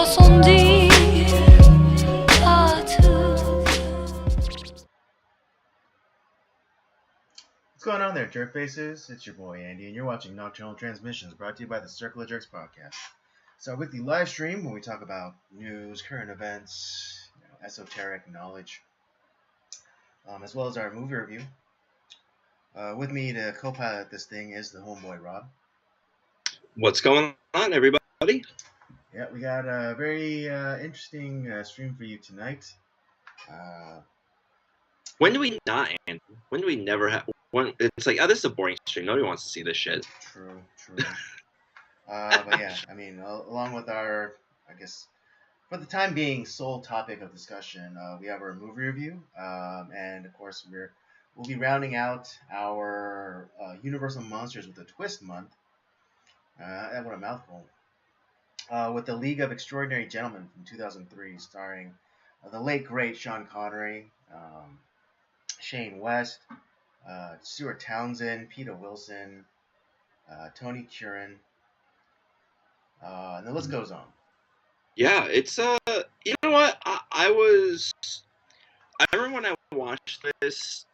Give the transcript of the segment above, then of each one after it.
What's going on there, jerk faces? It's your boy Andy, and you're watching Nocturnal Transmissions, brought to you by the Circle of Jerks podcast. It's our weekly live stream where we talk about news, current events, esoteric knowledge, as well as our movie review. With me to co-pilot this thing is the homeboy Rob. What's going on, everybody? Yeah, we got a very interesting stream for you tonight. When do we not, Andy? When do we never have? When it's like, oh, this is a boring stream. Nobody wants to see this shit. True. But yeah, I mean, along with our, I guess, for the time being, sole topic of discussion, we have our movie review, and of course we'll be rounding out our Universal Monsters with a Twist month. What a mouthful! With the League of Extraordinary Gentlemen from 2003, starring the late great Sean Connery, Shane West, Stuart Townsend, Peter Wilson, Tony Curran, and the list goes on. Yeah, it's you know what? I remember when I watched this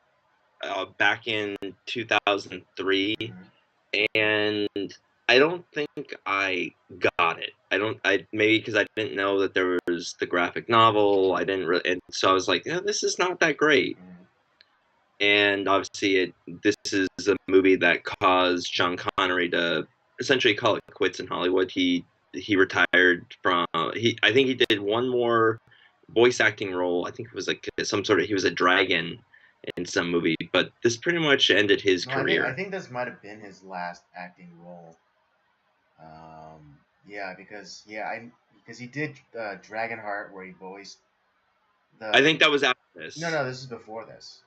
back in 2003, and I don't think I got it. Maybe because I didn't know that there was the graphic novel. I didn't really, and so I was like, yeah, this is not that great. And obviously, this is a movie that caused Sean Connery to essentially call it quits in Hollywood. He retired from. I think he did one more voice acting role. I think it was like some sort of. He was a dragon in some movie, but this pretty much ended his career. I think this might have been his last acting role. Because he did Dragonheart, where he voiced the. I think that was after this. No, this is before this.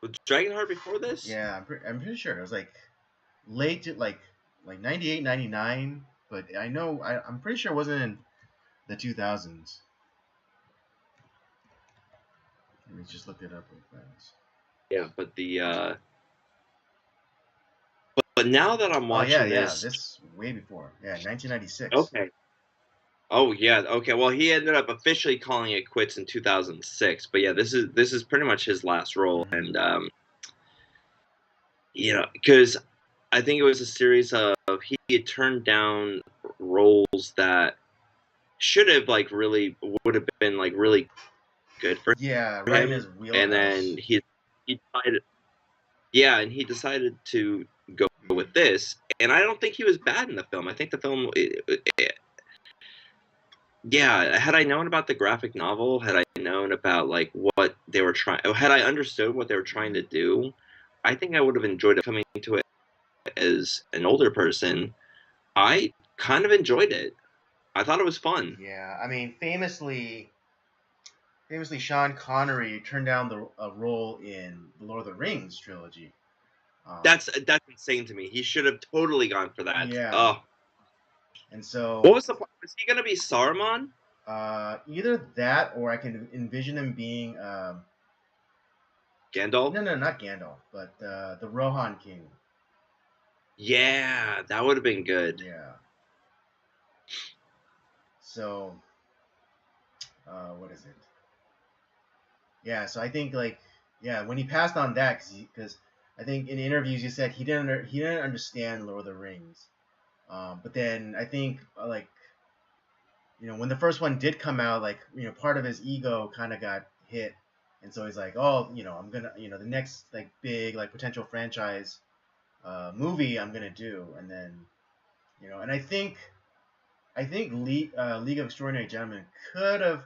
Was Dragonheart before this? Yeah, I'm pretty sure it was like late to like 98, 99, but I'm pretty sure it wasn't in the 2000s. Let me just look it up real fast. Yeah, but but now that I'm watching this, this way before. Yeah, 1996. Okay. Oh yeah, okay. Well, he ended up officially calling it quits in 2006. But yeah, this is pretty much his last role, and because I think it was a series of he had turned down roles that should have would have been like really good for him. Right in his wheelhouse. And then he decided to go with this, and I don't think he was bad in the film. I think the film. Had I known about the graphic novel, had I known about like what they were had I understood what they were trying to do, I think I would have enjoyed it. Coming to it as an older person, I kind of enjoyed it. I thought it was fun. Yeah, I mean, famously, Sean Connery turned down a role in the Lord of the Rings trilogy. That's insane to me. He should have totally gone for that. Yeah. Oh. And so, what was the point? Was he gonna be Saruman? Either that, or I can envision him being Gandalf. No, not Gandalf, but the Rohan King. Yeah, that would have been good. Yeah. So, what is it? Yeah, so I think when he passed on that, because I think in interviews he said he didn't understand Lord of the Rings. But then I think when the first one did come out, part of his ego kind of got hit, and so he's like, oh, I'm gonna, the next big potential franchise movie I'm gonna do, and then, and I think League of Extraordinary Gentlemen could have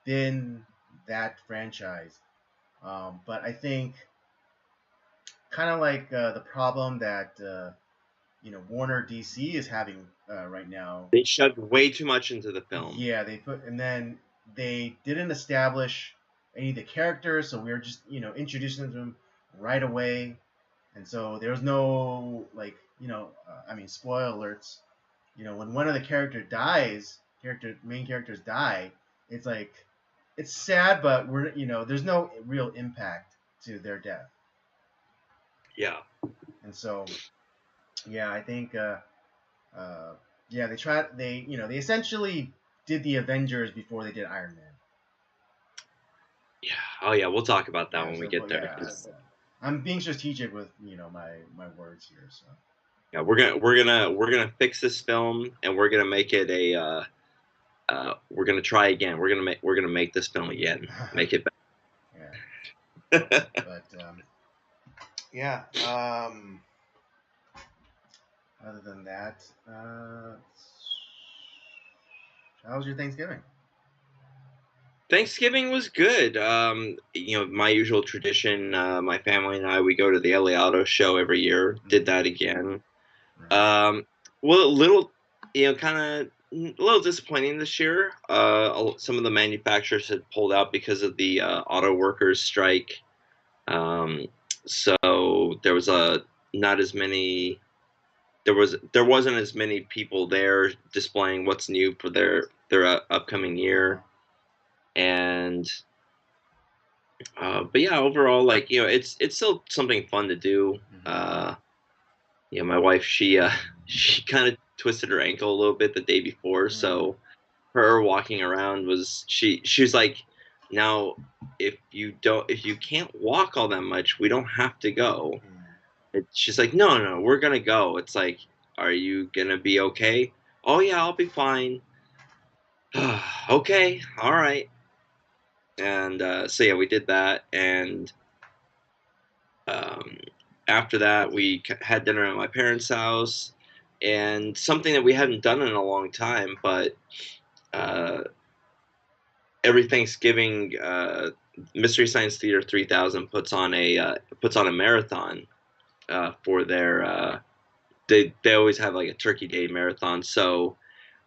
been that franchise, but I think kind of the problem that Warner DC is having right now. They shoved way too much into the film. Yeah, and then they didn't establish any of the characters, so we were just introducing them right away, and so there was no spoiler alerts. When one of the main characters die, it's it's sad, but there's no real impact to their death. Yeah. And so, I think they essentially did the Avengers before they did Iron Man. Yeah. Oh yeah, we'll talk about that Yeah, when we so get but there. yeah, I'm being strategic with my words here. So Yeah, we're gonna fix this film, and we're gonna make it we're gonna try again. We're gonna make this film again. Make it yeah, better. but yeah. Other than that, how was your Thanksgiving? Thanksgiving was good. My usual tradition. My family and I, we go to the LA Auto Show every year. Did Mm-hmm. that again. Right. Well, a little, kind of a little disappointing this year. Some of the manufacturers had pulled out because of the auto workers strike. Um, so there was a not as many. There wasn't as many people there displaying what's new for their upcoming Uh-huh. year. And but yeah, overall, like, it's still something fun to do. Mm-hmm. My wife, she kind of twisted her ankle a little bit the day before, Mm. so her walking around she's like, now, if you can't walk all that much, we don't have to go. Mm. She's like, no, no, we're gonna go. It's like, are you gonna be okay? Oh yeah, I'll be fine. Okay, all right. And so yeah, we did that, and um, after that, we had dinner at my parents' house, and something that we hadn't done in a long time, but uh, every Thanksgiving, Mystery Science Theater 3000 puts on a marathon for their they always have like a Turkey Day marathon. So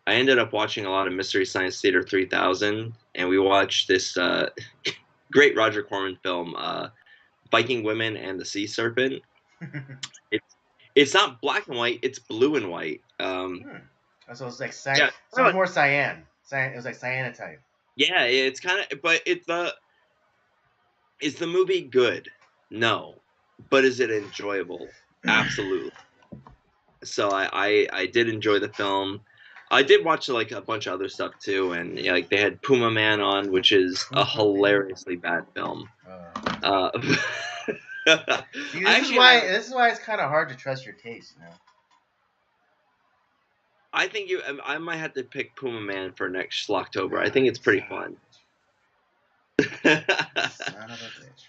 I ended up watching a lot of Mystery Science Theater 3000, and we watched this great Roger Corman film, Viking Women and the Sea Serpent. It's it's not black and white; it's blue and white. Hmm. So it's like Yeah, so it's more cyan. Cyan. It was like cyanotype. yeah, it's kind of, but is the movie good? No, but is it enjoyable? Absolutely. So I did enjoy the film. I did watch like a bunch of other stuff too, and yeah, like they had Puma Man on, which is a Puma Man. hilariously bad film. Uh, Uh, See, I actually have. this is why it's kind of hard to trust your taste. I think I might have to pick Puma Man for next Schlocktober. I Ah, think you it's pretty son fun. of a bitch. You son of a bitch.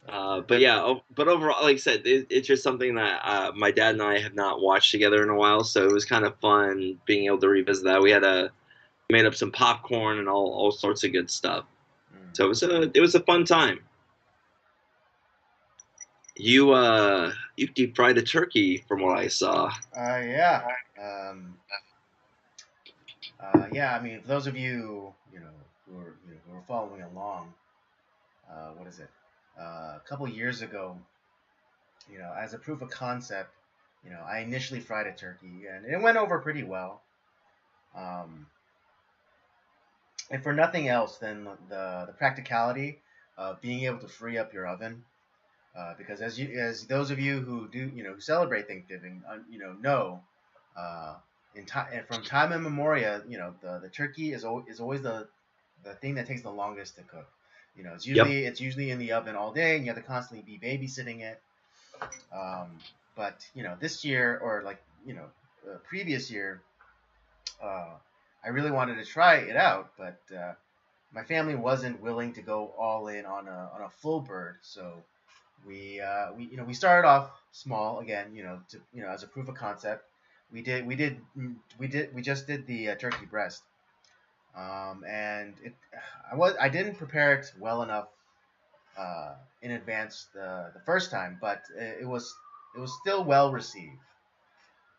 But But yeah, but overall, like I said, it's just something that my dad and I have not watched together in a while, so it was kind of fun being able to revisit that. We had made up some popcorn and all sorts of good stuff. mm. So it was a fun time. You deep fried a turkey from what I saw. Yeah. Um, yeah. I mean, for those of you who are following along, what is it? A couple years ago, as a proof of concept, I initially fried a turkey and it went over pretty well. Um, and for nothing else than the practicality of being able to free up your oven. Because as those of you who do who celebrate Thanksgiving know, uh, in time and from time immemorial, the turkey is always the thing that takes the longest to cook. Yep. It's usually in the oven all day, and you have to constantly be babysitting it. But this year, or like previous year, uh, I really wanted to try it out, but my family wasn't willing to go all in on a full bird. So we started off small again, as a proof of concept. We just did the turkey breast, and I didn't prepare it well enough in advance the first time, but it was still well received.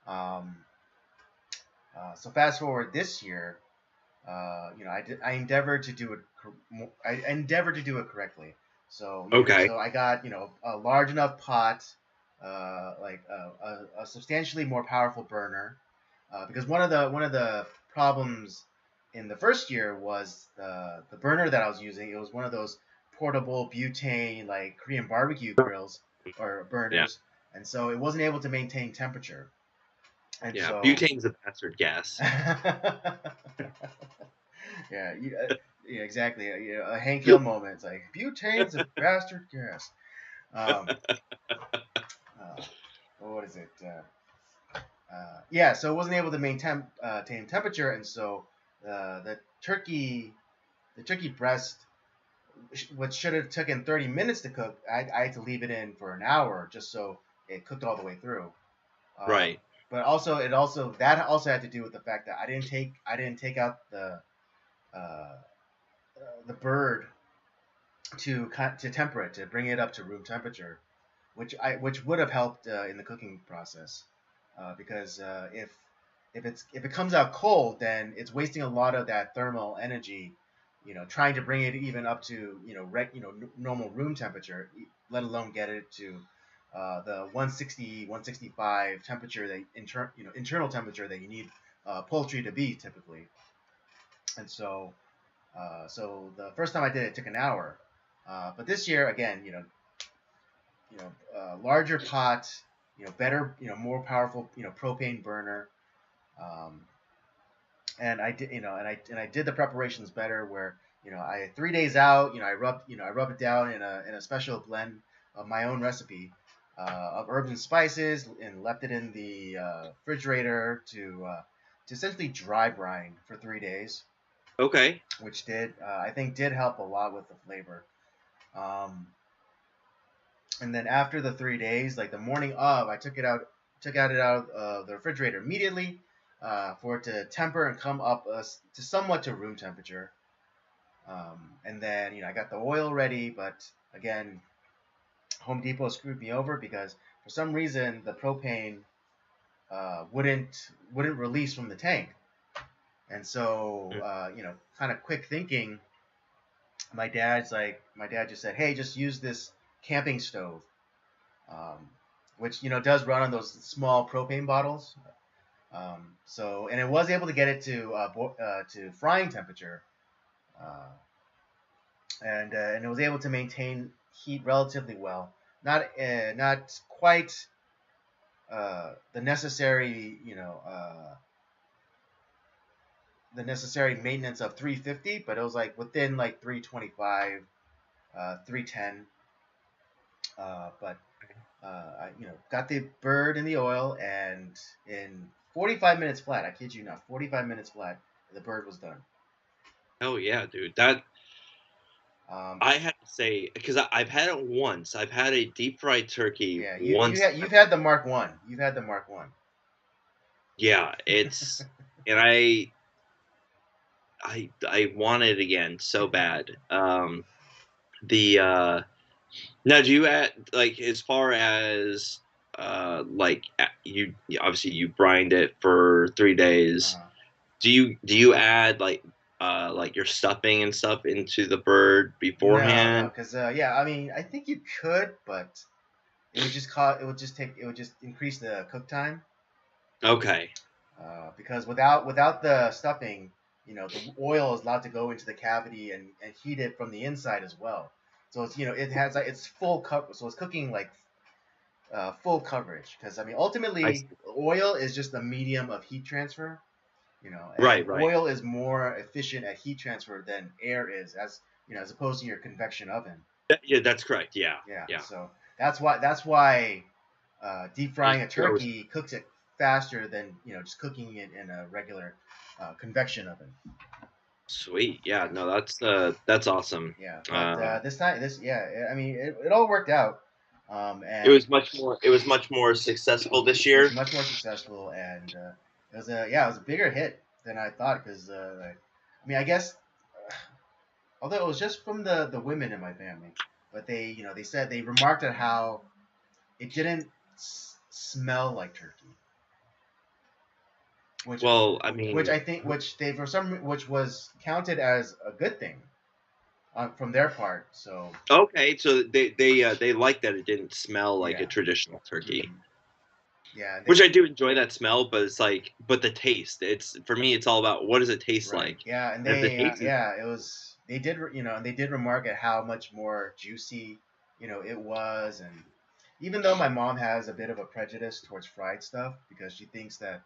Um, so fast forward this year, I endeavored to do it. I endeavored to do it correctly. So Okay. so I got a large enough pot, like a substantially more powerful burner, because one of the problems in the first year was the burner that I was using. It was one of those portable butane like Korean barbecue grills or Yeah. burners, and so it wasn't able to maintain temperature. And Yeah, so, butane's a bastard gas. yeah, yeah, exactly. A Hank Hill moment. It's like butane's a bastard gas. Um, what is it? Yeah, so it wasn't able to maintain temperature, and so the turkey breast, which should have taken 30 minutes to cook, I had to leave it in for an hour just so it cooked all the way through. Right. But also, that also had to do with the fact that I didn't take out uh, the bird to temper it, to bring it up to room temperature, which would have helped in the cooking process, because if it comes out cold, then it's wasting a lot of that thermal energy, trying to bring it even up to normal room temperature, let alone get it to the 160 165 temperature, that internal temperature that you need poultry to be typically. And so the first time I did it, took an hour. But this year, again, larger pot, better, more powerful, propane burner. Um, and I did, and I did the preparations better. Where, I 3 days out, I rub it down in a special blend of my own recipe of herbs and spices, and left it in the refrigerator to essentially dry brine for 3 days, Okay. which I think did help a lot with the flavor. Um, and then after the 3 days, like the morning of, I took it out of the refrigerator immediately, for it to temper and come up to somewhat to room temperature. And then, I got the oil ready, but again, Home Depot screwed me over because for some reason the propane wouldn't release from the tank. And so, kind of quick thinking, my dad just said, "Hey, just use this camping stove," um, which does run on those small propane bottles. And it was able to get it to frying temperature, uh, and it was able to maintain heat relatively well. Not quite the necessary maintenance of 350, but it was like within like 325, 310. But I got the bird in the oil, and in 45 minutes flat, I kid you not, 45 minutes flat, the bird was done. Oh yeah, dude. That Um, I have to say, because I've had it once. I've had a deep fried turkey yeah, once. you've had the Mark One. You've had the Mark One. Yeah, it's and I want it again so bad. The Now, do you add, like, as far as obviously you brined it for 3 days. Uh-huh. Do you add like your stuffing and stuff into the bird No, beforehand? because yeah, I mean, I think you could, but it would just increase the cook time. Okay. Because without the stuffing, the oil is allowed to go into the cavity and heat it from the inside as well. So it has like it's full cover, so it's cooking like full coverage. Because I mean, I ultimately, see. oil is just a medium of heat transfer, and Right, right. oil is more efficient at heat transfer than air is, as opposed to your convection oven. Yeah, that's correct. Yeah, Yeah, yeah. so that's why deep frying a I was turkey cooks it faster than just cooking it in a regular convection oven. sweet. Yeah, Yeah, no, that's awesome. yeah. But Uh, this time, I mean, it all worked out, it and was much more successful this it was year. much more successful, and it was a bigger hit than I thought because I mean, I guess although it was just from the women in my family, but they said they remarked at how it didn't smell like turkey, which Well, I which mean, I think which was counted as a good thing from their part. So okay, so they like that it didn't smell like a yeah, traditional turkey. hmm yeah, Which I do enjoy that smell, but it's like, but the taste. It's for me, it's all about what does it taste right, like, yeah, and and if the taste is it was they did remark at how much more juicy it was, and even though my mom has a bit of a prejudice towards fried stuff because she thinks that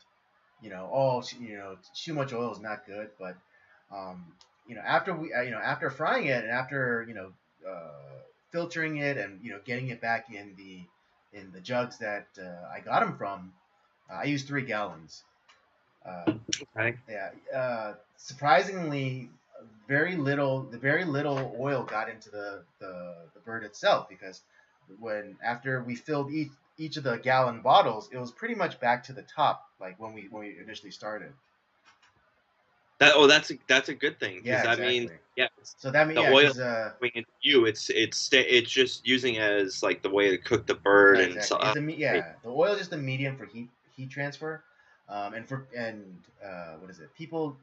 oh, too much oil is not good. But um, after frying it and after filtering it and getting it back in the jugs that I got them from, I used 3 gallons. Okay. Yeah, surprisingly, very little oil got into the bird itself because after we filled each of the gallon bottles, it was pretty much back to the top, like when we initially started. That's a good thing because Yeah, that means exactly. yeah, So that means the yeah, oil because going into you. It's just using as like the way to cook the bird right, and so. exactly. Yeah, the oil is just a medium for heat transfer, and what is it? People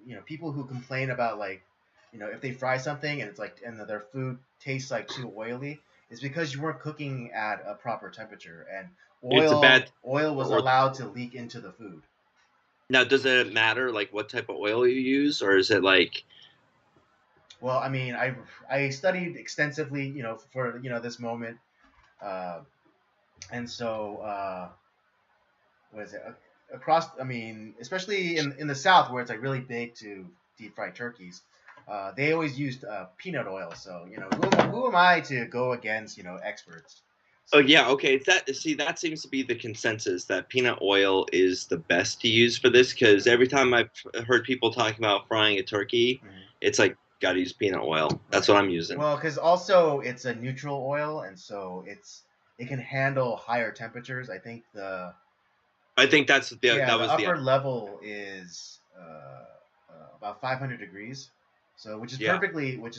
who complain about like, if they fry something and it's like and their food tastes like too oily, it's because you weren't cooking at a proper temperature, and It's a bad oil was or allowed to leak into the food. now does it matter like what type of oil you use or is it like Well, I mean, I studied extensively, for this moment, uh, and so what is it across? I mean, especially in the South where it's like really big to deep fry turkeys, they always used peanut oil. So who am I to go against experts? oh So yeah, okay. It's that see that seems to be the consensus that peanut oil is the best to use for this because mhm, every time I've heard people talking about frying a turkey, mhm, it's like gotta use peanut oil. That's right. what I'm using. Well, because also it's a neutral oil, and so it can handle higher temperatures. I think I think that the was the upper level is about 500 degrees, so yeah. which is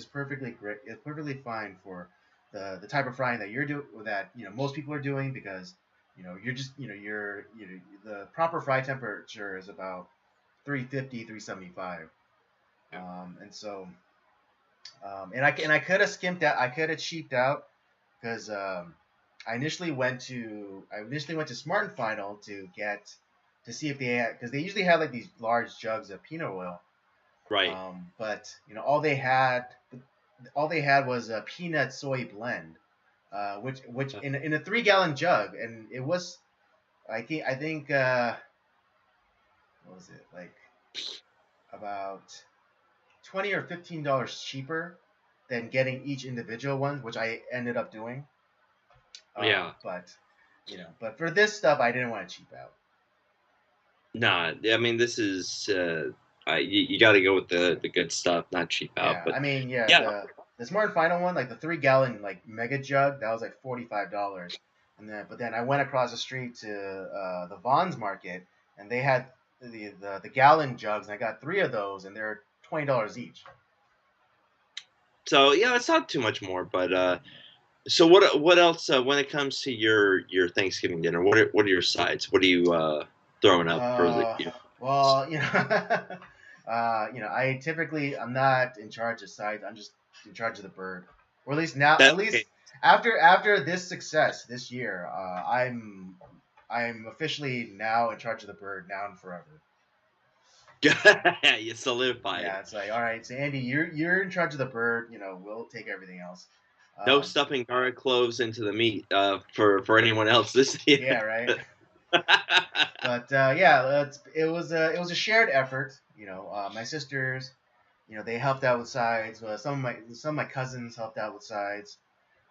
perfectly great. It's perfectly fine for the type of frying that you're doing that most people are doing because you're just the proper fry temperature is about 350, 375, Yeah. and so and I could have skimped out. I could have cheaped out because I initially went to Smart and Final to see if they had because they usually have like these large jugs of peanut oil. Right. But all they had was a peanut soy blend, which in a 3 gallon jug, and it was I think what was it like about $20 or $15 cheaper than getting each individual one, which I ended up doing. Yeah. But for this stuff, I didn't want to cheap out. Nah, I mean this is you got to go with the good stuff, not cheap out. Yeah, But I mean, yeah, yeah, the Smart and Final one, like the 3 gallon like mega jug, that was like $45, and then I went across the street to the Vaughn's Market, and they had the gallon jugs, and I got 3 of those, and they're $20 each. so yeah, it's not too much more. But so what else when it comes to your Thanksgiving dinner? What are your sides? What are you throwing up for the Uh, well, I typically I'm not in charge of sides. I'm just in charge of the bird, or at least now. that? At Okay. least after this success this year, I'm officially now in charge of the bird now and forever. You solidified. Yeah, it's like all right, so Andy, you're in charge of the bird. We'll take everything else. No Um, stuffing garlic cloves into the meat for anyone else this year. yeah, right. But yeah, it was a shared effort. My sisters, they helped out with sides. Some of my cousins helped out with sides.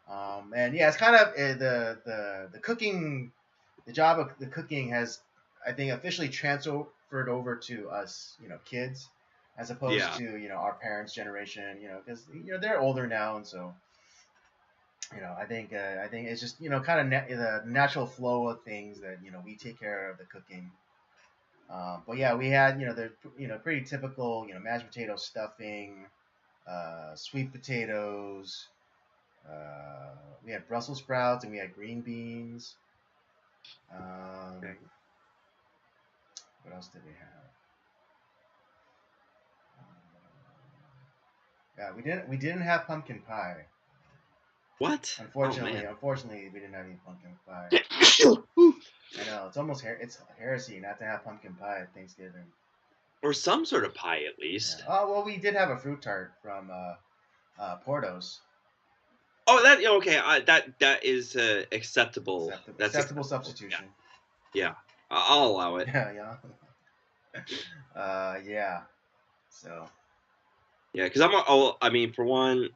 And yeah, it's kind of the cooking. The job of the cooking has, I think, officially transferred over to us, kids, as opposed Yeah. to our parents' generation. Because they're older now, and so I think it's just kind of the natural flow of things that we take care of the cooking. But yeah, we had the pretty typical mashed potato stuffing, sweet potatoes. We had Brussels sprouts and we had green beans. Um, Okay. what else did we have? Yeah, we didn't have pumpkin pie. What? Oh man. Unfortunately, we didn't have any pumpkin pie. I know it's heresy not to have pumpkin pie at Thanksgiving. Or some sort of pie at Yeah. least. Oh well, we did have a fruit tart from Portos. Oh, that okay. That is acceptable. That's Acceptable acceptable. Yeah, substitution. yeah. I'll allow it. Yeah, yeah. Yeah. So. Yeah, because I mean, for one,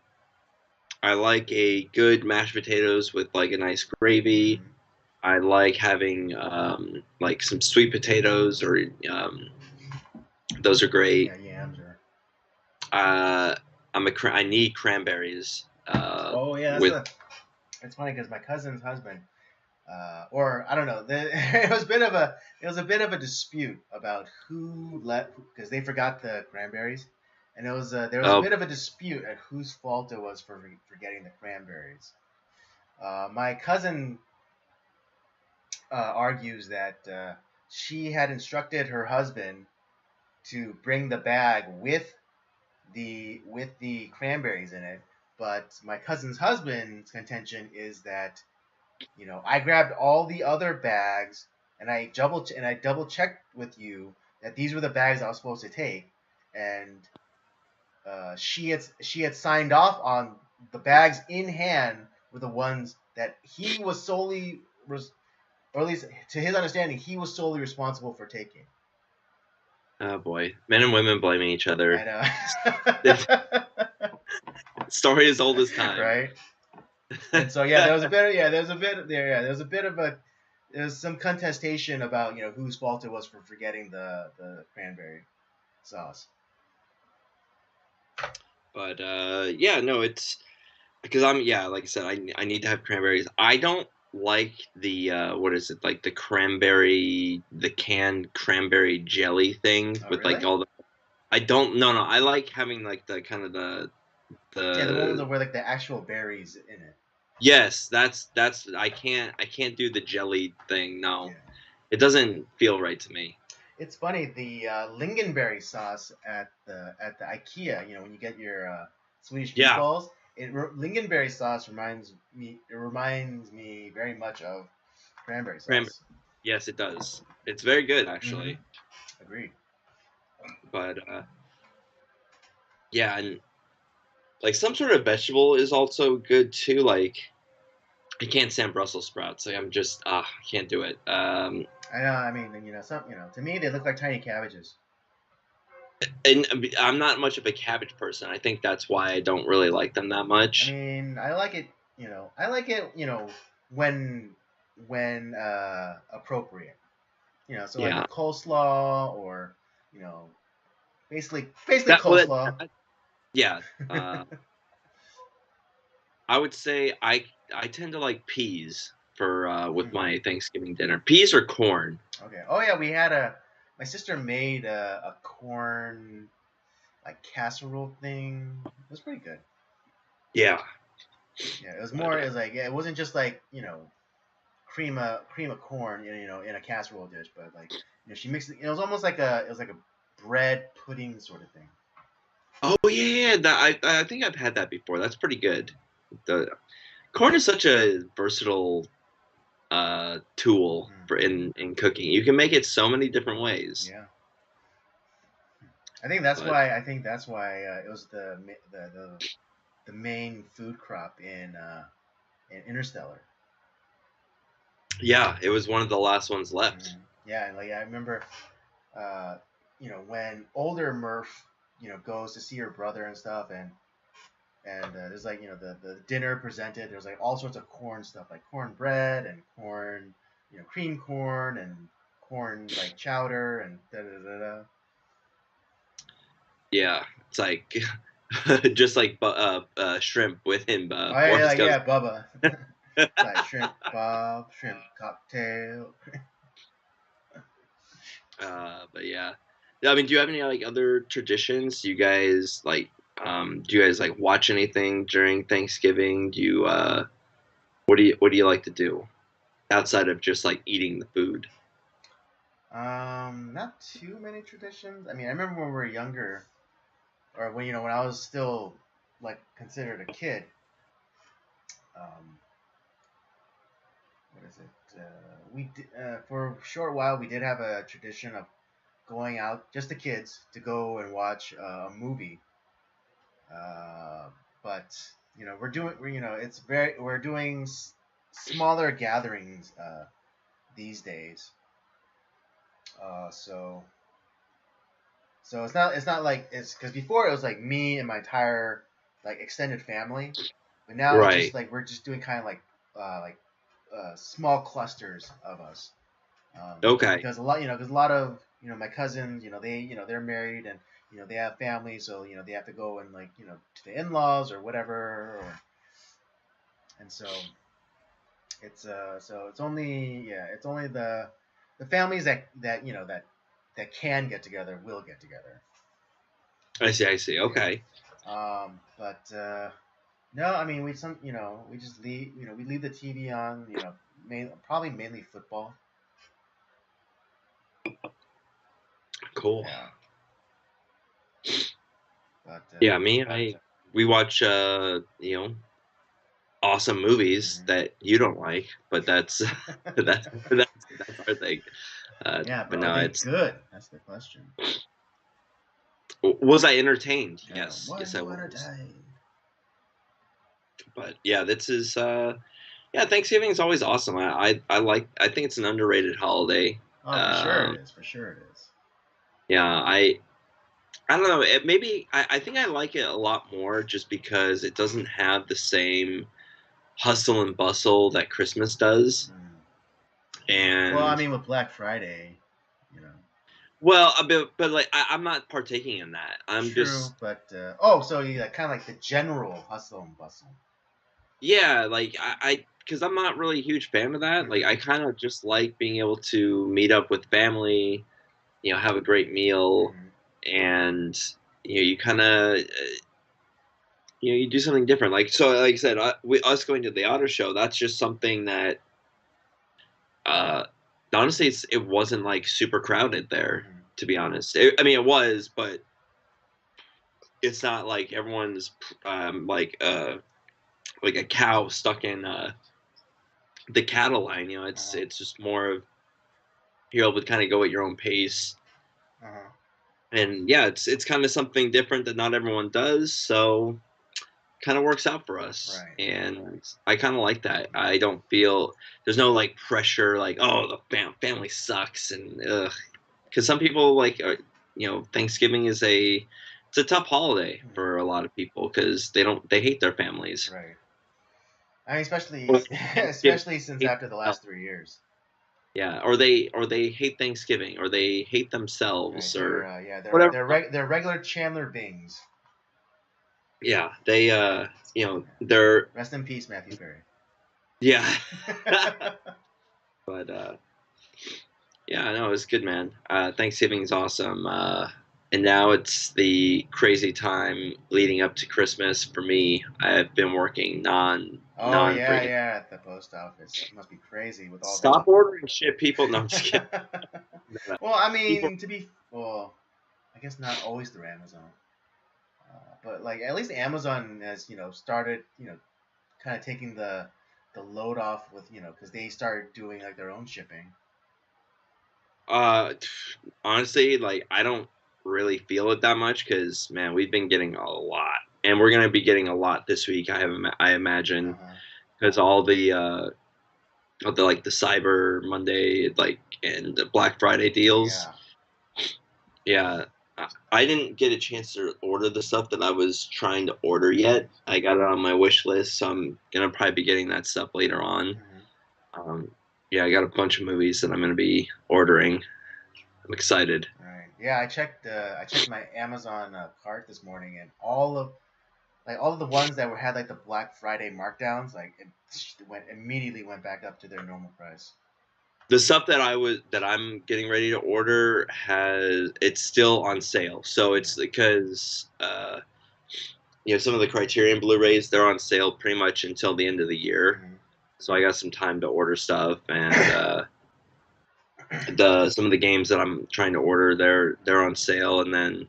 I like a good mashed potatoes with like a nice gravy. Mhm. I like having like some sweet potatoes, or those are great. Yeah, yams or. Uh, I need cranberries. Oh yeah, With it's funny because my cousin's husband, or I don't know, it was a bit of a dispute about who let because they forgot the cranberries, and there was a uh, bit of a dispute at whose fault it was for forgetting the cranberries. My cousin argues that she had instructed her husband to bring the bag with the cranberries in it. But my cousin's husband's contention is that I grabbed all the other bags and I double checked with you that these were the bags I was supposed to take, and she had signed off on the bags in hand were the ones that he was solely or at least to his understanding he was solely responsible for taking. oh boy, men and women blaming each I other. The know. story as old as time. Right? And so yeah, there was a bit. Yeah, there was a bit there. Yeah, there was a bit of a. There was some contestation about whose fault it was for forgetting the cranberry sauce. But yeah, no, it's because I'm yeah, like I said, I need to have cranberries. I don't like the what is it like the canned cranberry jelly thing Oh with like really? all the. I don't no, I like having like the kind of Yeah, the one the where like the actual berries in it. yes, that's I can't do the jelly thing. Yeah. No, it doesn't feel right to me. It's funny the lingonberry sauce at the IKEA. When you get your Swedish Yeah, meatballs, lingonberry sauce reminds me very much of cranberry cranberry. sauce. Yes, it does. It's very good Mm-hmm. actually. Agreed. But yeah, and like some sort of vegetable is also good too. Like I can't stand Brussels sprouts. Like I'm just I can't do it. I know. I mean, some. To me, they look like tiny cabbages. And I'm not much of a cabbage person. I think that's why I don't really like them that I much. mean, I like it. I like it. When appropriate. So like a Yeah, coleslaw or you know, basically that well, coleslaw. yeah. I would say I tend to like peas for with Mm, my Thanksgiving dinner. Peas or corn. okay. Oh yeah, my sister made a corn like casserole thing. It was pretty good. Yeah, Yeah, it was but more. It was like yeah, it wasn't just like cream of corn in a casserole dish, but like she mixed it. It was almost like a bread pudding sort of thing. oh yeah, that I think I've had that before. That's pretty good. The corn is such a versatile tool for Mm, in cooking. You can make it so many different ways. yeah, But I think that's why it was the main food crop in Interstellar. yeah, it was one of the last ones left. Yeah, and like I remember, uh, when older Murph, goes to see her brother and stuff, and there's like the dinner presented. There's like all sorts of corn stuff, like cornbread and corn, cream corn and corn like chowder and da da da da. Yeah, it's like just like shrimp with him. Oh yeah, Forrest Gump. yeah, Bubba. Like shrimp bob, shrimp cocktail. But yeah. Yeah, I mean, do you have any like other traditions? You guys like do you guys like watch anything during Thanksgiving? Do you what do you like to do outside of just like eating the food? Not too many traditions. I mean, I remember when we were younger, or when I was still like considered a kid. Um, what is it? For a short while we did have a tradition of going out, just the kids, to go and watch a movie. Uh, but we're doing smaller gatherings these days. So it's not like it's because before it was like me and my entire like extended family, but now it's just Right. like we're just doing kind of like small clusters of us. Okay. Because a lot of my cousins, they they're married and they have families, so they have to go and like to the in-laws or whatever, and so it's only the families that can get together will get together. I see. I see. Yeah. Okay. But no, I mean we just leave we leave the TV on, probably mainly football. Cool. Yeah. But Yeah. We watch awesome movies mhm. that you don't like, but that's that's our thing. Yeah, But but are no, they it's good? That's the question. was I entertained? Yeah. Yes, Was yes, I you was. entertained? But yeah, this is yeah, Thanksgiving is always awesome. I think it's an underrated holiday. Oh, for sure Um, it is. For sure it is. yeah, I don't know. Maybe I think I like it a lot more just because it doesn't have the same hustle and bustle that Christmas does. Mm. Well, I And mean, with Black Friday, you know, well, but like I'm not partaking in that. I'm true, just but so you like kind of like the general hustle and bustle. yeah, like because I'm not really a huge fan of that. Like Mm-hmm. I kind of just like being able to meet up with family, have a great meal, Mm-hmm. and you kind of you do something different. Like so, like I said, us going to the auto show, that's just something that uh, honestly, it wasn't like super crowded there. Mm-hmm. To be honest, I mean it was, but it's not like everyone's like a cow stuck in the cattle line. Uh-huh. It's just more of you're able to kind of go at your own pace. Uh-huh. And yeah, it's kind of something different that not everyone does. So kind of works out for us, Right. and I kind of like that. I don't feel there's no like pressure, like oh the family sucks, and ugh. Because some people like Thanksgiving is it's a tough holiday for Mm-hmm. a lot of people because they hate their families. Right. I mean, especially Or Thanksgiving, especially since hate after the themselves. last 3 years. Yeah, or they hate Thanksgiving, or they hate Right. themselves, They're or they're whatever. they're regular Chandler Bings. Yeah, they Yeah. they're Rest in peace, Matthew Perry. yeah. But yeah, no, it was good, man. Thanksgiving is awesome. And now it's the crazy time leading up to Christmas for me. I've been working Oh non yeah, freaking. yeah, at the post office. It must be crazy with all Stop ordering shit, people. No, I'm just kidding. the. No, Well, I people. mean, I guess not always through Amazon, but like at least Amazon has started kind of taking the load off with because they started doing like their own shipping. Uh, honestly, like I don't really feel it that much because man, we've been getting a lot, and we're gonna be getting a lot this week. I Uh imagine huh. because all the like the Cyber Monday like and the Black Friday deals. Yeah. Yeah, I didn't get a chance to order the stuff that I was trying to order yet. I got it on my wish list, so I'm gonna probably be getting that stuff later on. Hmm. Um, yeah, I got a bunch of movies that I'm gonna be ordering. I'm excited. Right. Yeah, I checked my Amazon cart this morning, and all of the ones that had like the Black Friday markdowns, like it immediately went back up to their normal price. The stuff that I'm getting ready to order has it's still on sale. So it's because some of the Criterion Blu-rays they're on sale pretty much until the end of the year. Hmm. So I got some time to order stuff, and the some of the games that I'm trying to order they're on sale, and then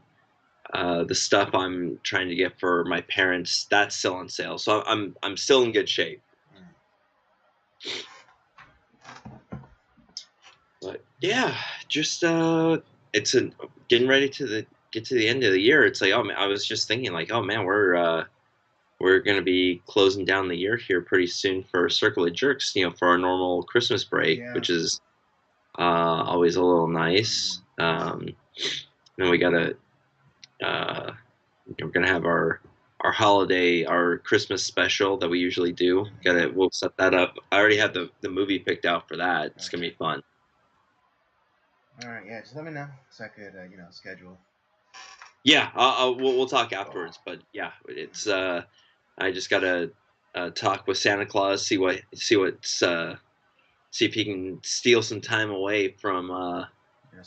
the stuff I'm trying to get for my parents that's still on sale. So I'm still in good shape. But yeah, just it's a getting ready to the get to the end of the year. It's like oh man, I was just thinking like oh man, we're going to be closing down the year here pretty soon for Circle of Jerks, for our normal Christmas break, Yeah. which is always a little nice. Then we got to, we're going to have our holiday, our Christmas special that we usually do. We'll set that up. I already have the movie picked out for that. It's going to be fun. All right, yeah, just let me know so I could, schedule. Yeah, we'll talk afterwards. But yeah, it's I just gotta talk with Santa Claus, see if he can steal some time away from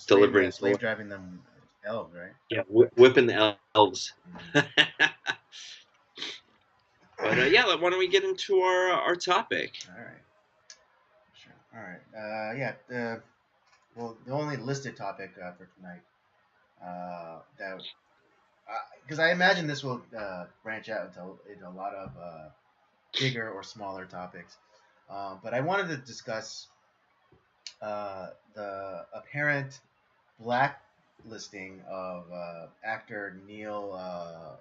delivering slave driving them elves, right? Yeah, whipping the elves. But yeah, why don't we get into our topic? All right, sure. All right, yeah. Well, the only listed topic for tonight that because I imagine this will branch out into a lot of bigger or smaller topics. But I wanted to discuss the apparent blacklisting of actor Neil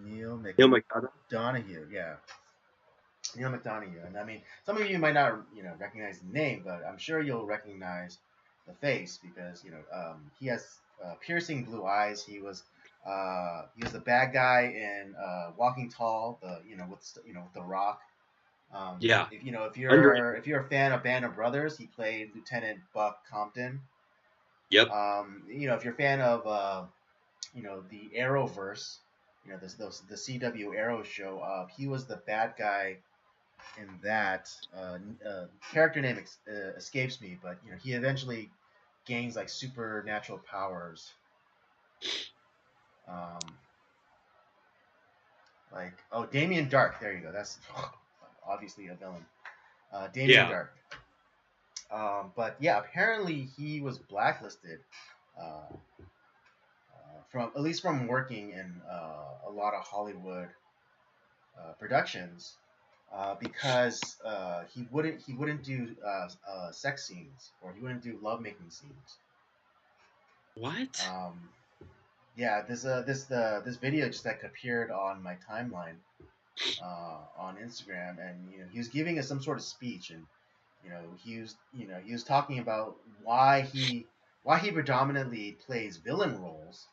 Neil McDonough. McDonough. Yeah, Neil McDonough. And I mean, some of you might not recognize the name, but I'm sure you'll recognize the face because he has piercing blue eyes. He was the bad guy in Walking Tall, with the Rock. Yeah. If you're a fan of Band of Brothers, he played Lieutenant Buck Compton. Yep. If you're a fan of the Arrowverse, the CW Arrow show, he was the bad guy in that. Character name escapes me, but he eventually gains like supernatural powers. Damien Dark. There you go. That's obviously a villain. Damien Dark. But yeah, apparently he was blacklisted from working in a lot of Hollywood productions because he wouldn't do sex scenes, or he wouldn't do lovemaking scenes. What? Yeah, this video just like appeared on my timeline on Instagram, and he was giving us some sort of speech, and he was talking about why he predominantly plays villain roles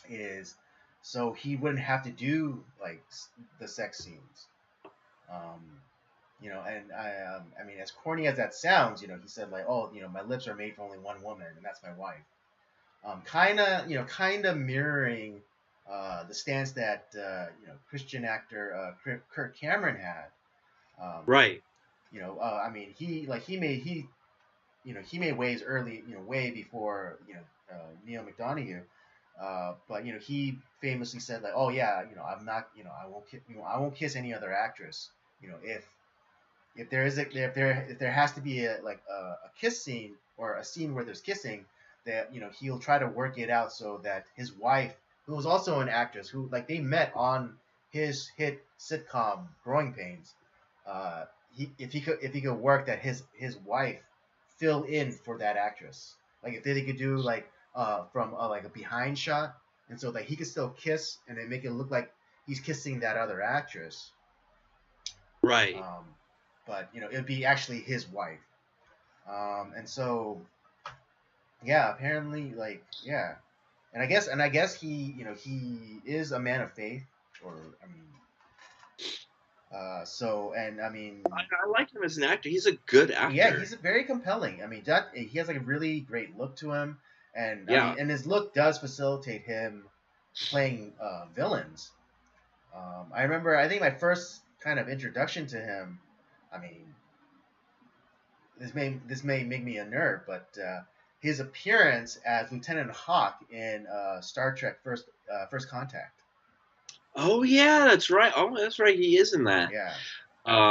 is so he wouldn't have to do like the sex scenes. And I mean, as corny as that sounds, he said like, oh, my lips are made for only one woman, and that's my wife. Kind of mirroring the stance that Christian actor Kirk Cameron had. Right. I mean, he made waves early, way before Neil McDonough. But he famously said like, oh yeah, I'm not, I won't kiss any other actress. If there has to be a kiss scene or a scene where there's kissing, that he'll try to work it out so that his wife, who was also an actress, who like they met on his hit sitcom Growing Pains, if he could work that his wife fill in for that actress, like if they could do like from like a behind shot, and so that he could still kiss and then make it look like he's kissing that other actress. Right. But it'd be actually his wife. And so yeah, apparently like yeah, and I guess he he is a man of faith, or I mean. I mean, I like him as an actor. He's a good actor. Yeah, he's very compelling. I mean, he has like a really great look to him, and yeah. I mean, and his look does facilitate him playing villains. I remember, I think my first kind of introduction to him. I mean, this may make me a nerd, but his appearance as Lieutenant Hawk in Star Trek First Contact. Oh yeah, that's right. Oh, that's right. He is in that. Yeah.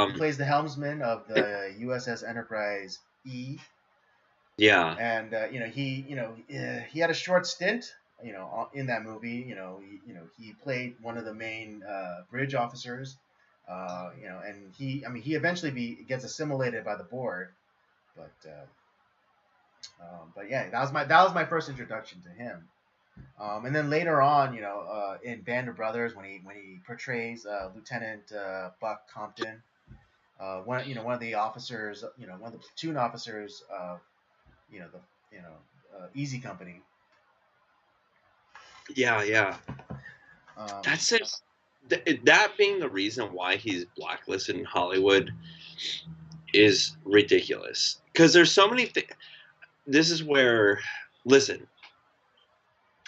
He plays the helmsman of the USS Enterprise E. Yeah. And he had a short stint in that movie. He played one of the main bridge officers. And he eventually gets assimilated by the board. But yeah, that was my first introduction to him. And then later on, in Band of Brothers, when he portrays Lieutenant Buck Compton, one of the officers, one of the platoon officers of the Easy Company. Yeah, yeah. That's just that being the reason why he's blacklisted in Hollywood is ridiculous. Because there's so many things. This is where, listen,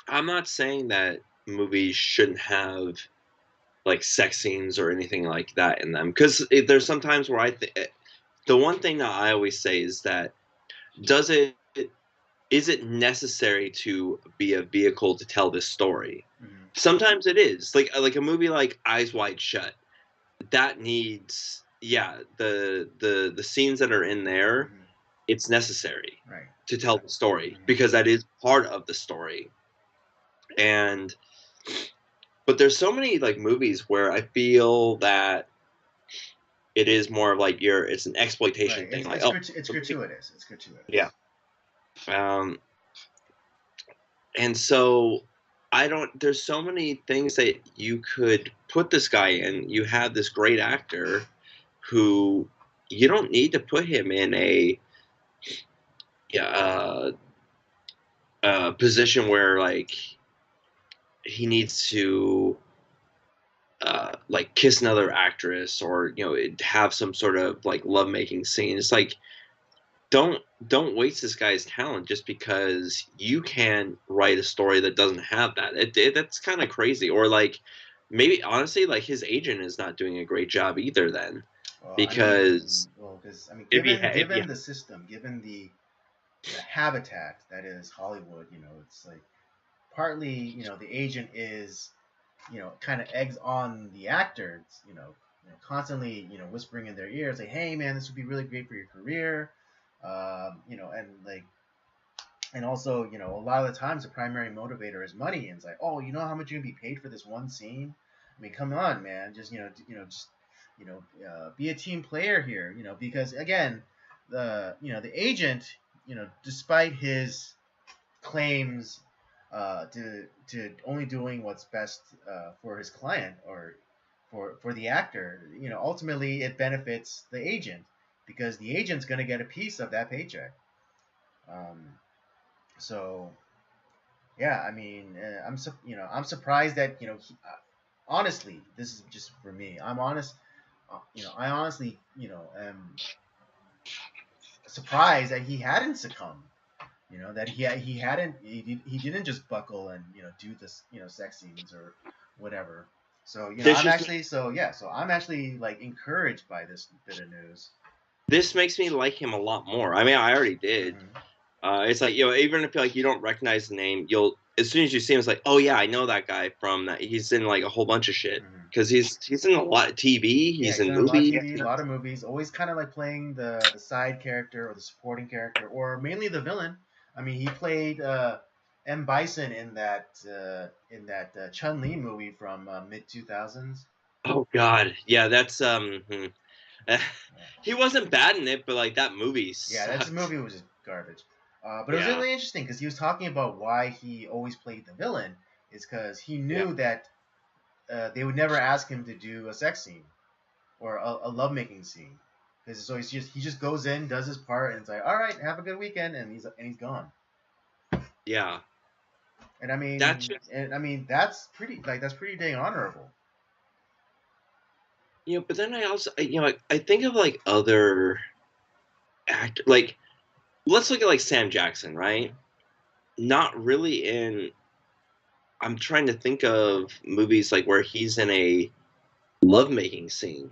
I'm not saying that movies shouldn't have like sex scenes or anything like that in them. Because there's sometimes where the one thing that I always say is that does it is it necessary to be a vehicle to tell this story? Mm-hmm. Sometimes it is. Like a movie like Eyes Wide Shut. That needs the scenes that are in there, Mm-hmm. it's necessary Right. to tell the story Mm-hmm. because that is part of the story. But there's so many like movies where I feel that it is more of like it's an exploitation Right. thing. It's gratuitous. It's gratuitous. Yeah. And so there's so many things that you could put this guy in. You have this great actor who you don't need to put him in a position where like he needs to like kiss another actress or have some sort of like lovemaking scene. It's like don't waste this guy's talent just because you can write a story that doesn't have that. That's kind of crazy. Or like maybe honestly, like his agent is not doing a great job either. Then because given the system, given the habitat that is Hollywood, it's like partly, the agent is, kind of eggs on the actors, constantly, whispering in their ears, like, hey, man, this would be really great for your career, and like, and also, a lot of the times the primary motivator is money, and it's like, oh, you know how much you're gonna be paid for this one scene? I mean, come on, man, just be a team player here, because again, the agent, despite his claims to only doing what's best for his client or for the actor, ultimately it benefits the agent because the agent's going to get a piece of that paycheck. So yeah, I mean, I'm surprised that honestly, this is just for me. I'm honest. I honestly, am surprised that he hadn't succumbed. That he didn't just buckle and do this sex scenes or whatever. So I'm actually like encouraged by this bit of news. This makes me like him a lot more. I mean, I already did. Mm-hmm. It's like even if like you don't recognize the name, you'll as soon as you see him, it's like, oh yeah, I know that guy from that. He's in like a whole bunch of shit because he's in a lot of TV. He's in movies. A lot of movies. Always kind of like playing the side character or the supporting character or mainly the villain. I mean, he played M. Bison in that Chun Li movie from mid 2000s. Oh God, yeah, that's he wasn't bad in it, but like that movie sucked. That movie was just garbage. But it was really interesting because he was talking about why he always played the villain is because he knew that they would never ask him to do a sex scene or a lovemaking scene because so he just goes in, does his part, and it's like, all right, have a good weekend, and he's gone. Yeah. And I mean that's pretty dang honorable. But then I also I think of like other actors like let's look at like Sam Jackson, right? Not really in. I'm trying to think of movies like where he's in a lovemaking scene.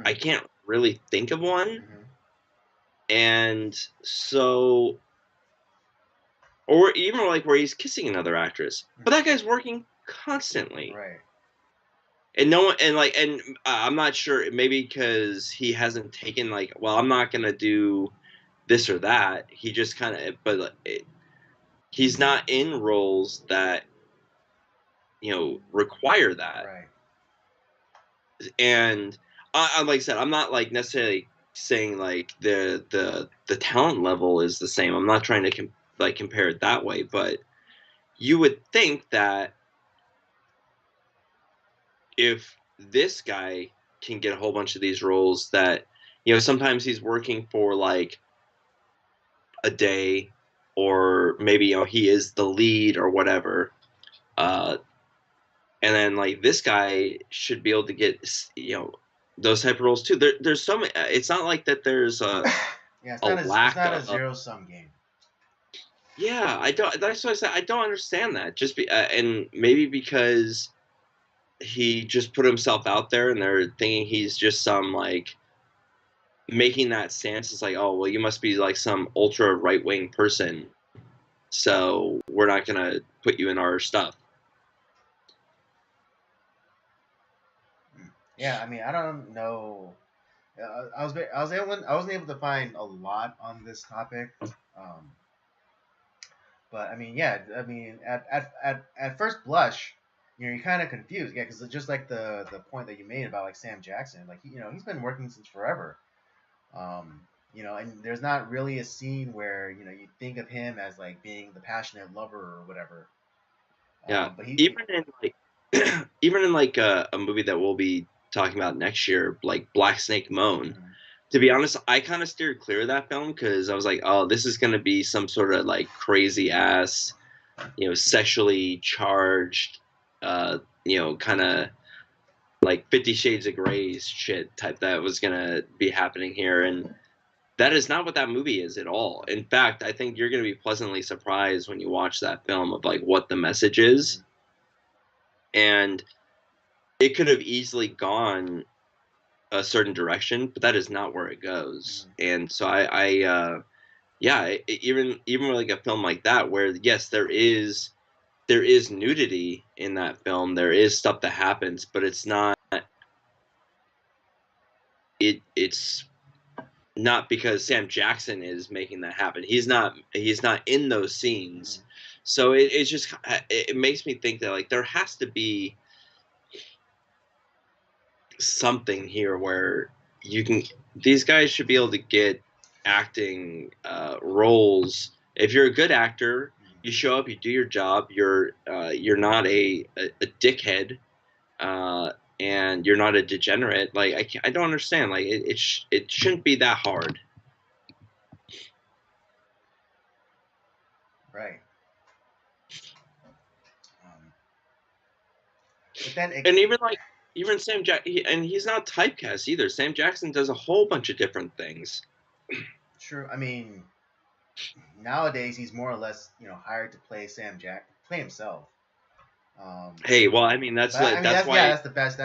I can't really think of one. Mm-hmm. And so, or even like where he's kissing another actress, but that guy's working constantly, right? And no one, and I'm not sure, maybe because he hasn't taken like, well, I'm not gonna do this or that. He just kind of, but he's not in roles that require that. Right. And like I said, I'm not like necessarily saying like the talent level is the same. I'm not trying to compare it that way, but you would think that if this guy can get a whole bunch of these roles, that sometimes he's working for like a day, or maybe he is the lead or whatever, and then like this guy should be able to get those type of roles too. There's so many. It's not like that. There's Yeah, a it's lack not a of. zero sum game. Yeah, I don't. That's what I said. I don't understand that. And maybe because he just put himself out there, and they're thinking he's just some like making that stance. It's like, oh well, you must be like some ultra right wing person, so we're not gonna put you in our stuff. Yeah, I mean, I don't know. I wasn't able to find a lot on this topic, but I mean, yeah, I mean, at first blush, you're kind of confused, yeah, because just like the point that you made about like Sam Jackson, like he's been working since forever, um, and there's not really a scene where you think of him as like being the passionate lover or whatever, Yeah, but even in like even in like a movie that we'll be talking about next year, like Black Snake Moan. mm, To be honest, I kind of steered clear of that film because I was like, oh, this is gonna be some sort of like crazy ass, sexually charged, kind of like 50 Shades of Grey shit type that was gonna be happening here, and that is not what that movie is at all. In fact, I think you're gonna be pleasantly surprised when you watch that film of like what the message is, and it could have easily gone a certain direction, but that is not where it goes. And so yeah, even with like a film like that, where yes, there is nudity in that film, there is stuff that happens, but it's not because Sam Jackson is making that happen. He's not in those scenes, so it's just it makes me think that like there has to be something here where these guys should be able to get acting roles. If you're a good actor, you show up, you do your job, you're not a dickhead, uh, and you're not a degenerate. Like I don't understand. Like it shouldn't be that hard. right. Um, but then And even Sam Jack, and he's not typecast either. Sam Jackson does a whole bunch of different things. true. I mean, nowadays he's more or less hired to play himself. Hey, well, I mean But I mean that's why that's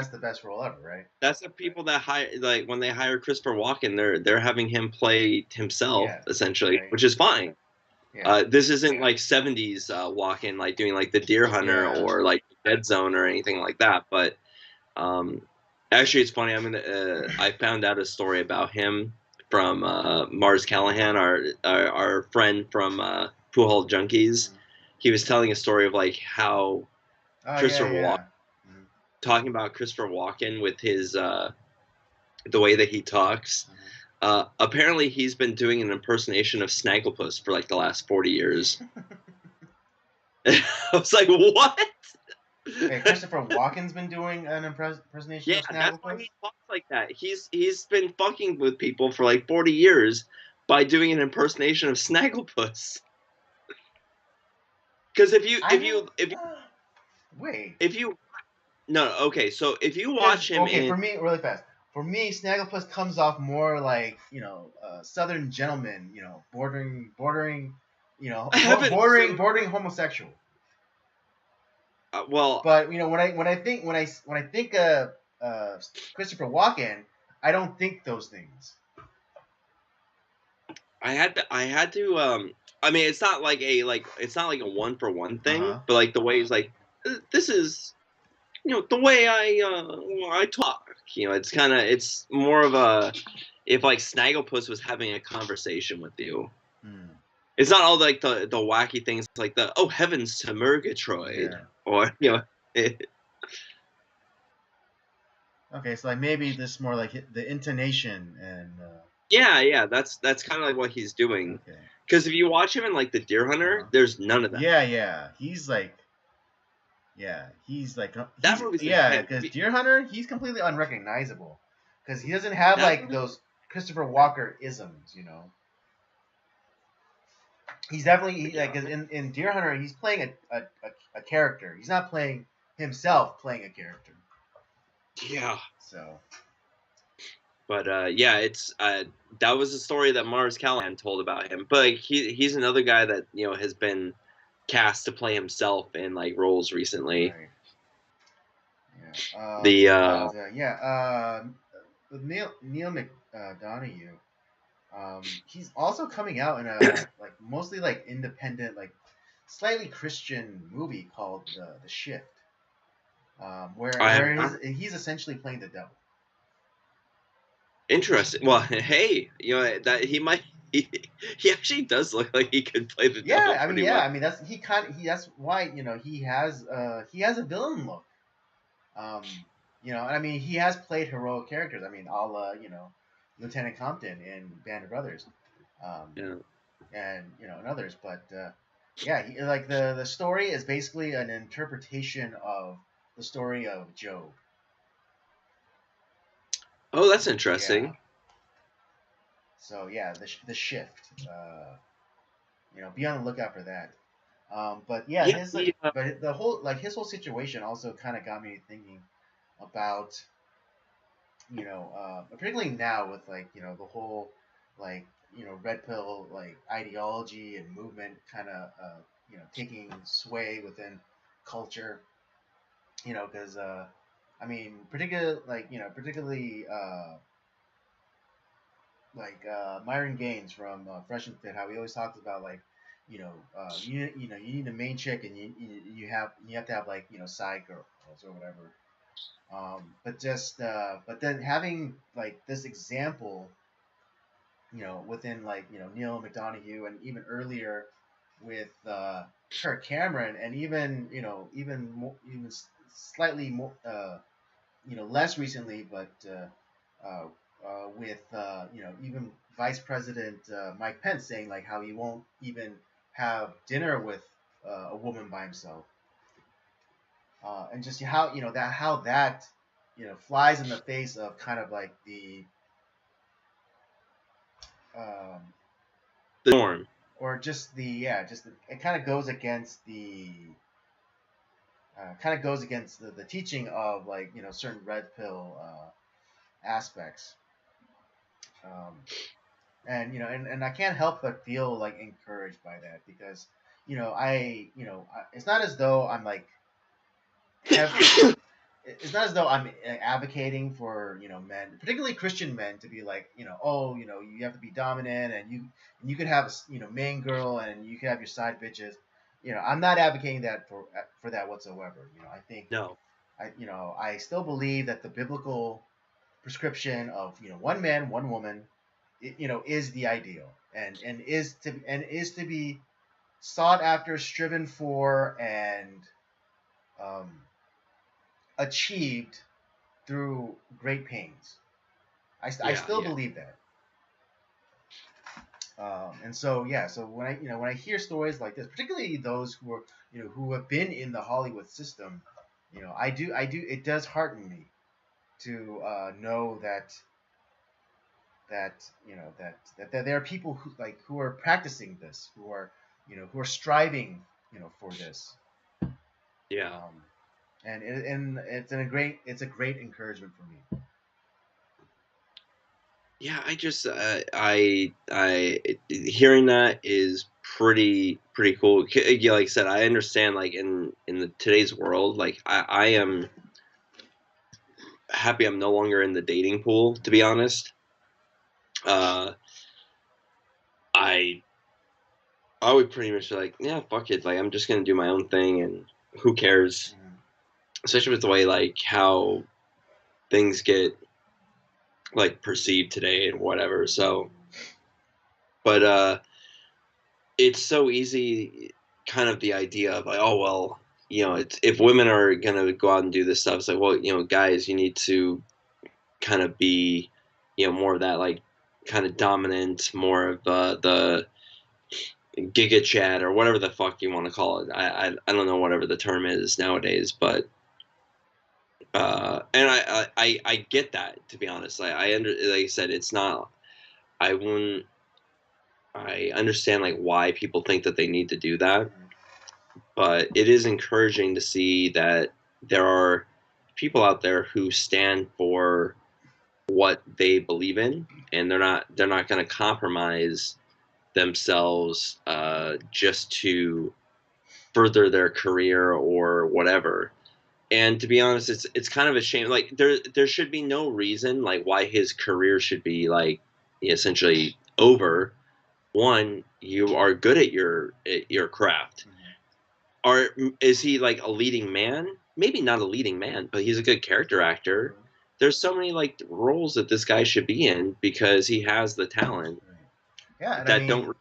the best role ever, right? that's the people that hire, like when they hire Christopher Walken, they're having him play himself Yeah, essentially, right. which is fine. Yeah, This isn't like 70s Walken, like doing like the Deer Hunter yeah. or like Dead Zone or anything like that. But um, actually, it's funny. I found out a story about him from Mars Callahan, our friend from Pool Hall Junkies. Mhm. He was telling a story of like how Oh yeah, Christopher Walken, yeah. Mhm, talking about Christopher Walken with his the way that he talks. Apparently, he's been doing an impersonation of Snagglepuss for like the last 40 years. I was like, what? Hey, Christopher Walken's been doing an impersonation Yeah, of that's why Snagglepuss. he talks like that. He's been fucking with people for like 40 years by doing an impersonation of Snagglepuss. Because I mean, wait. if you no, okay, so if you Because watch him okay, in for me, really fast. For me, Snagglepuss comes off more like Southern gentleman, bordering, Heaven Summer, bordering homosexual. well, But when I think Christopher Walken, I don't think those things. I had to I mean it's not like a one for one Uh thing, huh. but like the way he's like this is the way I talk. It's more of a, if like Snagglepuss was having a conversation with you. Hmm. It's not all like the wacky things like the oh heavens to Murgatroyd, Yeah. or Okay, so like maybe this more like the intonation and Yeah. That's kind of like what he's doing. Okay. Because if you watch him in like the Deer Hunter, there's none of that. Yeah. He's like That movie's yeah, intense. because Deer Hunter, he's completely unrecognizable because he doesn't have That like movie, those Christopher Walker isms, you know. He's definitely like 'cause in Deer Hunter, he's playing a character. He's not playing himself, playing a character. yeah. So But yeah, it's that was a story that Mars Callahan told about him. But like, he's another guy that has been cast to play himself in like roles recently. right, yeah. The With Neil McDonough, he's also coming out in a like mostly like independent, like slightly Christian movie called The Shift, I have where he's essentially playing the devil. interesting. Well, hey, that he might. He actually does look like he could play the devil pretty well. I mean that's why he has a villain look. And I mean he has played heroic characters. I mean, a la Lieutenant Compton in Band of Brothers, Yeah. and and others. But yeah, like the story is basically an interpretation of the story of Job. Oh, that's interesting. Yeah. So yeah, the Shift. Be on the lookout for that. But yeah, but the whole his whole situation also kind of got me thinking about particularly now with the whole like red pill like ideology and movement kind of taking sway within culture. Because I mean, particularly Myron Gaines from Fresh and Fit, how he always talks about like, you need a main chick and you have to have like side girls or whatever. But then having like this example, within like Neil McDonough and even earlier with Kirk Cameron and even even more, even slightly more less recently, but with even Vice President Mike Pence saying like how he won't even have dinner with a woman by himself, and just how that flies in the face of kind of like the norm, or just it kind of goes against the teaching of like certain red pill aspects. And I can't help but feel like encouraged by that because it's not as though I'm like it's not as though I'm advocating for men, particularly Christian men, to be like oh you have to be dominant and you could have a main girl and you could have your side bitches. I'm not advocating that for that whatsoever. I think no, I still believe that the biblical prescription of one man, one woman, is the ideal and is to be sought after, striven for, and um, achieved through great pains. I still believe that. And so yeah, so when I hear stories like this, particularly those who are who have been in the Hollywood system, I do it does hearten me to know that there are people who are practicing this, who are striving for this. yeah. And it's a great encouragement for me. Yeah, I just I hearing that is pretty cool. Yeah, like I said, I understand like in the today's world, like I am happy I'm no longer in the dating pool, to be honest. Uh I I would pretty much be like, yeah, fuck it. Like I'm just gonna do my own thing and who cares? Mm-hmm. Especially with the way like how things get like perceived today and whatever. So but it's so easy kind of the idea of like, oh well, it's if women are gonna go out and do this stuff, it's like, well, guys, you need to kind of be more of that like kind of dominant, more of the Giga Chad or whatever the fuck you want to call it. I don't know whatever the term is nowadays, but and I get that, to be honest. Like I said, it's not. I wouldn't. I understand like why people think that they need to do that, but it is encouraging to see that there are people out there who stand for what they believe in, and they're not going to compromise themselves just to further their career or whatever. And to be honest, it's kind of a shame. Like there should be no reason like why his career should be like essentially over. One, you are good at your craft. Are is he like a leading man? Maybe not a leading man, but he's a good character actor. There's so many like roles that this guy should be in because he has the talent Yeah, and I that mean, don't.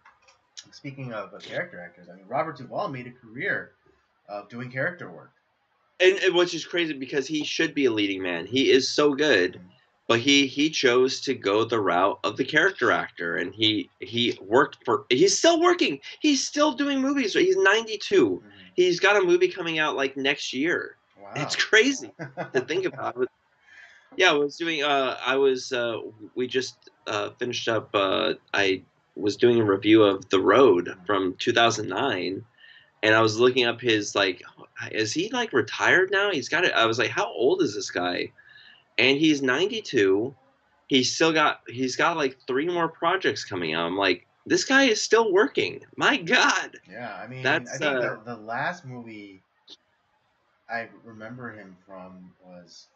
speaking of character actors, I mean, Robert Duvall made a career of doing character work. And which is crazy because he should be a leading man. He is so good, but he chose to go the route of the character actor, and he worked for. He's still working. He's still doing movies. He's 92. He's got a movie coming out like next year. Wow. It's crazy to think about. Yeah, I was doing. I was. We just finished up. I was doing a review of The Road from 2009, and I was looking up his like, is he like retired now? He's got it. I was like, how old is this guy? And he's 92. He's got like 3 more projects coming out. I'm like, this guy is still working. My God. Yeah, I mean, That's I think the last movie I remember him from was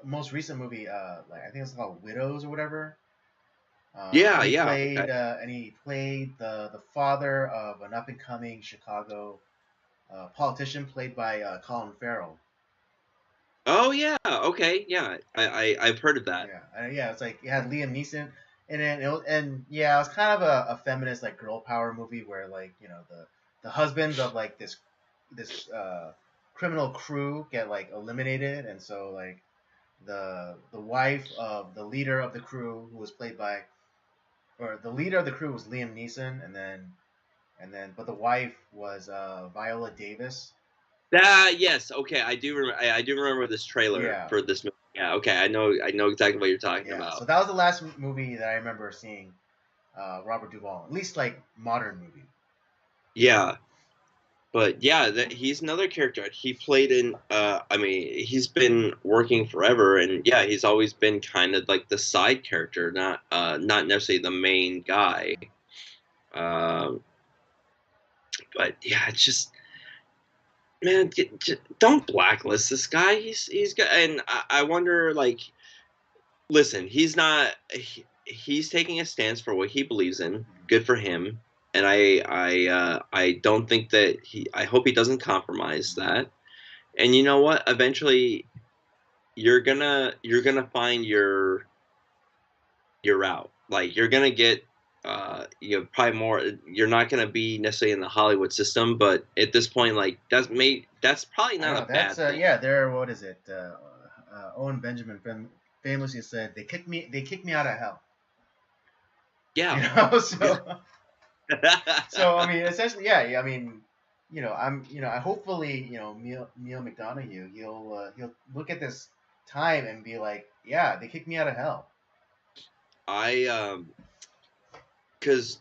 most recent movie. Like I think it's called Widows or whatever. yeah, And he yeah. played the father of an up and coming Chicago politician played by Colin Farrell. Oh yeah. Okay. Yeah. I've heard of that. Yeah, yeah. It's like it had Liam Neeson in it, and yeah, it was kind of a feminist like girl power movie where like the husbands of like this criminal crew get like eliminated, and so like the wife of the leader of the crew who was played by or the leader of the crew was Liam Neeson, and then but the wife was Viola Davis. Yes. Okay. I do remember this trailer for this movie. Yeah. Okay. I know exactly what you're talking about. So that was the last movie that I remember seeing Robert Duvall, at least like modern movie. Yeah. But yeah, he's another character. He played in. I mean, he's been working forever, and yeah, he's always been kind of like the side character, not necessarily the main guy. Um, but yeah, it's just man, don't blacklist this guy. He's got, and I wonder like, listen, he's taking a stance for what he believes in. Good for him. And I don't think that I hope he doesn't compromise that. And you know what? Eventually, you're gonna find your route. Like you're gonna get probably more. You're not gonna be necessarily in the Hollywood system, but at this point, like that's probably not a bad thing. Yeah, there. What is it? Owen Benjamin famously said, They kicked me out of hell." Yeah. So so I mean, essentially, yeah. I mean, I hopefully, Neil McDonough, he'll look at this time and be like, yeah, they kicked me out of hell. Because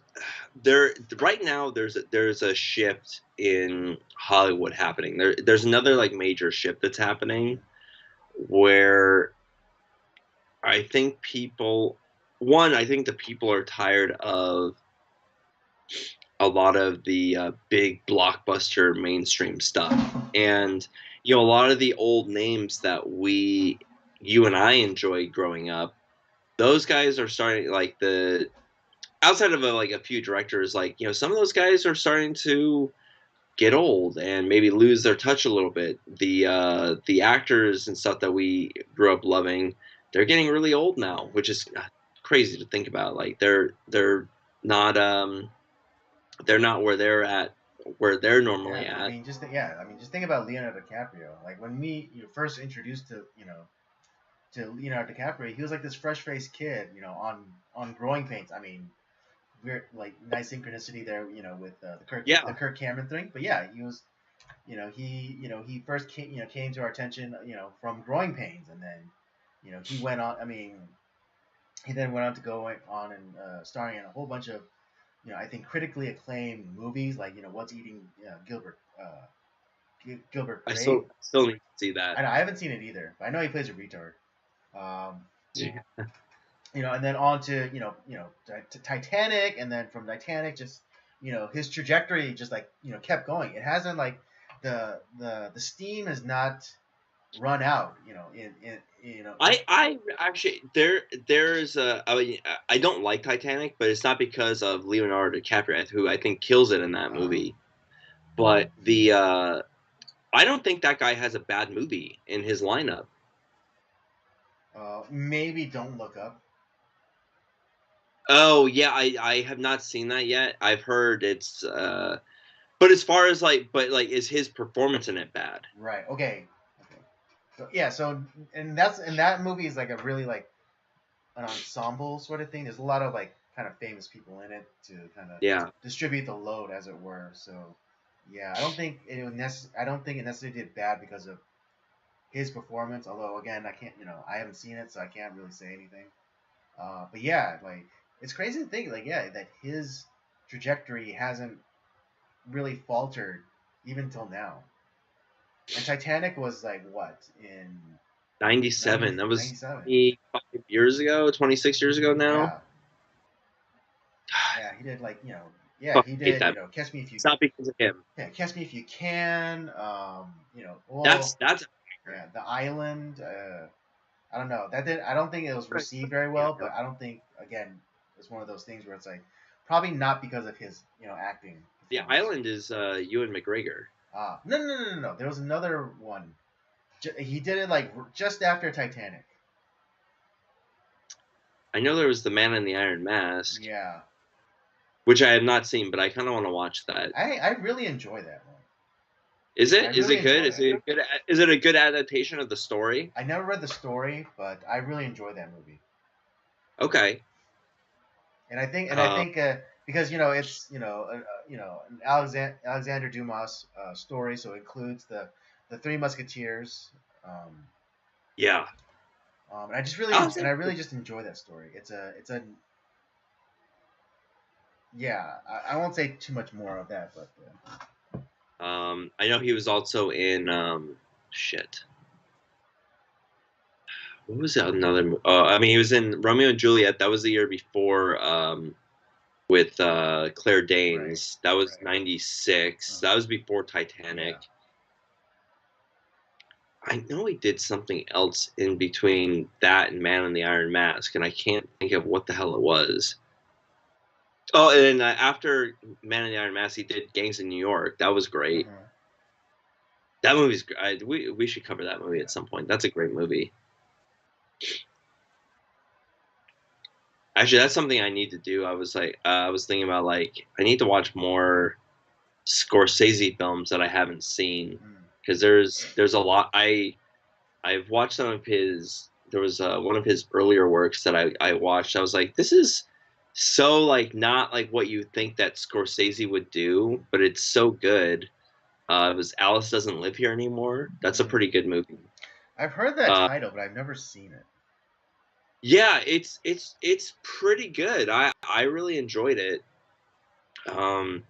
there right now there's a shift in Hollywood happening. There's another like major shift that's happening where I think I think the people are tired of a lot of the big blockbuster mainstream stuff, and a lot of the old names that you and I enjoyed growing up, those guys are starting like outside of like a few directors, like some of those guys are starting to get old and maybe lose their touch a little bit. The actors and stuff that we grew up loving, they're getting really old now, which is crazy to think about. Like not they're not where they're normally at. I mean, just think about Leonardo DiCaprio. Like when we first introduced to to Leonardo DiCaprio, he was like this fresh-faced kid, on Growing Pains. I mean, weird, like nice synchronicity there, with the Yeah. Kirk Cameron thing. But yeah, he was, he first came to our attention, from Growing Pains, and then, he went on. I mean, he then went on to go on and starring in a whole bunch of, I think critically acclaimed movies like What's Eating Gilbert I Grape. still need to see that. I haven't seen it either, but I know he plays a retard. Um, Yeah. and then on to to Titanic, and then from Titanic, just his trajectory just like kept going. It hasn't like the steam has not run out. I actually there's I mean, I don't like Titanic, but it's not because of Leonardo DiCaprio, who I think kills it in that movie. But I don't think that guy has a bad movie in his lineup. Maybe Don't Look Up. Oh yeah, I have not seen that yet. I've heard it's but as far as is his performance in it bad? Right. Okay. So yeah. So and that movie is like a really like an ensemble sort of thing. There's a lot of like kind of famous people in it to kind of distribute the load, as it were. So yeah, I don't think I don't think it necessarily did bad because of his performance. Although again, I can't, I haven't seen it, so I can't really say anything. But yeah, like it's crazy to think, like that his trajectory hasn't really faltered even till now. And Titanic was like what in 97. That was 97. 25 years ago, 26 years ago now. Yeah. Yeah, he did like yeah, he did Catch Me If You. It's not because of him. Yeah, Catch Me If You Can. Well, that's yeah, The Island. I don't know. I don't think it was received very well, but I don't think, again, it's one of those things where it's like probably not because of his acting. The Island is Ewan McGregor. No. There was another one. He did it like just after Titanic. I know there was The Man in the Iron Mask. Yeah. Which I have not seen, but I kind of want to watch that. I really enjoy that one. Is it? Is it good? Is it a good adaptation of the story? I never read the story, but I really enjoy that movie. Okay. And I think because it's an Alexander Dumas story, so it includes the Three Musketeers. Yeah. And I really just enjoy that story. It's a yeah. I won't say too much more of that, but. I know he was also in shit. What was that another? I mean, he was in Romeo and Juliet. That was the year before. With Claire Danes. That was 96. That was before Titanic. Yeah. I know he did something else in between that and Man in the Iron Mask, and I can't think of what the hell it was. Oh, and after Man in the Iron Mask, he did Gangs in New York. That was great. Mm-hmm. That movie's great. We should cover that movie at some point. That's a great movie. Actually, that's something I need to do. I was thinking about I need to watch more Scorsese films that I haven't seen, because there's a lot. I've watched some of his. There was one of his earlier works that I watched. I was like, this is so not like what you think that Scorsese would do, but it's so good. It was Alice Doesn't Live Here Anymore. That's a pretty good movie. I've heard that title, but I've never seen it. Yeah, it's pretty good. I really enjoyed it. And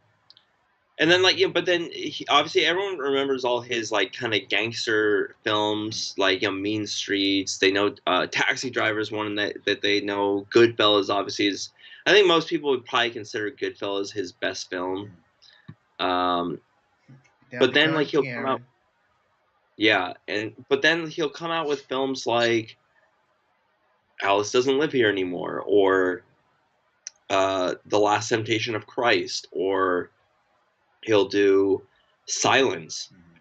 then but then obviously everyone remembers all his kind of gangster films, Mean Streets. They know Taxi Driver is one that they know. Goodfellas obviously is. I think most people would probably consider Goodfellas his best film. But then he'll come out. Yeah, but then he'll come out with films like Alice Doesn't Live Here Anymore, or The Last Temptation of Christ, or he'll do Silence. Mm-hmm.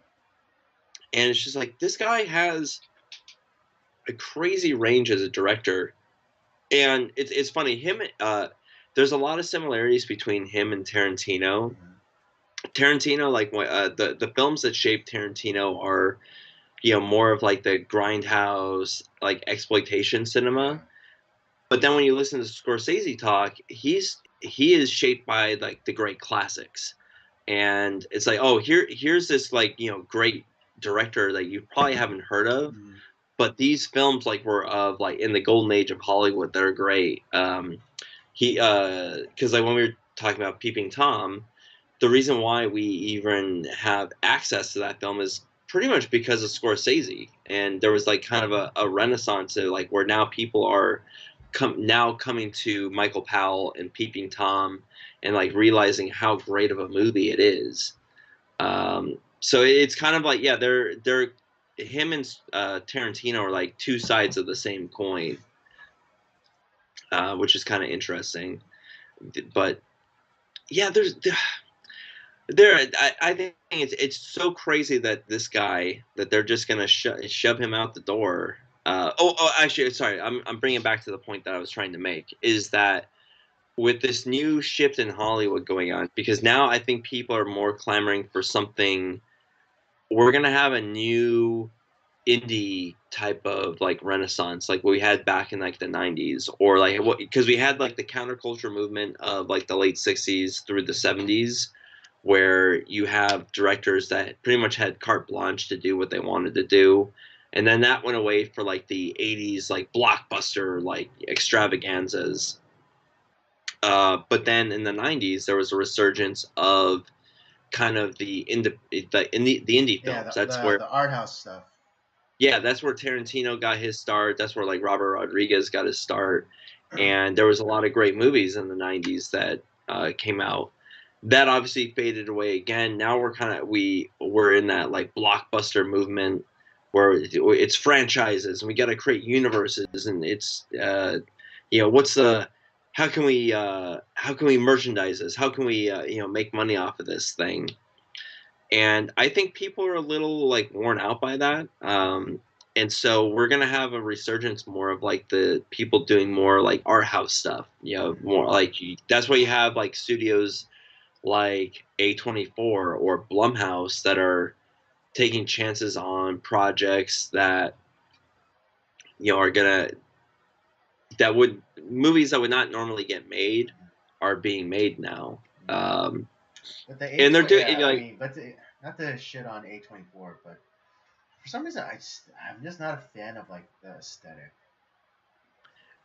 And it's just this guy has a crazy range as a director. And it's funny, there's a lot of similarities between him and Tarantino. Mm-hmm. Tarantino, the films that shaped Tarantino are more of like the grindhouse, like exploitation cinema. Yeah. But then when you listen to Scorsese talk, he is shaped by like the great classics, and it's like, oh, here's this like great director that you probably haven't heard of, Mhm. but these films like were of like in the golden age of Hollywood. They're great. He because like when we were talking about Peeping Tom, the reason why we even have access to that film is pretty much because of Scorsese. And there was like kind of a renaissance of like where now people are coming to Michael Powell and Peeping Tom and like realizing how great of a movie it is. So it's kind of like, yeah, they're him and Tarantino are like two sides of the same coin, which is kind of interesting. But yeah, I think it's so crazy that this guy that they're just gonna shove him out the door. Actually, sorry, I'm bringing it back to the point that I was trying to make is that with this new shift in Hollywood going on, because now I think people are more clamoring for something. We're gonna have a new indie type of like renaissance like we had back in like the 90s, or like what, because we had like the counterculture movement of like the late 60s through the 70s, where you have directors that pretty much had carte blanche to do what they wanted to do, and then that went away for like the 80s like blockbuster like extravaganzas. But then in the 90s there was a resurgence of kind of the indie Yeah, films. That's where, the art house stuff. yeah, that's where Tarantino got his start. That's where like Robert Rodriguez got his start. And there was a lot of great movies in the 90s that came out. That obviously faded away again. Now we're in that like blockbuster movement where it's franchises and we got to create universes, and it's what's the how can we merchandise this? How can we make money off of this thing? And I think people are a little like worn out by that. And so we're gonna have a resurgence more of like the people doing more like art house stuff. More like that's why you have like studios like A24 or Blumhouse that are taking chances on projects that are gonna that would movies that would not normally get made are being made now. Yeah. But the And they're A20, doing yeah, I like mean, but not to shit on A24, but for some reason I'm just not a fan of like the aesthetic.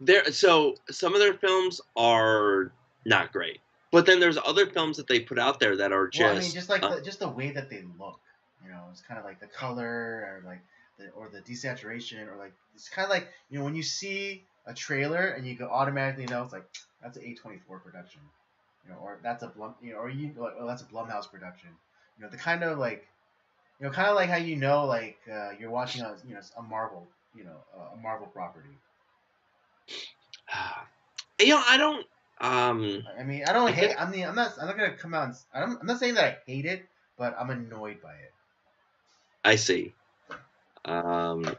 there. So some of their films are not great, but then there's other films that they put out there that are Well, I mean, just just like the way that they look, it's kind of like the color or like the desaturation or like it's kind of like when you see a trailer and you go automatically know it's like that's an A24 production, or that's a Blum, or like, oh, that's a Blumhouse production. The kind of like kind of like how like you're watching a Marvel, a Marvel property. I don't. I mean, I don't I guess hate. I mean, I'm not gonna come out. I'm not saying that I hate it, but I'm annoyed by it. I see. Um,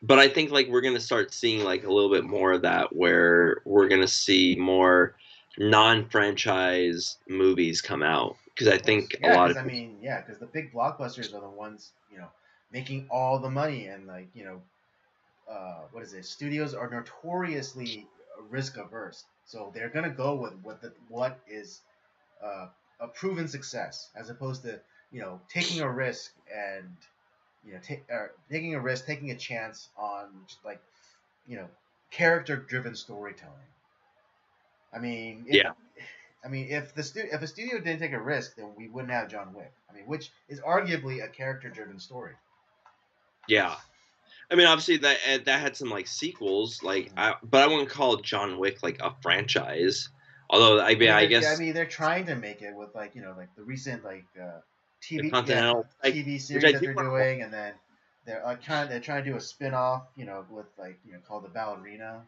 but I think like we're gonna start seeing like a little bit more of that, where we're gonna see more non-franchise movies come out, because I Of course, think a yeah, lot because of I mean, yeah, because the big blockbusters are the ones making all the money, and like what is it? Studios are notoriously risk averse, so they're gonna go with what is uh, a proven success, as opposed to taking a risk and taking a risk, taking a chance on like you know character driven storytelling. I mean, yeah, if if a studio didn't take a risk, then we wouldn't have John Wick. I mean, which is arguably a character driven story. yeah. I mean, obviously that had some like sequels, like but I wouldn't call John Wick like a franchise. Although I I mean, mean, I guess they're trying to make it with like like the recent like the TV Continental, like, TV which series I that do they're want to watch. doing, and then they're trying to do a spin off with like called the Ballerina.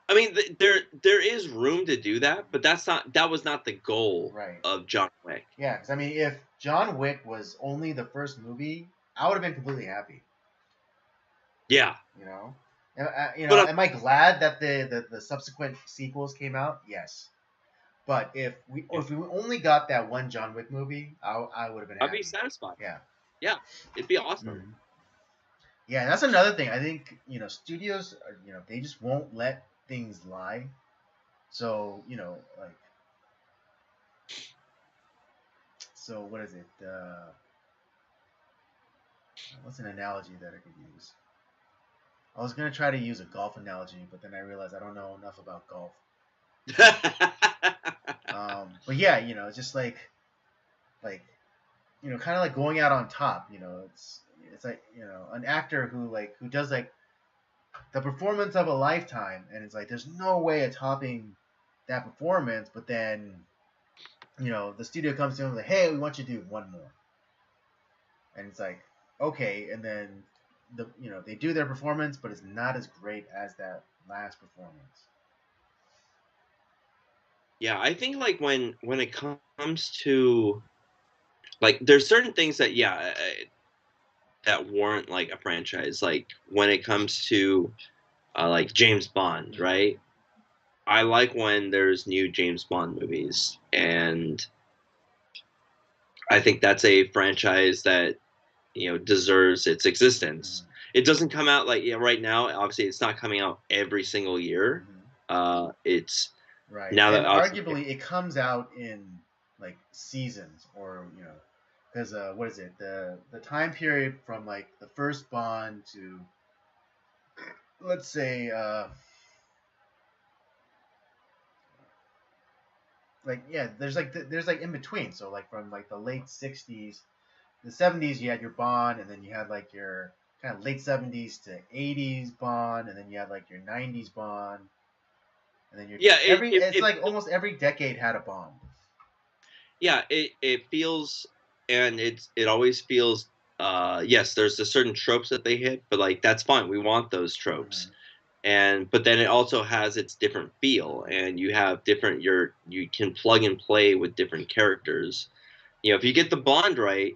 I mean, there is room to do that, but that was not the goal Right. of John Wick. Yeah, because I mean, if John Wick was only the first movie, I would have been completely happy. Yeah, You know, but am I glad that the subsequent sequels came out? Yes, But if we only got that one John Wick movie, I would have been I'd be happy. satisfied. Yeah. Yeah, it'd be awesome. Mhm. Yeah, that's another thing. I think studios, they just won't let things lie. So like, so what is it? What's an analogy that I could use? I was gonna try to use a golf analogy, but then I realized I don't know enough about golf. But yeah, it's just like kind of like going out on top. It's like an actor who does like the performance of a lifetime, and it's like there's no way of topping that performance. But then the studio comes to him like, hey, we want you to do one more, and it's like okay, and then they do their performance, but it's not as great as that last performance. Yeah, I think like when it comes to like there's certain things that that warrant like a franchise. Like when it comes to like James Bond, right? I like when there's new James Bond movies, and I think that's a franchise that deserves its existence. Mm-hmm. It doesn't come out like right now. Obviously, it's not coming out every single year. Mm-hmm. It's Right, now that and obviously, arguably it comes out in like seasons, or because what is it, the time period from like the first Bond to, let's say, like, yeah, there's like in between. So like from like the late '60s, the '70s, you had your Bond, and then you had like your kind of late '70s to '80s Bond, and then you had like your '90s Bond, and then yeah, it's like almost every decade had a Bond. yeah, it feels, and it always feels. Yes, there's a certain tropes that they hit, but like that's fine. We want those tropes, Mm-hmm. and but then it also has its different feel, and you have different. You can plug and play with different characters. If you get the Bond right,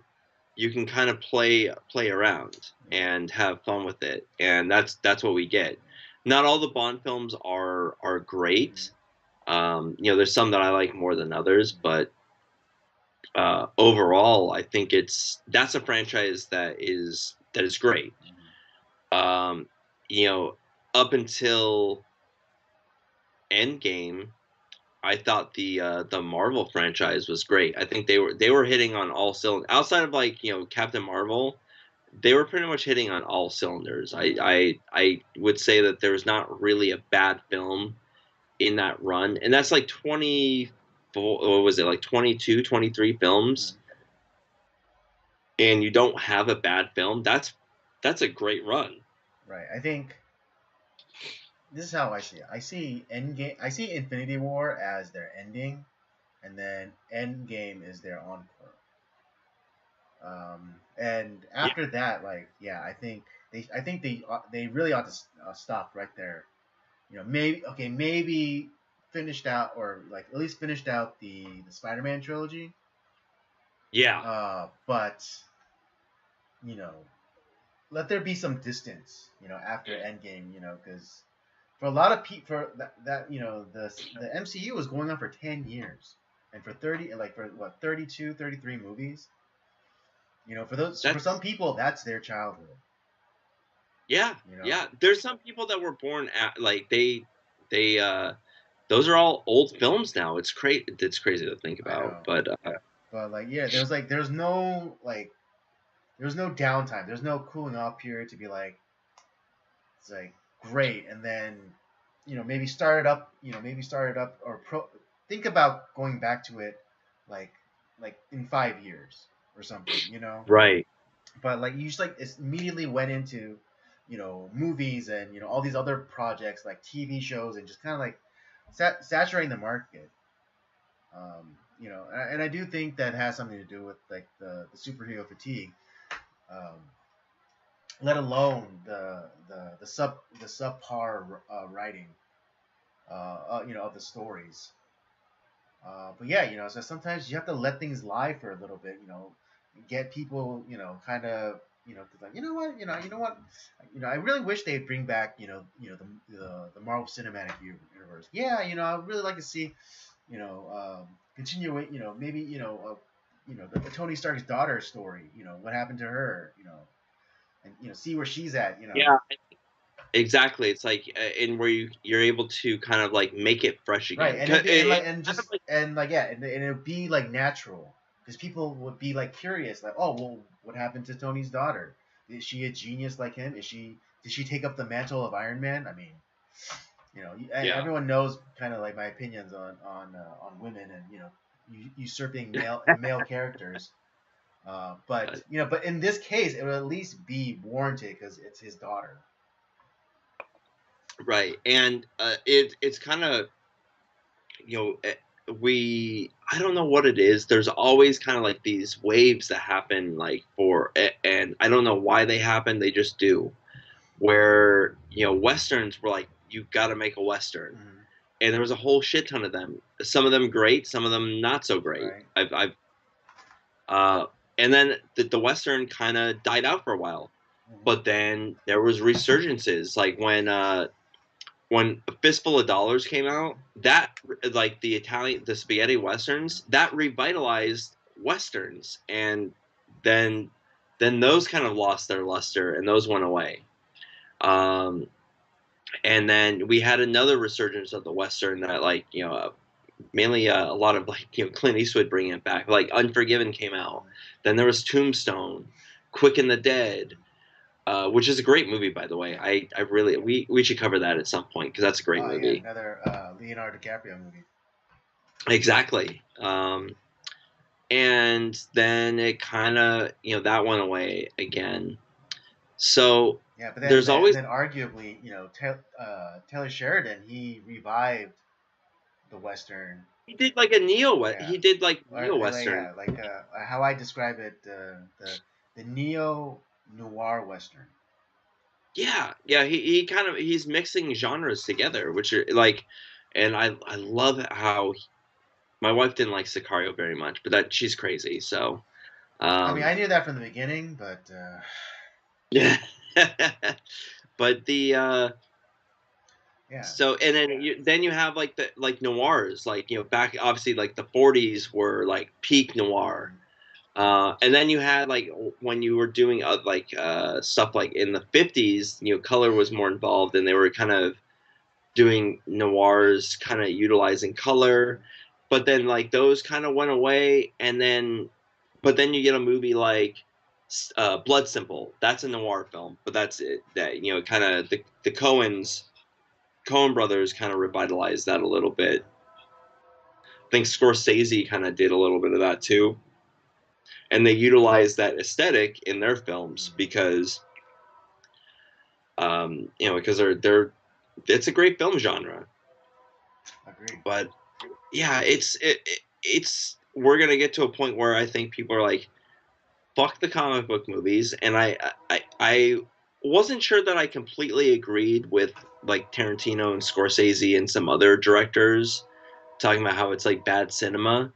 you can kind of play around Yeah. and have fun with it, and that's what we get. Not all the Bond films are great. Mm-hmm. There's some that I like more than others, but overall, I think that's a franchise that is great. Mm-hmm. Um, you know, up until Endgame, I thought the Marvel franchise was great. I think they were hitting on all cylinders. Outside of like Captain Marvel, they were pretty much hitting on all cylinders. I would say that there was not really a bad film in that run, and that's like 24. What was it, like 22, 23 films, Mm-hmm. and you don't have a bad film. That's a great run. Right. I think this is how I see it. I see Endgame. I see Infinity War as their ending, and then Endgame is their encore. And Yeah, after that, like, yeah, I think they really ought to stop right there. Maybe okay, maybe finished out, or like at least finished out the Spider-Man trilogy. yeah, But you know, let there be some distance. After Endgame. Because for a lot of people, for that the MCU was going on for 10 years, and for 30, like, for what, 32, 33 movies. For some that's people, that's their childhood. yeah, you know yeah. There's some people that were born at like they those are all old films now. It's crazy to think I about, know. but But like, yeah, there's no downtime, there's no cooling off period to be like, it's like great, and then maybe start it up, or think about going back to it, like in 5 years or something. right. But like, you just like immediately went into movies, and all these other projects like TV shows, and just kind of like saturating the market. And I do think that has something to do with like the superhero fatigue. um, Let alone the subpar writing, of the stories. But yeah, so sometimes you have to let things lie for a little bit. Get people, kind of, 'cause like, I really wish they'd bring back, the Marvel Cinematic Universe. Yeah, I would really like to see, continuing, maybe the Tony Stark's daughter story. What happened to her. And see where she's at. Yeah, exactly. It's like in where you're able to kind of like make it fresh Right, again. and it'd be and like and Kind of just and like yeah, and it would be like natural because people would be like curious, like, oh well, what happened to Tony's daughter? Is she a genius like him? Did she take up the mantle of Iron Man? I mean, yeah. everyone knows kind of like my opinions on women and usurping male characters. But but in this case, it would at least be warranted because it's his daughter. Right, and it's kind of you know I don't know what it is. There's always kind of like these waves that happen like and I don't know why they happen. They just do. Where westerns were like you got to make a western, Mm-hmm. and there was a whole shit ton of them. Some of them great, some of them not so great. Right. I've uh, and then the western kind of died out for a while, Mm-hmm. but then there was resurgences like when A Fistful of Dollars came out, that like the spaghetti westerns, that revitalized westerns, and then those kind of lost their luster and those went away. Um, and then we had another resurgence of the western that mainly a lot of Clint Eastwood bringing it back. Like Unforgiven came out, then there was Tombstone, Quick and the Dead. Which is a great movie, by the way. I really we should cover that at some point because that's a great Oh yeah, movie. another Leonardo DiCaprio movie. Exactly. And then it kind of that went away again. So Yeah, but then there's then, always then arguably, Taylor Sheridan, he revived the western. he did like a Yeah, he did like neo western. yeah, like how I describe it, the neo noir western. Yeah. He kind of he's mixing genres together, which are like, and I love how my wife didn't like Sicario very much, but that she's crazy. So I mean, um, I knew that from the beginning, but yeah. But the yeah. so and then you have like the noirs back obviously like the 40s were like peak noir. Mm-hmm. And then you had like when you were doing stuff like in the 50s, color was more involved and they were kind of doing noirs kind of utilizing color, but then like those kind of went away, and then but then you get a movie like Blood Simple. That's a noir film, but that's it. That kind of the Coen brothers kind of revitalized that a little bit. I think Scorsese kind of did a little bit of that too, and they utilized that aesthetic in their films Mm-hmm. because because they're it's a great film genre. Agreed. But yeah, it's we're gonna get to a point where I think people are like, fuck the comic book movies, and I wasn't sure that I completely agreed with like Tarantino and Scorsese and some other directors talking about how it's like bad cinema,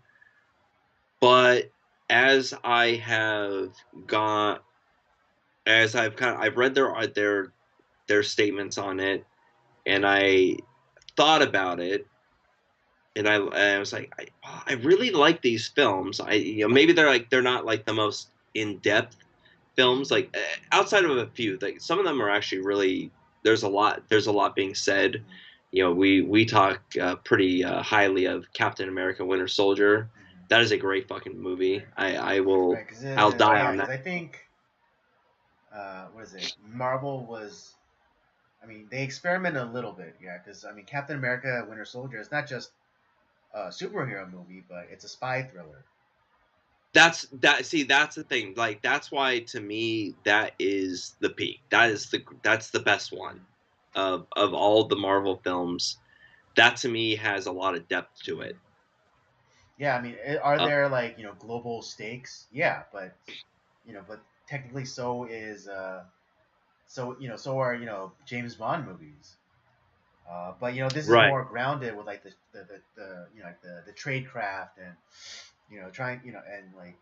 but as I have gone, as I've read their statements on it, and I thought about it, and I was like, I really like these films. Maybe they're not like the most in depth films, like outside of a few. Like some of them are actually really there's a lot being said. Mm-hmm. We talk pretty highly of Captain America: Winter Soldier. Mm-hmm. That is a great fucking movie. Right. I will Right. Because I'll die yeah, on because that. I think what is it? Marvel was. I mean, they experimented a little bit, yeah. Because I mean, Captain America: Winter Soldier is not just a superhero movie, but it's a spy thriller. That's the thing. Like that's why to me that is the peak. That's the best one of all the Marvel films. That to me has a lot of depth to Mm-hmm. it. Yeah, I mean, are Uh, there like global stakes? Yeah, but technically, so are James Bond movies. But this is right. more grounded with like the like the trade craft and trying and like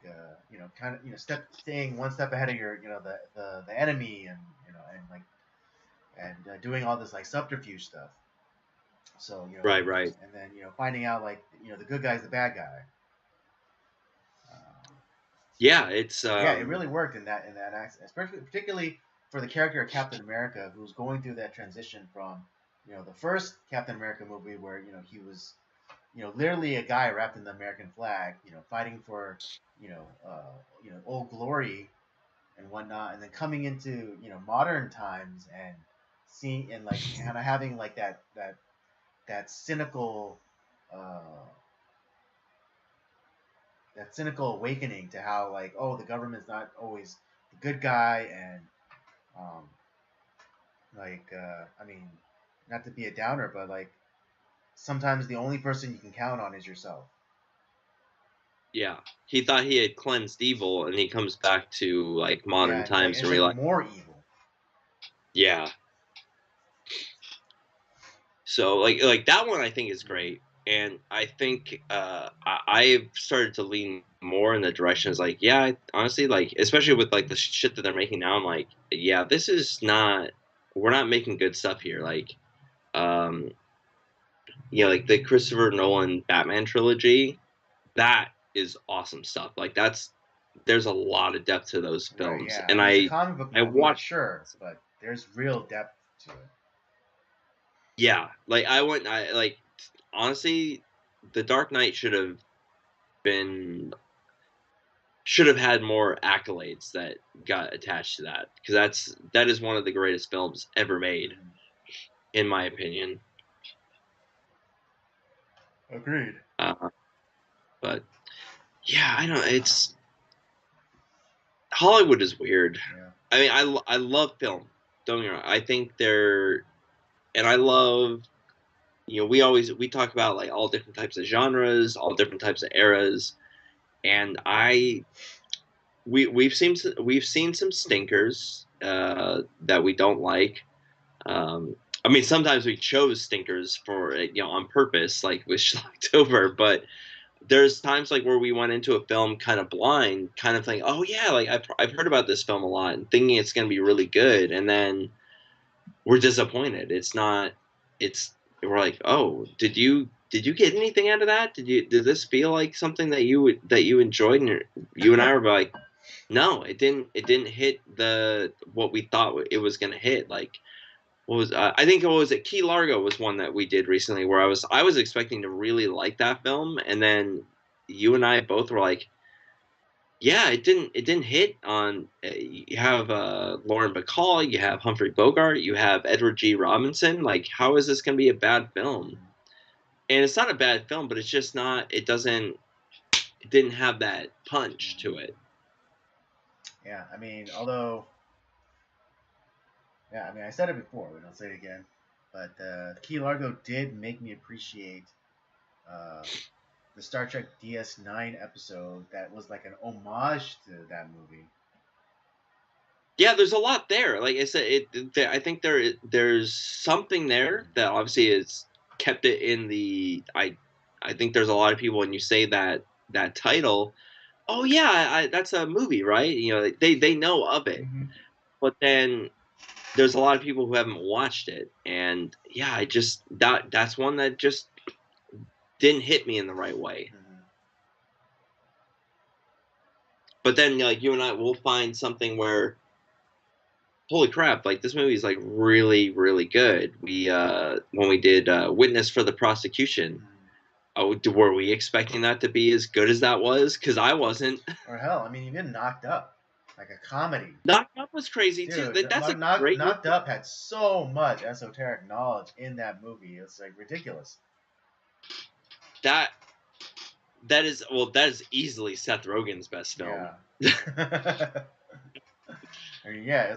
kind of staying one step ahead of your the enemy and and like and doing all this like subterfuge stuff. So Right, right. and then finding out like the good guy's the bad guy. Yeah, it's Yeah, it really worked in that accent, especially particularly for the character of Captain America, who's going through that transition from the first Captain America movie where he was literally a guy wrapped in the American flag, fighting for old glory and whatnot, and then coming into modern times and seeing and like kind of having like that cynical uh, that cynical awakening to how like the government's not always the good guy and um, I mean, not to be a downer, but like sometimes the only person you can count on is yourself. yeah. He thought he had cleansed evil, and he comes back to like modern Yeah, and times and it's like realize, more evil. yeah. So like that one I think is great, and I think I've started to lean more in the direction is like, yeah, honestly, like especially with like the shit that they're making now, I'm like, yeah, this is not, we're not making good stuff here. Like, um, like the Christopher Nolan Batman trilogy, that is awesome stuff. Like there's a lot of depth to those Right, films, yeah. I and mean, it's a comic book I movie, watched, sure, but there's real depth to it. yeah, like I like honestly, The Dark Knight been should have had more accolades that got attached to that, because that is one of the greatest films ever made, in my opinion. Agreed. But yeah, I don't. It's Hollywood is weird. Yeah. I mean, I love film. Don't get me wrong. I think they're, and I love, we talk about like all different types of genres, all different types of eras, and we've seen some stinkers that we don't like. I mean, sometimes we chose stinkers for on purpose, like with Schlocktober, but there's times like where we went into a film kind of blind, kind of thinking, oh yeah, like I've heard about this film a lot and thinking it's going to be really good, and then we're disappointed. It's not. It's We're like, oh, did you get anything out of that? Did this feel like something that you enjoyed? And you and I were like, no, it didn't hit the what we thought it was going to hit. Like, what was I think it was Key Largo was one that we did recently where I was expecting to really like that film, and then you and I both were like, yeah, it didn't hit on. You have Lauren Bacall, you have Humphrey Bogart, you have Edward G. Robinson. Like, how is this going to be a bad film? And it's not a bad film, but it's just not. It didn't have that punch to it. Yeah, I mean, although, yeah, I mean, I said it before, but I'll say it again. But Key Largo did make me appreciate uh, the Star Trek DS9 episode that was like an homage to that movie. Yeah, there's a lot there. Like I said, I think there's something there that obviously has kept it in the. I think there's a lot of people when you say that title, oh yeah, that's a movie, right? They know of it, Mm-hmm. but then there's a lot of people who haven't watched it, and yeah, I just that's one that just didn't hit me in the right way. Mm-hmm. But then like you and I will find something where, holy crap, like this movie is like really really good. We when we did Witness for the Prosecution, oh, were we expecting that to be as good as that was? Because I wasn't. Or hell, I mean, even Knocked Up, like a comedy. Knocked Up was crazy too. Dude, That's a great movie. Knocked Up had so much esoteric knowledge in that movie. It's like ridiculous. That that is easily Seth Rogen's best film. Yeah. I mean, yeah,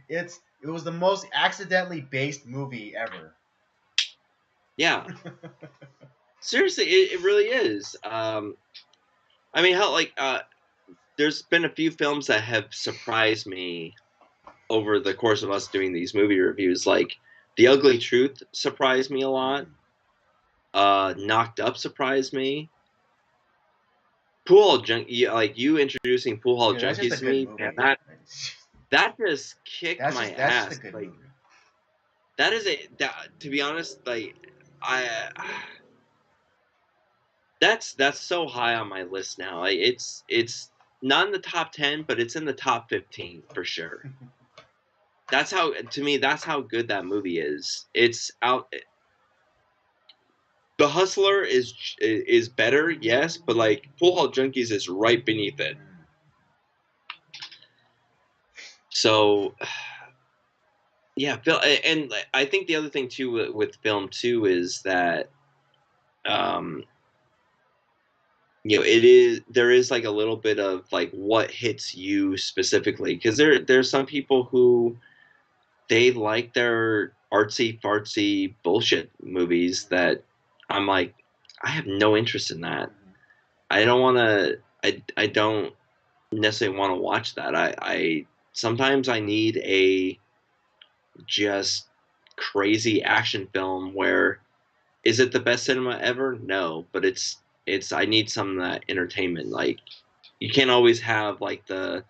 it was the most accidentally based movie ever. Yeah. Seriously, it really is. I mean, how like there's been a few films that have surprised me over the course of us doing these movie reviews. Like The Ugly Truth surprised me a lot. Knocked Up surprised me. Pool Hall Junkie, like you introducing Pool Hall Junkies to me, man, that just kicked my ass. Like, that is to be honest, like I that's so high on my list now. It's not in the top 10, but it's in the top 15 for sure. That's how, to me, that's how good that movie is. It's out. The Hustler is better, yes, but like Pool Hall Junkies is right beneath it. So yeah, and I think the other thing too with film too is that um there is like a little bit of like what hits you specifically, because there's some people who they like their artsy fartsy bullshit movies that I'm like, I have no interest in that. I don't want to. I don't necessarily want to watch that. I sometimes I need a just crazy action film where, is it the best cinema ever? No, but it's I need some of that entertainment. Like, you can't always have like the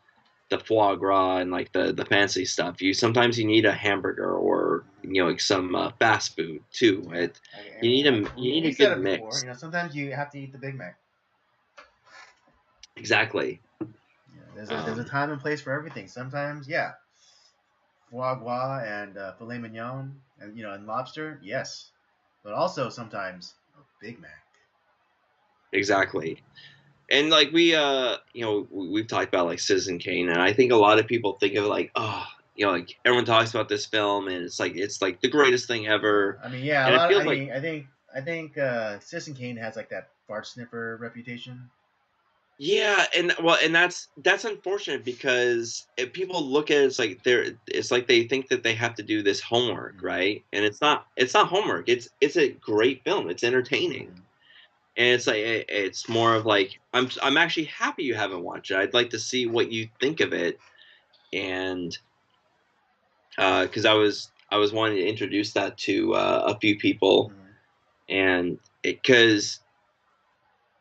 foie gras and like the fancy stuff. Sometimes you need a hamburger, or like some fast food too. You need We a said good it before. mix. Sometimes you have to eat the Big Mac. Exactly. There's a time and place for everything. Sometimes, yeah, foie gras and filet mignon, and and lobster, yes, but also sometimes a Big Mac. Exactly. And like we've talked about like Citizen Kane, and I think a lot of people think of like, oh, like everyone talks about this film, and it's like the greatest thing ever, I mean, yeah, a and it lot. feels like, I think Citizen Kane has like that fart sniffer reputation. yeah, and well, and that's unfortunate, because if people look at it, it's like they think that they have to do this homework, Mm-hmm. right? And it's not homework. It's a great film. It's entertaining. Mm-hmm. And it's like it's more of like, I'm actually happy you haven't watched it. I'd like to see what you think of it. And because I was wanting to introduce that to a few people, Mm-hmm. and because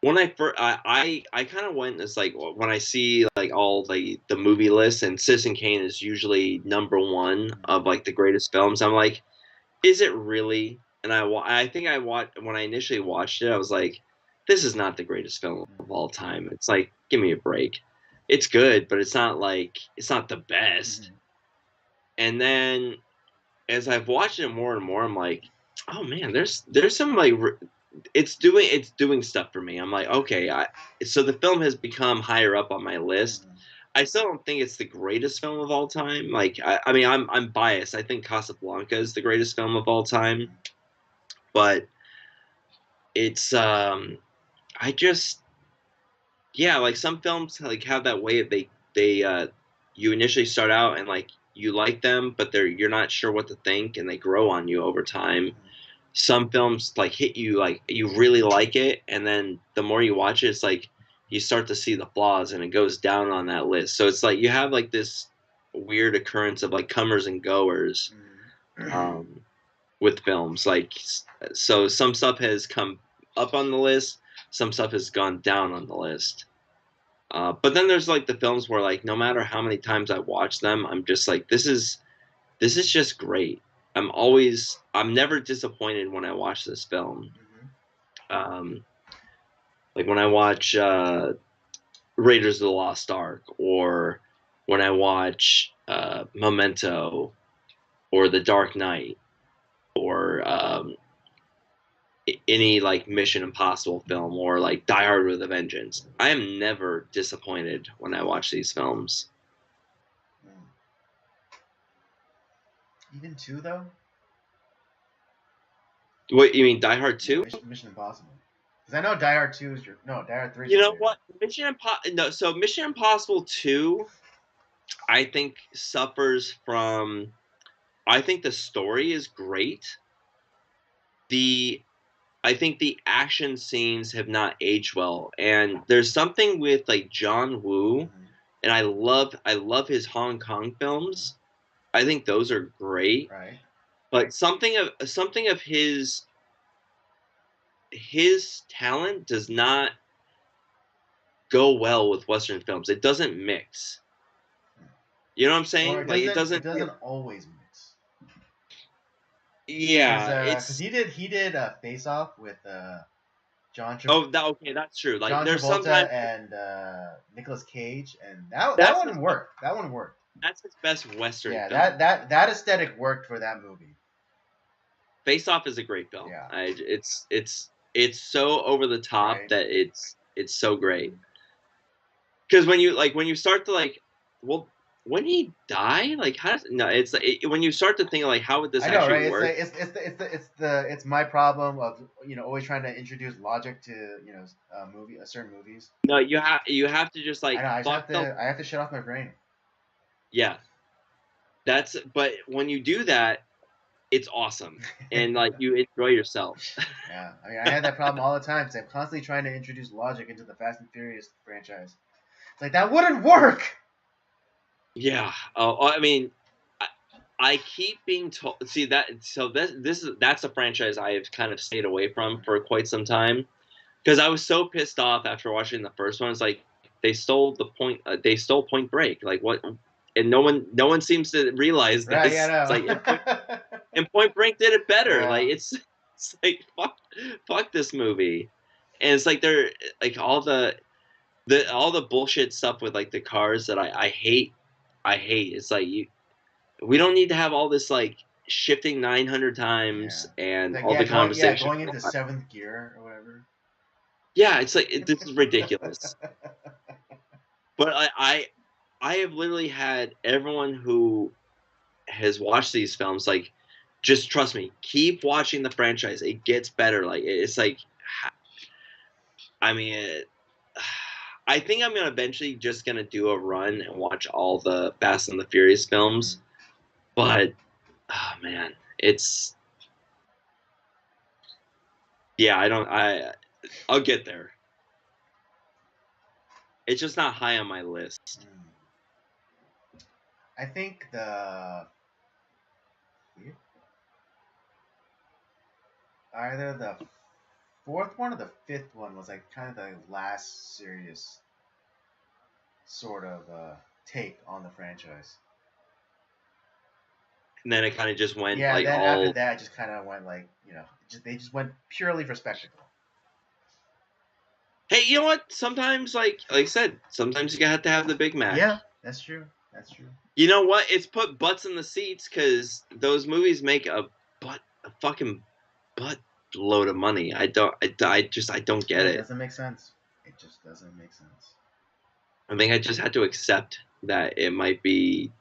when I first I kind of went as like, when I see like all the movie lists, and Citizen Kane is usually number one of like the greatest films. I'm like, is it really? And I think I watched when I initially watched it, I was like, this is not the greatest film of all time. It's like, give me a break. It's good, but it's not the best. Mm-hmm. And then as I've watched it more and more, I'm like, oh man, there's some like it's doing stuff for me. I'm like, okay, so the film has become higher up on my list. Mm-hmm. I still don't think it's the greatest film of all time. Like, I mean, I'm biased. I think Casablanca is the greatest film of all time, but it's I just, yeah, like some films like have that way of they you initially start out and like you like them, but you're not sure what to think, and they grow on you over time. Some films like hit you, like you really like it, and then the more you watch it, it's like you start to see the flaws, and it goes down on that list. So it's like you have like this weird occurrence of like comers and goers, Mm-hmm. um, with films. Like, so some stuff has come up on the list, some stuff has gone down on the list. But then there's like the films where like no matter how many times I watch them, I'm just like, this is just great. I'm never disappointed when I watch this film. Um, like when I watch Raiders of the Lost Ark, or when I watch Memento, or The Dark Knight, or any like Mission Impossible film, or like Die Hard with a Vengeance. I am never disappointed when I watch these films. Even two though. What you mean, Die Hard Yeah, 2? Mission Impossible. Die Hard 2 is your no Die Hard 3 is You your know favorite. what? No, so Mission Impossible 2, I think suffers from. I think the story is great. The I think the action scenes have not aged well, and there's something with like John Woo, Mm-hmm. and I love his Hong Kong films. I think those are great, Right. but something of his talent does not go well with Western films. It doesn't mix. You know what I'm Or saying? Like, it it doesn't. doesn't always mix. Yeah, Because it's he did Face Off with okay, that's true. Like John there's Travolta sometimes and Nicolas Cage, and that that's one worked. That one worked. that's his best Western Yeah, film. that aesthetic worked for that movie. Face Off is a great film. Yeah. It's so over the top Right. that it's so great. Because when you start to like, well, when he die, like how does no? When you start to think like how would this I know, actually right? work? It's my problem of always trying to introduce logic to certain movies. No, you have to just I like know. fuck the I have to shut off my brain. yeah. But when you do that, it's awesome and like you enjoy yourself. Yeah, I mean, I had that problem all the time because I'm constantly trying to introduce logic into the Fast and Furious franchise. It's like that wouldn't work. Yeah. Oh, I mean, I keep being told. See that. So that's a franchise I have kind of stayed away from for quite some time because I was so pissed off after watching the first one. It's like they stole the point. They stole Point Break. Like what? And no one seems to realize Right? this. It's Yeah, like no. and Point Break did it better. Like Yeah. it's like fuck this movie. And it's like they're like all the bullshit stuff with like the cars that I hate. I hate. It's like we don't need to have all this like shifting 900 Yeah. times and Like all the conversation. going into seventh gear or whatever. Yeah, it's like this is ridiculous. But I have literally had everyone who has watched these films like just trust me, keep watching the franchise. It gets better. Like it's like I mean I think I'm gonna eventually just gonna do a run and watch all the Fast and the Furious films. But oh man, it's yeah, I'll get there. It's just not high on my list. I think either the fourth one or the fifth one was like kind of the last serious sort of take on the franchise. And then it kind of just went Yeah, like then after all. that, it just kind of went like they just went purely for spectacle. Hey, you know what? Sometimes, like I said, sometimes you have to have the Big Mac. Yeah, that's true. That's true. You know what? It's put butts in the seats because those movies make a fucking butt load of money. I don't get It it. doesn't make sense. It just doesn't make sense. I think I just had to accept that it might be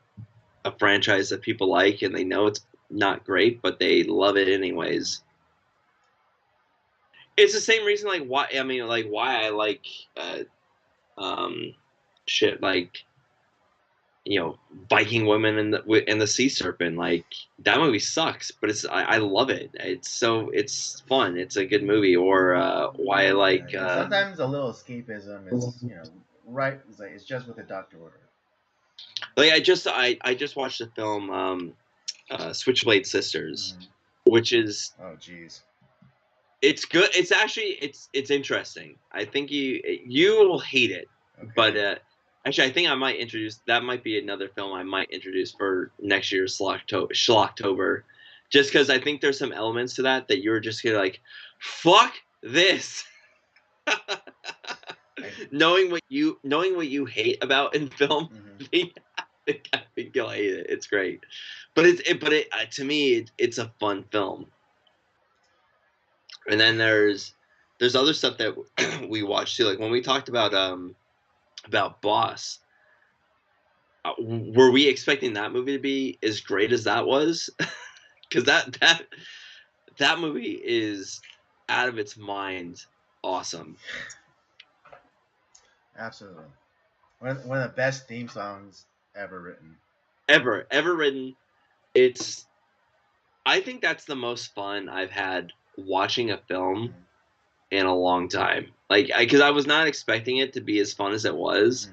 a franchise that people like and they know it's not great, but they love it anyways. It's the same reason, like why I like shit like Viking Women and the Sea Serpent. Like that movie sucks, but I love it. It's fun. It's a good movie. Or why I like sometimes a little escapism is right. It's just with a doctor order. like I just watched the film Switchblade Sisters, which is geez. It's good. It's actually it's interesting. I think you will hate it, okay. But actually, I think I might introduce that. Might be another film I might introduce for next year's Schlocktober, just because I think there's some elements to that you're just gonna like, fuck this. knowing what you hate about in film, I think you'll hate it. It's great, but to me it's a fun film. And then there's other stuff that we watched too. Like when we talked about Boss, were we expecting that movie to be as great as that was? Because that movie is out of its mind awesome. Absolutely, one of the best theme songs ever written. Ever written. I think that's the most fun I've had watching a film in a long time. Like, because I was not expecting it to be as fun as it was.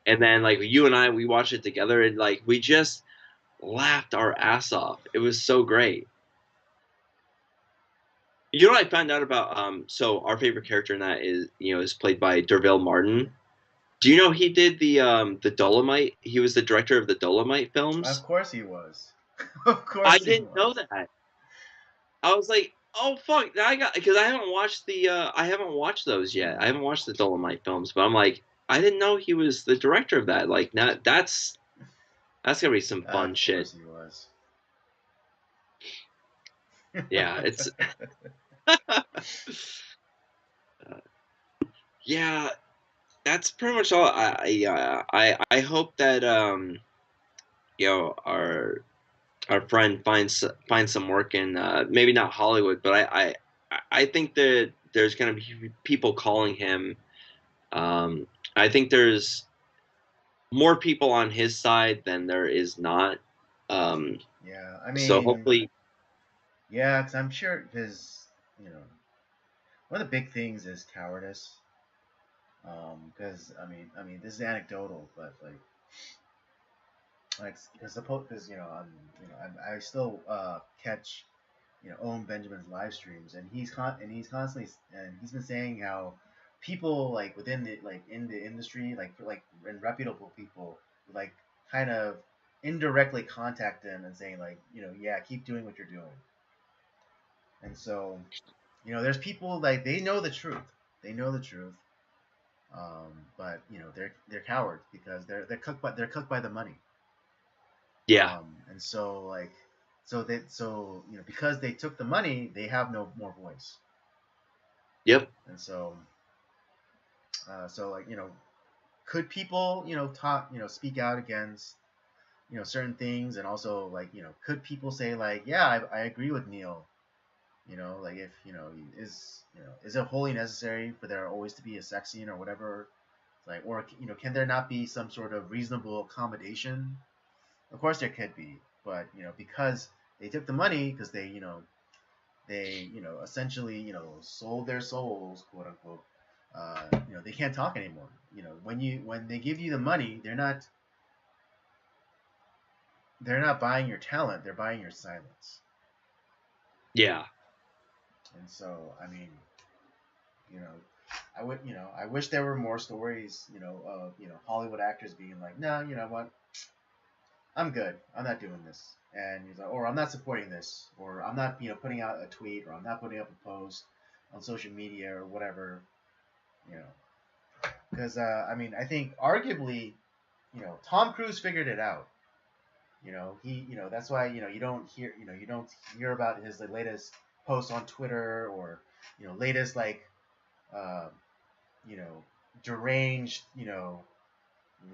And then, like, you and we watched it together, and, like, we just laughed our ass off. It was so great. You know what I found out about? So our favorite character in that is played by Derville Martin. Do you know he did the Dolomite? He was the director of the Dolomite films. Of course he was. Of course I didn't know that. I was like, oh fuck, I got because I haven't watched those yet. I haven't watched the Dolomite films, but I'm like, I didn't know he was the director of that. Like, that's gonna be some fun Of shit. course he was. Yeah, it's yeah, that's pretty much all. I hope that our friend finds some work in maybe not Hollywood, but I think that there's gonna be people calling him. I think there's more people on his side than there is not. Um, Yeah, I so mean, hopefully, yeah, because I'm sure his, you know, one of the big things is cowardice. Because I mean, this is anecdotal, but like, because I still catch Owen Benjamin's live streams, and he's constantly and he's been saying how people like within the like in the industry like and reputable people like kind of indirectly contact him and saying like yeah, keep doing what you're doing. And so there's people like they know the truth, they know the truth, but they're cowards because they're cooked by the money. yeah, And so like so because they took the money, they have no more voice. yep, And so like could people talk speak out against certain things, and also like could people say like yeah, I agree with Neil, like if is it wholly necessary for there always to be a sex scene or whatever, like, or can there not be some sort of reasonable accommodation? Of course there could be, but because they took the money, because they essentially sold their souls, quote unquote. They can't talk anymore. When they give you the money, they're not buying your talent, they're buying your silence. yeah, And so I mean, you know I wish there were more stories of Hollywood actors being like, no, you know what, I'm good, I'm not doing this. And he's like, or I'm not supporting this, or I'm not putting out a tweet, or I'm not putting up a post on social media or whatever. you know because I mean, I think arguably Tom Cruise figured it out. He that's why you don't hear about his latest post on Twitter, or latest like uh, you know deranged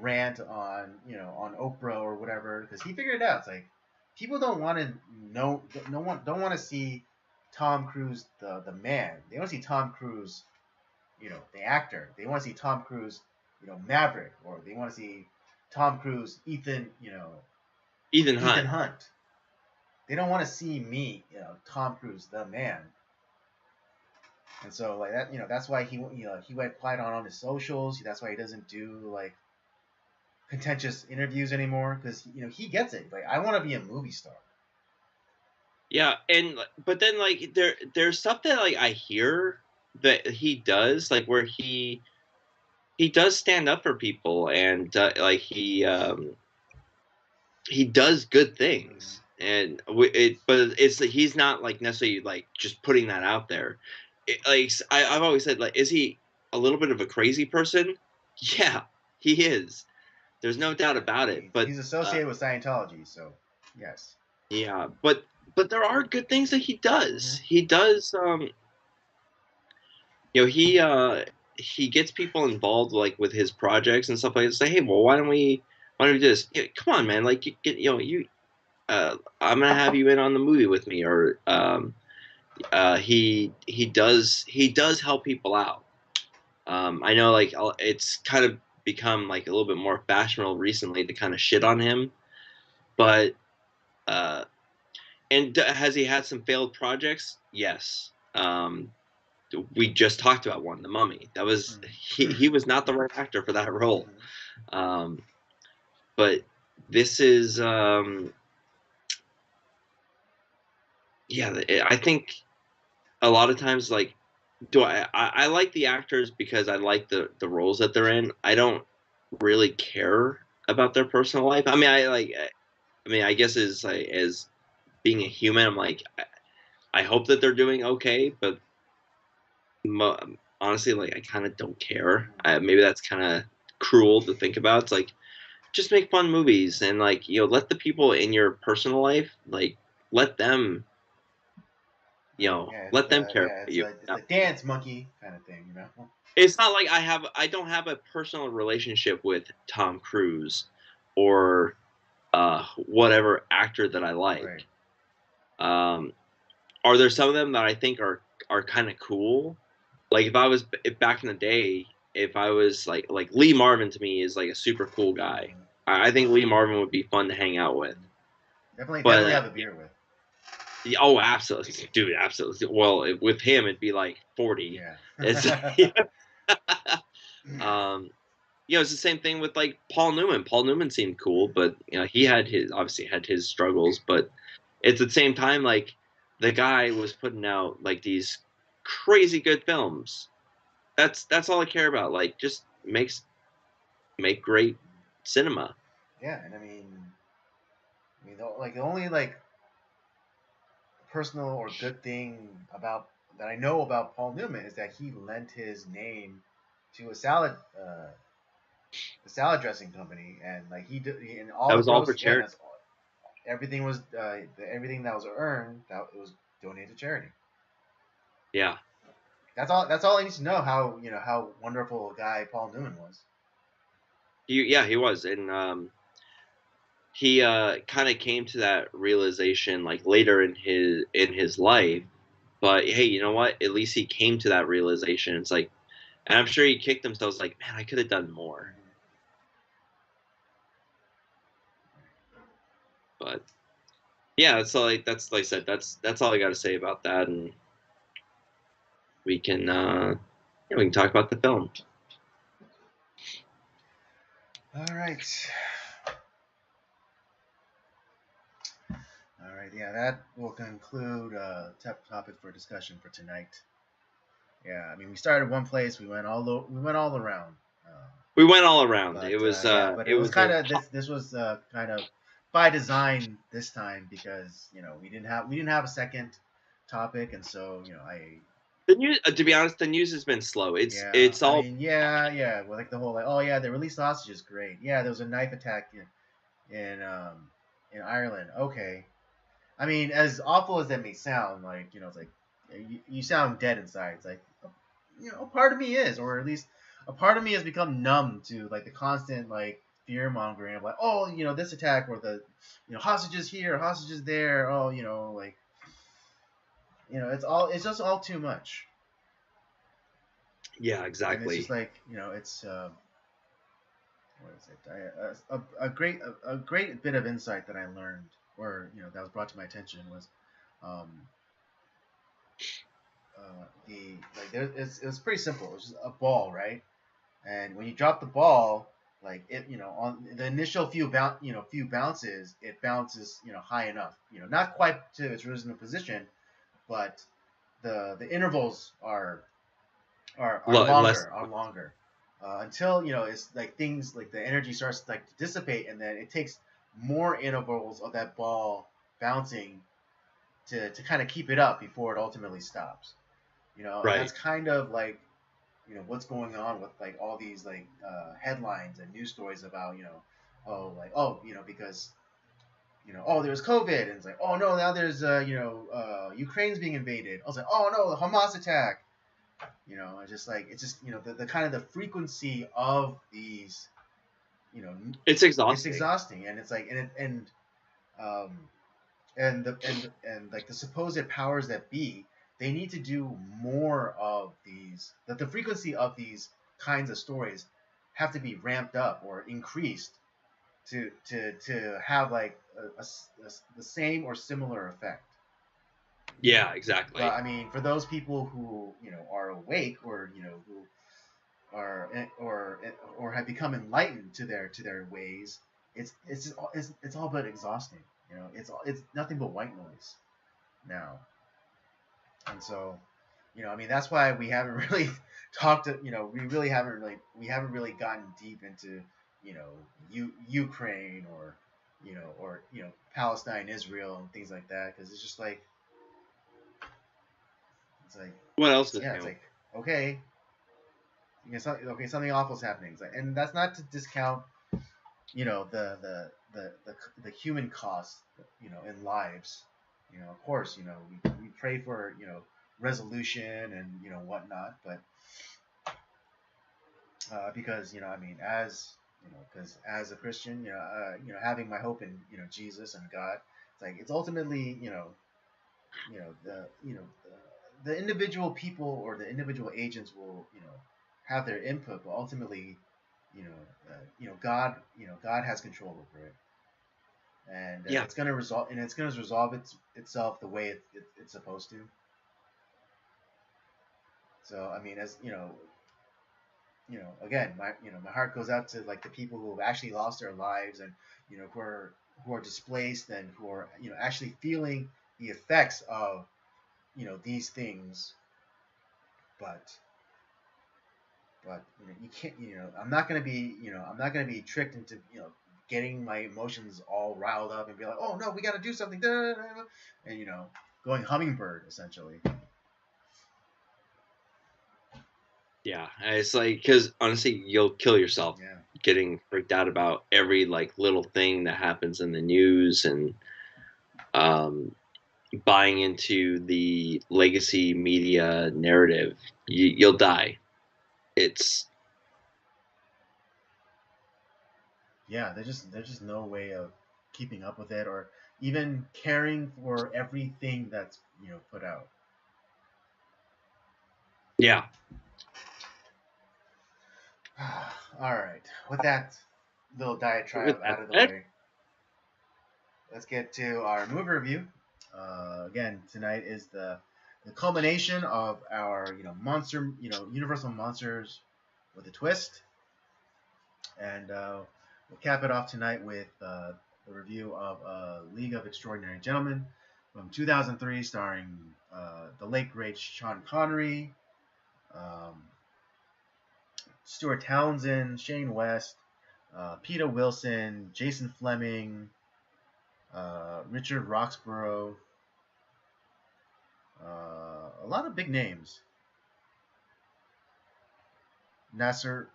rant on on Oprah or whatever, because he figured it out. It's like people don't want to know, don't want to see Tom Cruise the man. They want to see Tom Cruise, the actor. They want to see Tom Cruise, Maverick, or they want to see Tom Cruise, Ethan Ethan Hunt. Hunt. They don't want to see me, Tom Cruise, the man. And so like that, that's why he went quiet on his socials. That's why he doesn't do like contentious interviews anymore, because he gets it. Like, I want to be a movie star. Yeah, and but then like there's stuff that like I hear that he does like where he does stand up for people and like he does good Mm-hmm. things and but it's he's not like necessarily like just putting that out there. Like I've always said, like, is he a little bit of a crazy person? Yeah, he is. There's no doubt Yeah, about it. But he's associated with Scientology, so yes. yeah, but there are good things that he Mm-hmm. does. He does he gets people involved like with his projects and stuff like that. Say, hey, well, why don't we do this? Yeah, come on, man, like you I'm gonna have you in on the movie with me, or he does help people out. I know like it's kind of become like a little bit more fashionable recently to kind of shit on him, but uh, and has he had some failed projects? Yes. We just talked about one, The Mummy. That was he was not the right actor for that role. Mm-hmm. Um, but this is yeah, I think a lot of times like do I like the actors because I like the roles that they're in. I don't really care about their personal life. I mean, I guess as being a human, I'm like I hope that they're doing okay, but honestly, like I kind of don't care. Maybe that's kind of cruel to think about. It's like just make fun movies and like let the people in your personal life like let them Yeah, let them care about it's you. a dance monkey kind of thing, you know. It's not like I don't have a personal relationship with Tom Cruise or whatever actor that I Right. like. Um, are there some of them that I think are kind of cool? Like if back in the day, if I was like Lee Marvin to me is like a super cool guy. I think Lee Marvin would be fun to hang out with. Definitely But have a beer with. oh, absolutely, dude, absolutely. Well, with him, it'd be like 40. It's Yeah. um, it's the same thing with like Paul Newman. Paul Newman seemed cool, but he had his obviously had his struggles. But at the same time, like the guy was putting out like these crazy good films. That's all I care about. Like just make great cinema. Yeah, and like the only like personal or good thing about that I know about Paul Newman is that he lent his name to a salad dressing company, and like he did, and all That the was all for proceeds, yeah, charity. that's all, everything was everything that was earned that it was donated to charity. Yeah, That's all I need to know. How how wonderful a guy Paul Newman was. he was, and he kind of came to that realization like later in his life. But hey, you know what? At least he came to that realization. It's like, and I'm sure he kicked himself. Like, man, I could have done more. But yeah, that's like I said. That's all I got to say about that, and we can we can talk about the film. All right. All right, yeah, that will conclude topic for discussion for tonight. Yeah, I mean, we started one place, we went all around, We went all around. but yeah, but It it was was kind a of this was kind of by design this time because we didn't have a second topic, and so the news. To be honest, the news has been slow. yeah, It's I all mean, yeah, well, like the whole like, oh yeah, they released hostages, great, yeah, there was a knife attack in Ireland, okay. I mean, as awful as that may sound, like it's like you sound dead inside. It's like a part of me is, or at least a part of me has become numb to like the constant like fear mongering of like, oh, this attack or the hostages here, hostages there. Oh, like it's just all too much, yeah, and it's just exactly. like it's what is it? A great bit of insight that I learned, or that was brought to my attention was. Um, the like there it was pretty simple. It was just a ball, right? And when you drop the ball, like it, on the initial few bounces, it bounces, high enough, not quite to its original position, but the intervals are Less. longer, until it's like things like the energy starts like to dissipate, and then it takes more intervals of that ball bouncing to kind of keep it up before it ultimately stops. And that's Right. kind of like what's going on with like all these like headlines and news stories about because oh there's COVID, and it's like, oh no, now there's Ukraine's being invaded. I was like, oh no, the Hamas attack. It's just the kind of the frequency of these you know It's it's exhausting. exhausting, and it's like um and like the supposed powers that be, they need to do more of these. That the frequency of these kinds of stories have to be ramped up or increased to have like the same or similar effect. Yeah, But exactly. I mean, for those people who are awake, or who are or have become enlightened to their ways, it's all but exhausting. It's nothing but white noise now. And so, I mean, that's why we haven't really talked to, we haven't really gotten deep into, Ukraine, or Palestine, Israel, and things like that, because it's just like, like, what else is yeah, it's new? like, okay, something awful is happening. It's like, and that's not to discount, the human cost, in lives. Of course, we pray for, resolution and, whatnot, but because, I mean, because as a Christian, having my hope in, Jesus and God, it's like it's ultimately, the individual people or the individual agents will, have their input, but ultimately, God has control over it, and Yeah, it's going to resolve itself the way it's supposed to. So I mean, as again, my heart goes out to like the people who have actually lost their lives, and who are displaced, and who are, actually feeling the effects of, these things. But but you can't, I'm not gonna be tricked into, getting my emotions all riled up and be like, oh no, we got to do something, and, going hummingbird essentially. yeah. And it's like, because honestly, you'll kill yourself Yeah. getting freaked out about every like little thing that happens in the news, and um, buying into the legacy media narrative. You'll die. It's Yeah, there's just no way of keeping up with it, or even caring for everything that's, put out. yeah. All right, with that little With diatribe that out of the said, way, let's get to our movie review. Again, tonight is the culmination of our, monster, Universal Monsters with a twist, and we'll cap it off tonight with the review of League of Extraordinary Gentlemen from 2003, starring the late great Sean Connery, um, Stuart Townsend, Shane West, Peter Wilson, Jason Fleming, Richard Roxburgh, a lot of big names. Nasser,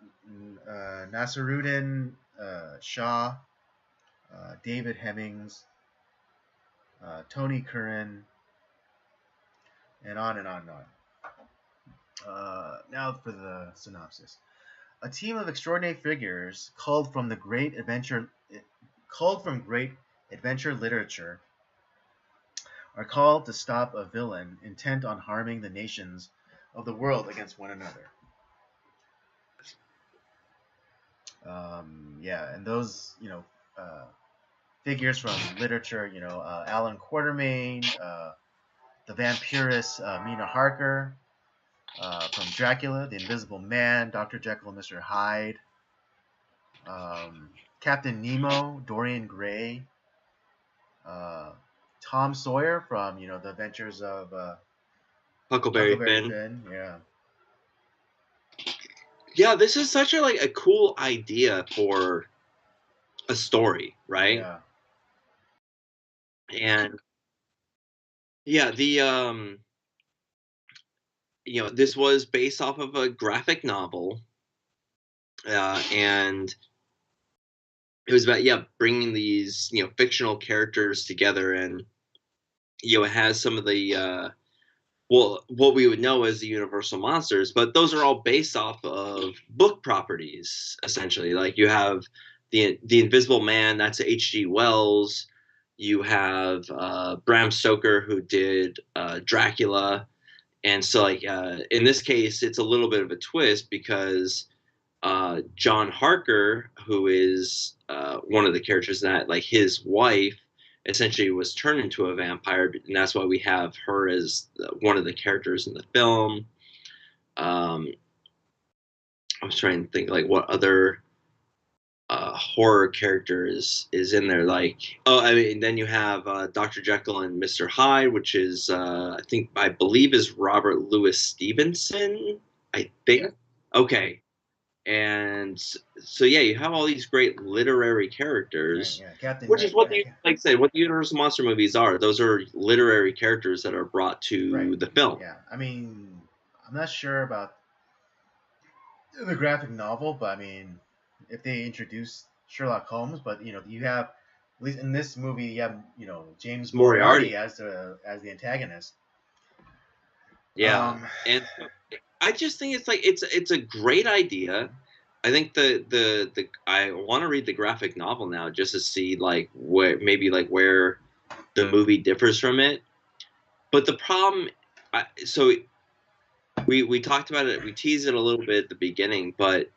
Nasseruddin Shah, David Hemmings, Tony Curran, and on and on and on. Now for the synopsis. A team of extraordinary figures called from great adventure literature are called to stop a villain intent on harming the nations of the world against one another. Yeah, and those, figures from literature, Alan Quatermain, the vampiress Mina Harker, from Dracula, the Invisible Man, Dr. Jekyll and Mr. Hyde, um, Captain Nemo, Dorian Gray, uh, Tom Sawyer from, the Adventures of Huckleberry Huckleberry Finn. Finn. Yeah, Yeah, this is such a cool idea for a story, right? yeah, And yeah, this was based off of a graphic novel, and it was about, yeah, bringing these, fictional characters together, and it has some of the well, what we would know as the Universal monsters, but those are all based off of book properties, essentially. Like you have the Invisible Man, that's H.G. Wells. You have Bram Stoker, who did Dracula, and so like in this case, it's a little bit of a twist because John Harker, who is one of the characters in that, like his wife, essentially was turned into a vampire, and that's why we have her as one of the characters in the film. Um, I was trying to think like what other horror character is in there. Like, oh, I mean, then you have Dr. Jekyll and Mr. Hyde, which is I believe is Robert Louis Stevenson. I think. Okay, And so yeah, you have all these great literary Right. characters, Yeah. Captain. which is what Yeah. the, like I said, what the Universal Monster movies are. Those are literary characters that are brought Right. to the film. Yeah. I mean, I'm not sure about the graphic novel, but I mean, if they introduce Sherlock Holmes, but you have at least in this movie, you have James Moriarty. Moriarty as the antagonist. Yeah. Um, And so I just think it's like it's a great idea. I think the I want to read the graphic novel now just to see like where the movie differs from it. But the problem, so we talked about it, we teased it a little bit at the beginning, but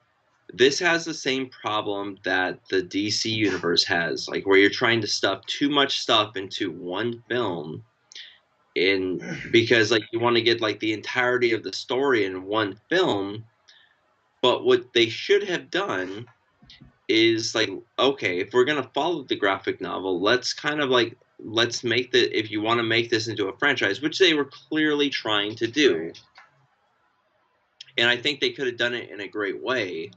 this has the same problem that the DC universe has, like where you're trying to stuff too much stuff into one film in because like you want to get like the entirety of the story in one film, but what they should have done is like, okay, if we're gonna follow the graphic novel, let's kind of like let's make the if you want to make this into a franchise, which they were clearly trying to do, right. and I think they could have done it in a great way.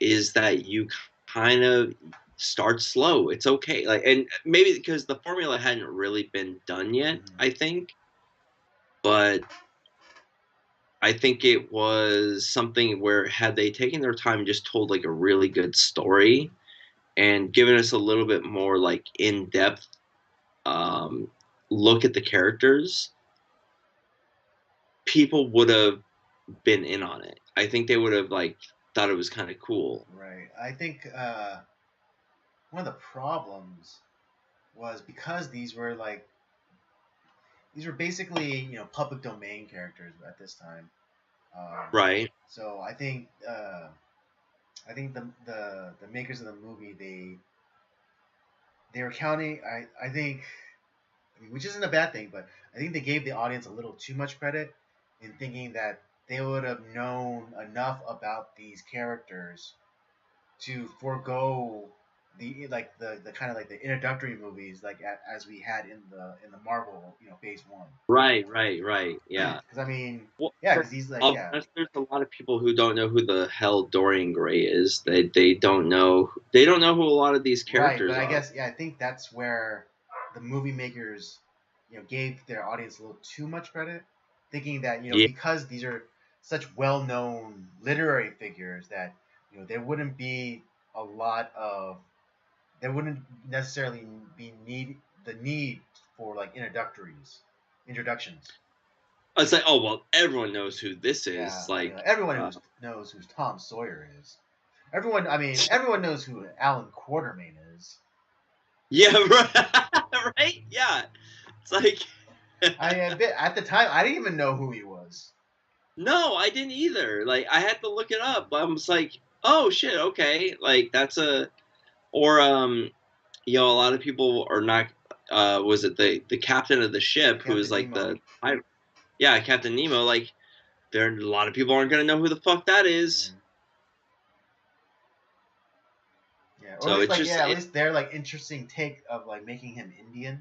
Is that you kind of start slow. It's okay, like, and maybe because the formula hadn't really been done yet, Mhm. I think, but I think it was something where had they taken their time and just told like a really good story and given us a little bit more like in depth um, look at the characters, people would have been in on it. I think they would have like thought it was kind of cool. Right. I think one of the problems was because these were basically public domain characters at this time. Right. So I think the makers of the movie they were counting. I think, I mean, which isn't a bad thing, but I think they gave the audience a little too much credit in thinking that they would have known enough about these characters to forego the kind of like the introductory movies as we had in the Marvel Phase One. Right. Yeah. Because I mean, Well, yeah, because he's like I'll be yeah honest, there's a lot of people who don't know who the hell Dorian Gray is. They don't know who a lot of these right, but characters I are. guess I think that's where the movie makers gave their audience a little too much credit, thinking that Yeah, because these are such well-known literary figures that there wouldn't be a lot of there wouldn't necessarily be the need for like introductions. it's like, oh well, everyone knows who this is. Yeah, Like, everyone knows who Tom Sawyer is. Everyone, I mean, everyone knows who Alan Quartermain is. yeah, right, yeah. It's like, At the time, I didn't even know who he was. no, I didn't either. Like, I had to look it up. I was like, oh shit, okay, like that's a or a lot of people are not. Was it the captain of the ship who was Captain like Nemo. yeah, Captain Nemo? Like, there a lot of people aren't gonna know who the fuck that is. Mm. Yeah, or at So least it's like just yeah, at least their like interesting take of like making him Indian.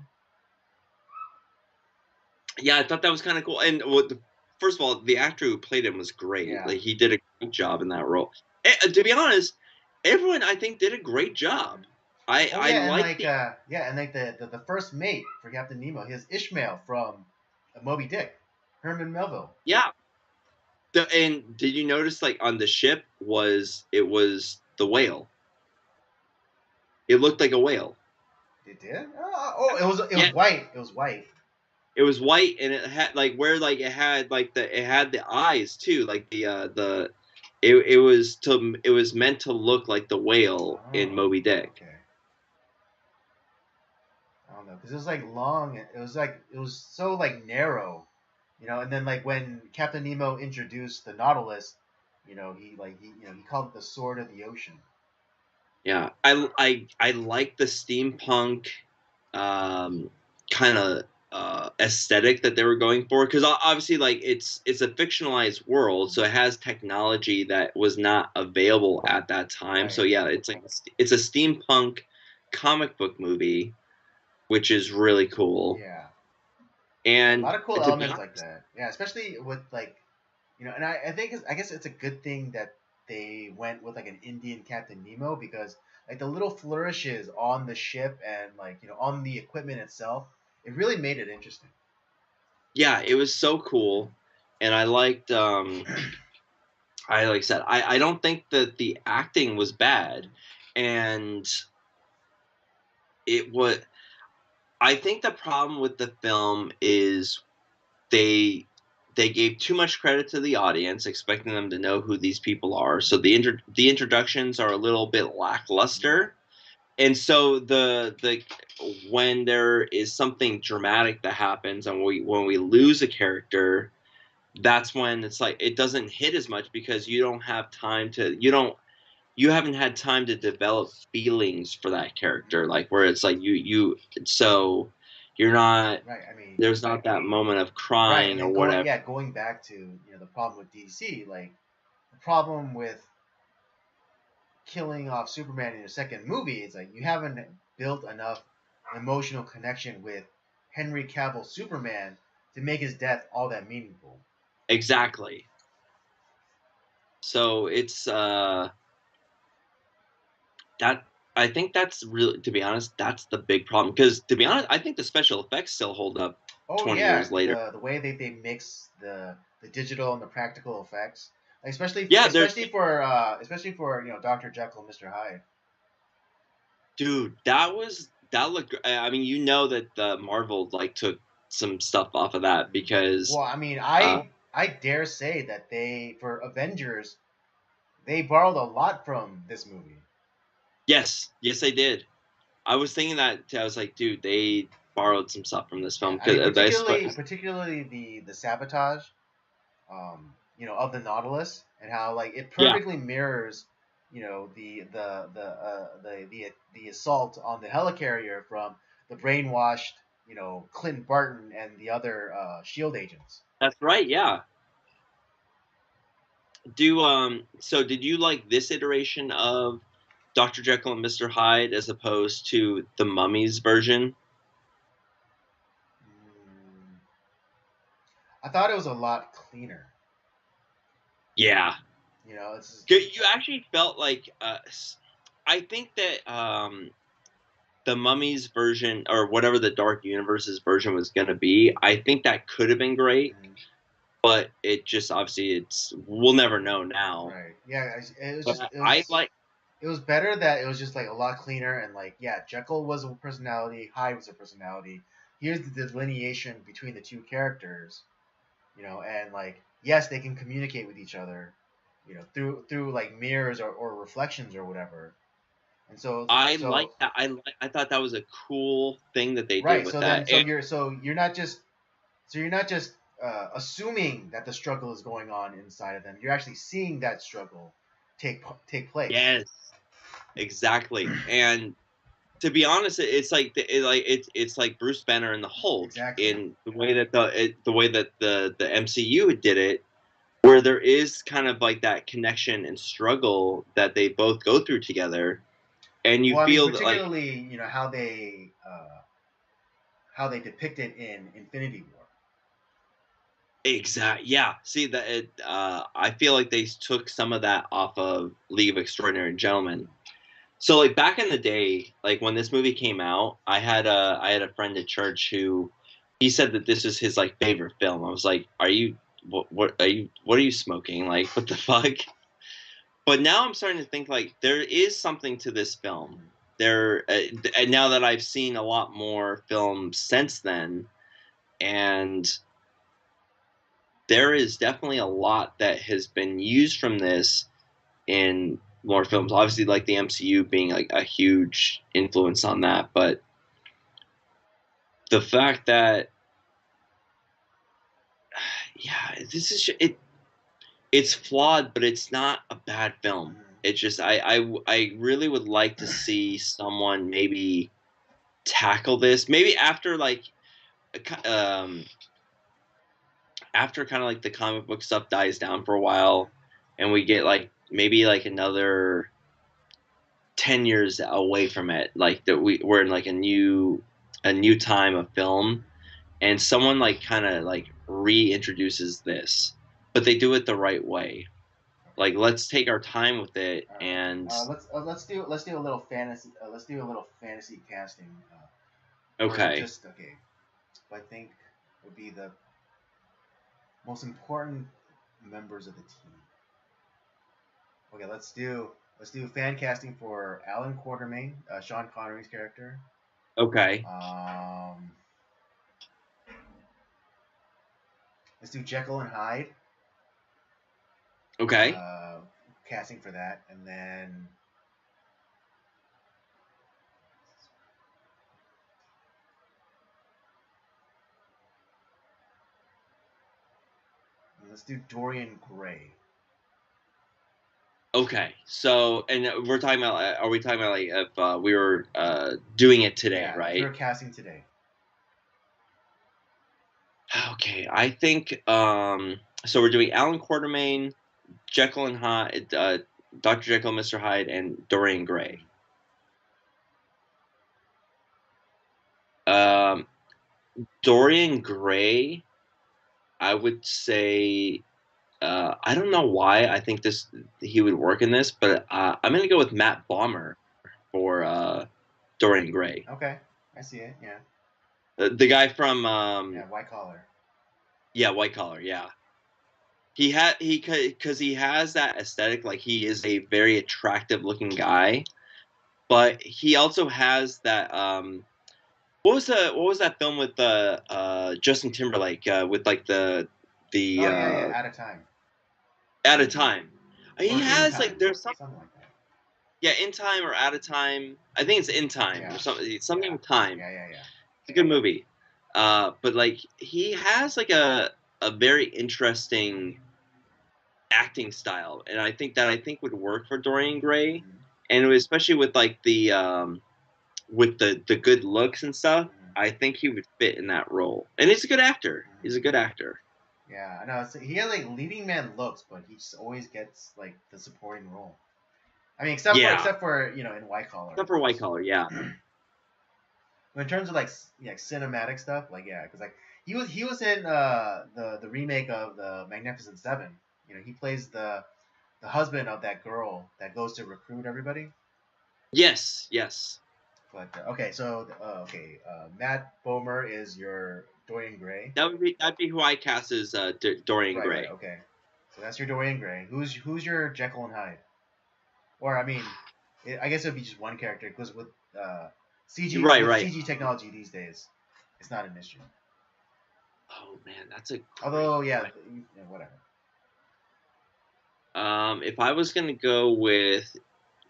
yeah, I thought that was kind of cool. And first of all, the actor who played him was great. Yeah. Like he did a great job in that role. To be honest, everyone I think did a great job. Oh I yeah, and like like the first mate for Captain Nemo, he is Ishmael from Moby Dick, Herman Melville. yeah. And did you notice like on the ship it was the whale? It looked like a whale. It did? Oh, it was Yeah, white. It was white. it was white and it had like where like it had the eyes too, like the it was meant to look like the whale in Oh, Moby Dick. okay. I don't know because it was like long. It was so like narrow, And then like when Captain Nemo introduced the Nautilus, he called it the sword of the ocean. Yeah, I like the steampunk um, kind of aesthetic that they were going for because obviously like it's a fictionalized world, so it has technology that was not available at that time. So Right. yeah, it's like it's a steampunk comic book movie, which is really cool. Yeah. Yeah, a And lot of cool to be elements like honest, that. Yeah, especially with like, and I guess it's a good thing that they went with like an Indian Captain Nemo, because like the little flourishes on the ship and like on the equipment itself, it really made it interesting. Yeah, it was so cool, and I liked. I like I said, I don't think that the acting was bad, and it was. I think the problem with the film is they they gave too much credit to the audience, expecting them to know who these people are. So the introductions are a little bit lackluster, and so the when there is something dramatic that happens and we lose a character, that's when it's like it doesn't hit as much because you don't have time to you haven't had time to develop feelings for that character, like where it's like so you're not Right. I mean, there's not that moment of right. And crying or then whatever. going back to the problem with DC, like the problem with killing off Superman in your second movie is like you haven't built enough emotional connection with Henry Cavill Superman to make his death all that meaningful. Exactly. So it's that I think that's really, to be honest, that's the big problem. Because to be honest, I think the special effects still hold up Oh 20 yeah, years later. the way they mix the digital and the practical effects, like Yeah, especially for Doctor Jekyll and Mister Hyde. dude, that looked. I mean, that the Marvel like took some stuff off of that because, Well, I mean, uh, I dare say that they for Avengers they borrowed a lot from this movie. yes, they did. I was thinking that too. I was like, dude, they borrowed some stuff from this Yeah, film I mean, because particularly the sabotage, of the Nautilus, and how like it yeah, perfectly mirrors, the assault on the helicarrier from the brainwashed, Clint Barton and the other Shield agents. that's right. Yeah. So did you like this iteration of Dr. Jekyll and Mr. Hyde as opposed to the Mummy's version? Mm, I thought it was a lot cleaner. Yeah. It's just, You actually felt like I think that the Mummy's version or whatever the Dark Universe's version was going to be, I think that could have been great, mm, but it just obviously we'll never know now. right. Yeah, it was But just I like it was better that it was just like a lot cleaner, and like yeah, Jekyll was a personality, Hyde was a personality. Here's the delineation between the two characters, and like yes, they can communicate with each other, through like mirrors or reflections or whatever. And I like so that. I thought that was a cool thing that they did right, with so that. then And you're not just assuming that the struggle is going on inside of them. You're actually seeing that struggle take place. yes, exactly. And to be honest, it's like it's like Bruce Banner and the Hulk Exactly. in the way that the way that the MCU did it, where there is kind of like that connection and struggle that they both go through together, and you Well, I mean, feel that like particularly how they depict it in Infinity War. exact yeah. See that I feel like they took some of that off of League of Extraordinary Gentlemen. So like back in the day, like when this movie came out, I had a friend at church who he said that this was his like favorite film. I was like, "Are you what are you smoking? Like what the fuck?" But now I'm starting to think like there is something to this film. There and now that I've seen a lot more films since then, and there is definitely a lot that has been used from this in more films. Obviously, like the MCU being like a huge influence on that, but the fact that yeah, this is it's flawed, but it's not a bad film. It's just I really would like to see someone maybe tackle this maybe after like um after kind of like the comic book stuff dies down for a while and we get like maybe like another 10 years away from it, like that we're in like a new time of film, and someone like kind of like reintroduces this, but they do it the right way. Like, let's take our time with it. All right. And Let's do a little fantasy. Let's do a little fantasy casting. For okay, just okay. Who I think would be the most important members of the team. Okay, let's do fan casting for Alan Quartermain, Sean Connery's character. okay, Um, let's do Jekyll and Hyde. okay, Uh, Casting for that, and then let's do Dorian Gray. okay. So, and we're talking about, are we talking about like if we were doing it today, Yeah, if you right? were casting today. Okay, I think so we're doing Alan Quartermain, Jekyll and Hyde, Dr. Jekyll, Mr. Hyde, and Dorian Gray. Mm-hmm. Um, Dorian Gray, I would say, I don't know why I think this he would work in this, but I'm gonna go with Matt Bomer for Dorian Gray, Okay, I see it. Yeah, the guy from yeah, white collar. yeah, White Collar, yeah. He because he has that aesthetic, like he is a very attractive looking guy, but he also has that what was that film with the Justin Timberlake with like the Oh yeah, yeah, out of time At a Time. He or in has like time, there's some something like that. yeah, In Time or At a Time. I think it's In Time or Yeah, something yeah, with time. yeah, yeah, yeah. It's a good movie. But like he has like a very interesting acting style, and I think would work for Dorian Gray, Mm-hmm. and especially with like the good looks and stuff. Mm-hmm. I think he would fit in that role, and he's a good actor. He's a Mm-hmm. good actor. Yeah, I know. He has like leading man looks, but he just always gets like the supporting role. I mean, Yeah, except for in white collar, except of for White course. Collar. Yeah. But in terms of like cinematic stuff, like yeah, because like he was in the remake of the Magnificent Seven. He plays the husband of that girl that goes to recruit everybody. Yes. Yes. But okay, so Matt Bomer is your Dorian Gray. That'd be who I cast as Dorian Right, right, Gray. okay. So that's your Dorian Gray. Who's your Jekyll and Hyde? Or I mean, I guess it'd be just one character because Right. with Right. CG technology these days, it's not an issue. Oh man, that's a great Although yeah, question. whatever. If I was gonna go with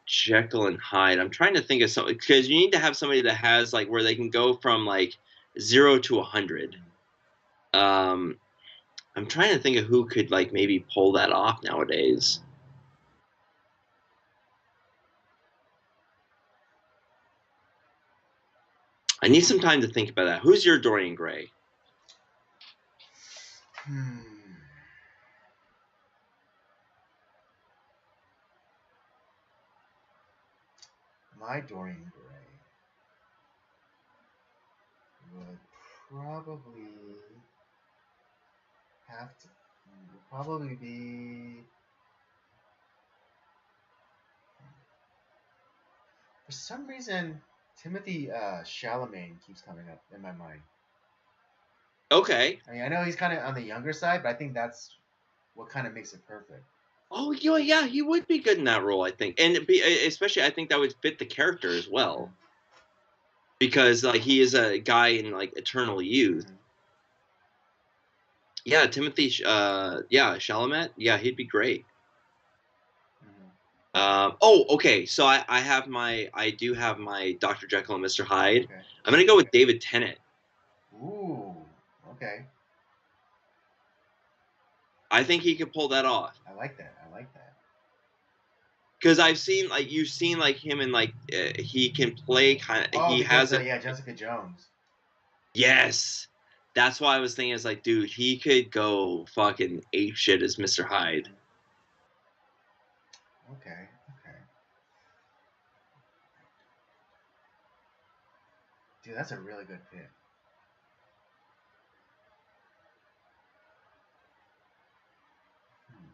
Jekyll and Hyde, I'm trying to think of something because you need to have somebody that has like where they can go from like 0 to 100. Mhm. Um, I'm trying to think of who could like maybe pull that off nowadays. I need some time to think about that. Who's your Dorian Gray? Hmm. My Dorian Gray would probably have to would probably be for some reason Timothy Chalamet keeps coming up in my mind. Okay. I mean, I know he's kind of on the younger side, but I think that's what kind of makes it perfect. Oh yeah, he would be good in that role, I think, and especially I think that would fit the character as Mm-hmm. well because like he is a guy in like eternal youth. Mm-hmm. Yeah, Timothy. Yeah, Chalamet. Yeah, he'd be great. Mm-hmm. Oh, okay. So I do have my Dr. Jekyll and Mr. Hyde. Okay. I'm gonna go with David Tennant. Ooh. Okay. I think he could pull that off I like that. I like that. because I've seen like you've seen like him and like he can play kind of Oh, he because has a yeah, Jessica Jones. yes. That's why I was thinking it's like, dude, he could go fucking ape shit as Mr. Hyde. Mm-hmm. Okay. Okay. Dude, that's a really good pick. Hmm.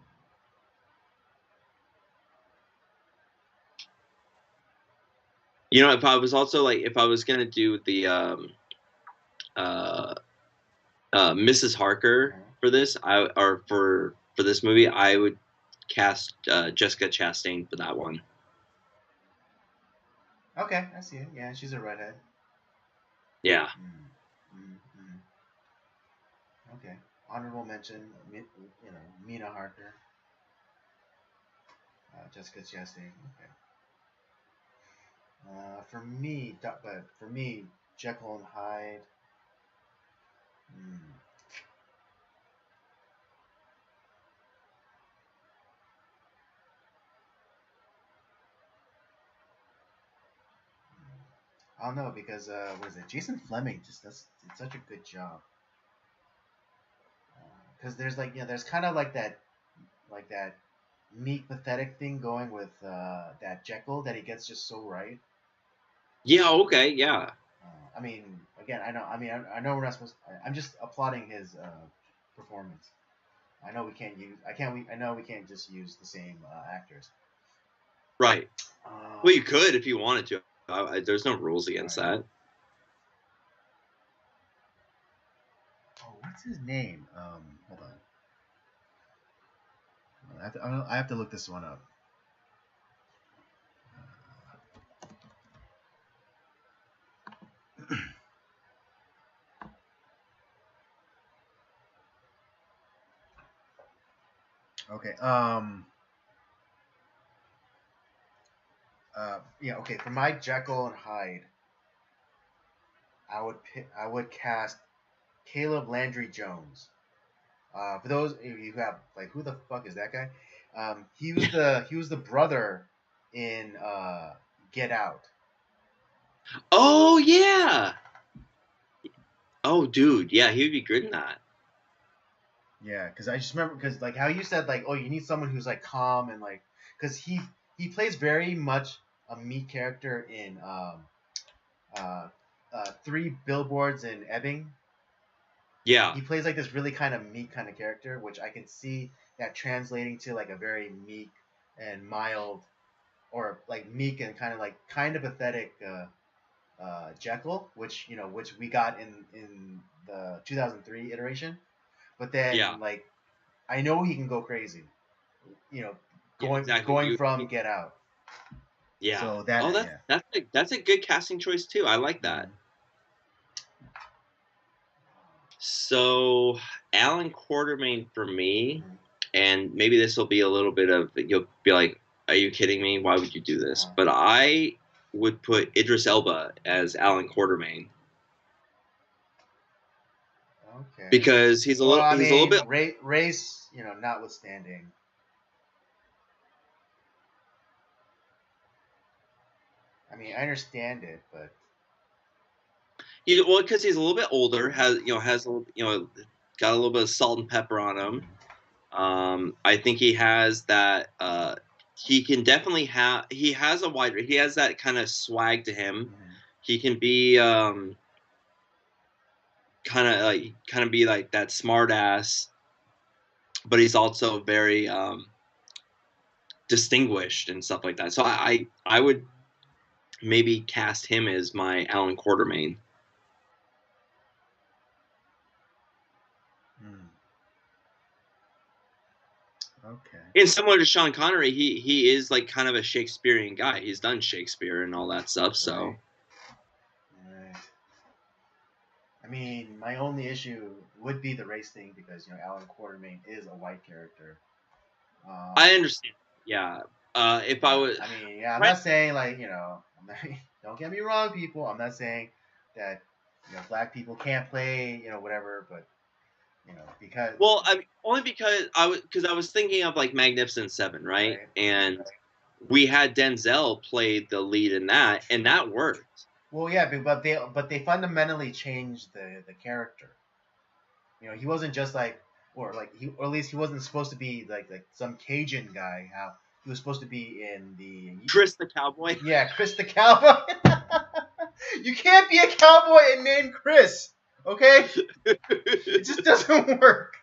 You know, if I was also like, if I was gonna do the Mrs. Harker for this, for this movie, I would cast Jessica Chastain for that one. Okay, I see it. Yeah, she's a redhead. Yeah. Okay. Honorable mention, Mina Harker, Jessica Chastain. Okay. For me, Jekyll and Hyde. Hmm. I don't know because what is it? Jason Fleming just does such a good job. Because there's there's kind of like that meek pathetic thing going with that Jekyll that he gets just so right. Yeah. Okay. Yeah. I mean, again, I know. I mean, I know we're not supposed. I'm just applauding his performance. I know we can't use. I can't. I know we can't just use the same actors. Right. Well, you could if you wanted to. There's no rules against that. Oh, what's his name? Hold on. I have to look this one up. Okay. Yeah. Okay. For my Jekyll and Hyde, I would cast Caleb Landry Jones. For those of you who have like, who the fuck is that guy? He was the brother in Get Out. Oh yeah. Oh dude, yeah, he would be good in that. Yeah, because I just remember because like how you said like, oh, you need someone who's like calm and like, because he plays very much a meek character in uh, Three Billboards in Ebbing. Yeah. He plays like this really kind of meek kind of character, which I can see that translating to like a very meek and mild, or like meek and kind of pathetic Jekyll, which which we got in the 2003 iteration. But then like I know he can go crazy, Exactly. going from Get Out. Yeah. So that Oh, yeah. that's a good casting choice too. I like that. So Alan Quartermain for me, and maybe this will be a little bit of, you'll be like, "Are you kidding me? Why would you do this?" But I would put Idris Elba as Alan Quartermain. Okay. Because he's a little bit race, notwithstanding. I mean, I understand it, but well, because he's a little bit older, has got a little bit of salt and pepper on him. I think he has that. He can definitely have. He has a wide. He has that kind of swag to him. He can be kind of be like that smart ass, but he's also very distinguished and stuff like that. So I would maybe cast him as my Alan Quartermain. Okay. And similar to Sean Connery, he is like kind of a Shakespearean guy. He's done Shakespeare and all that stuff. So. Right. I mean, my only issue would be the race thing because Alan Quartermain is a white character. I understand. Yeah. If I was. I mean, yeah, I'm not saying like don't get me wrong, people. I'm not saying that black people can't play whatever, but because I mean, only because I was thinking of like Magnificent Seven, right? And we had Denzel play the lead in that, and that worked. Well, yeah, but they fundamentally changed the character. He wasn't just like, or at least he wasn't supposed to be like some Cajun guy. How he was supposed to be in the Chris the Cowboy. Yeah, Chris the Cowboy. You can't be a cowboy and name Chris, okay? It just doesn't work.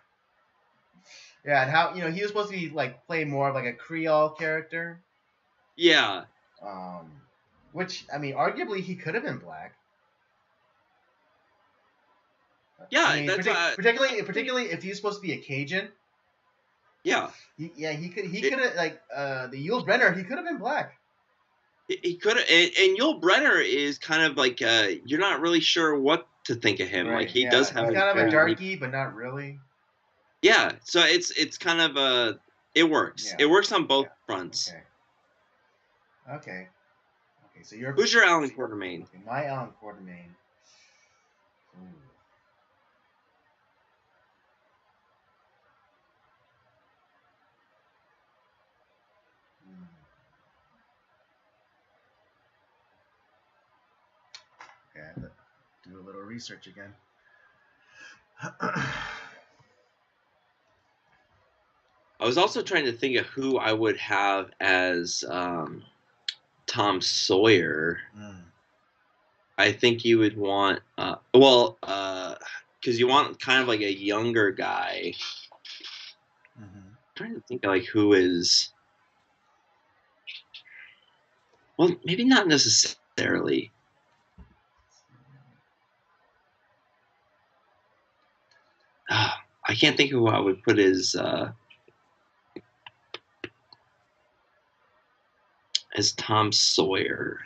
Yeah, and how he was supposed to be like play more of like a Creole character. Yeah. Which, I mean, arguably he could have been black. Yeah, I mean, particularly if he's supposed to be a Cajun. Yeah. He could have like the Yul Brynner. He could have been black. He could have, and Yul Brynner is kind of like you're not really sure what to think of him. Right, like he does have he's kind of a darky, but not really. Yeah, so it's kind of it works. Yeah. It works on both fronts. Okay. So who's your Alan Quartermain? Okay, my Alan Quartermain. Okay, do a little research again. I was also trying to think of who I would have as Tom Sawyer. I think you would want because you want kind of like a younger guy. I'm trying to think of like who is. Well, maybe not necessarily. I can't think of who I would put as Tom Sawyer.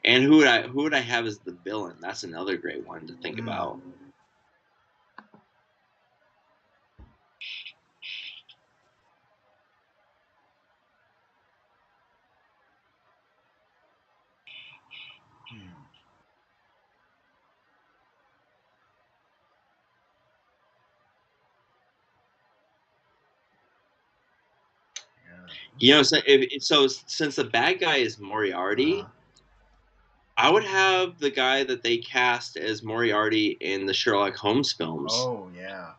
And who would I have as the villain? That's another great one to think about. You know, so since the bad guy is Moriarty, I would have the guy that they cast as Moriarty in the Sherlock Holmes films. Oh yeah,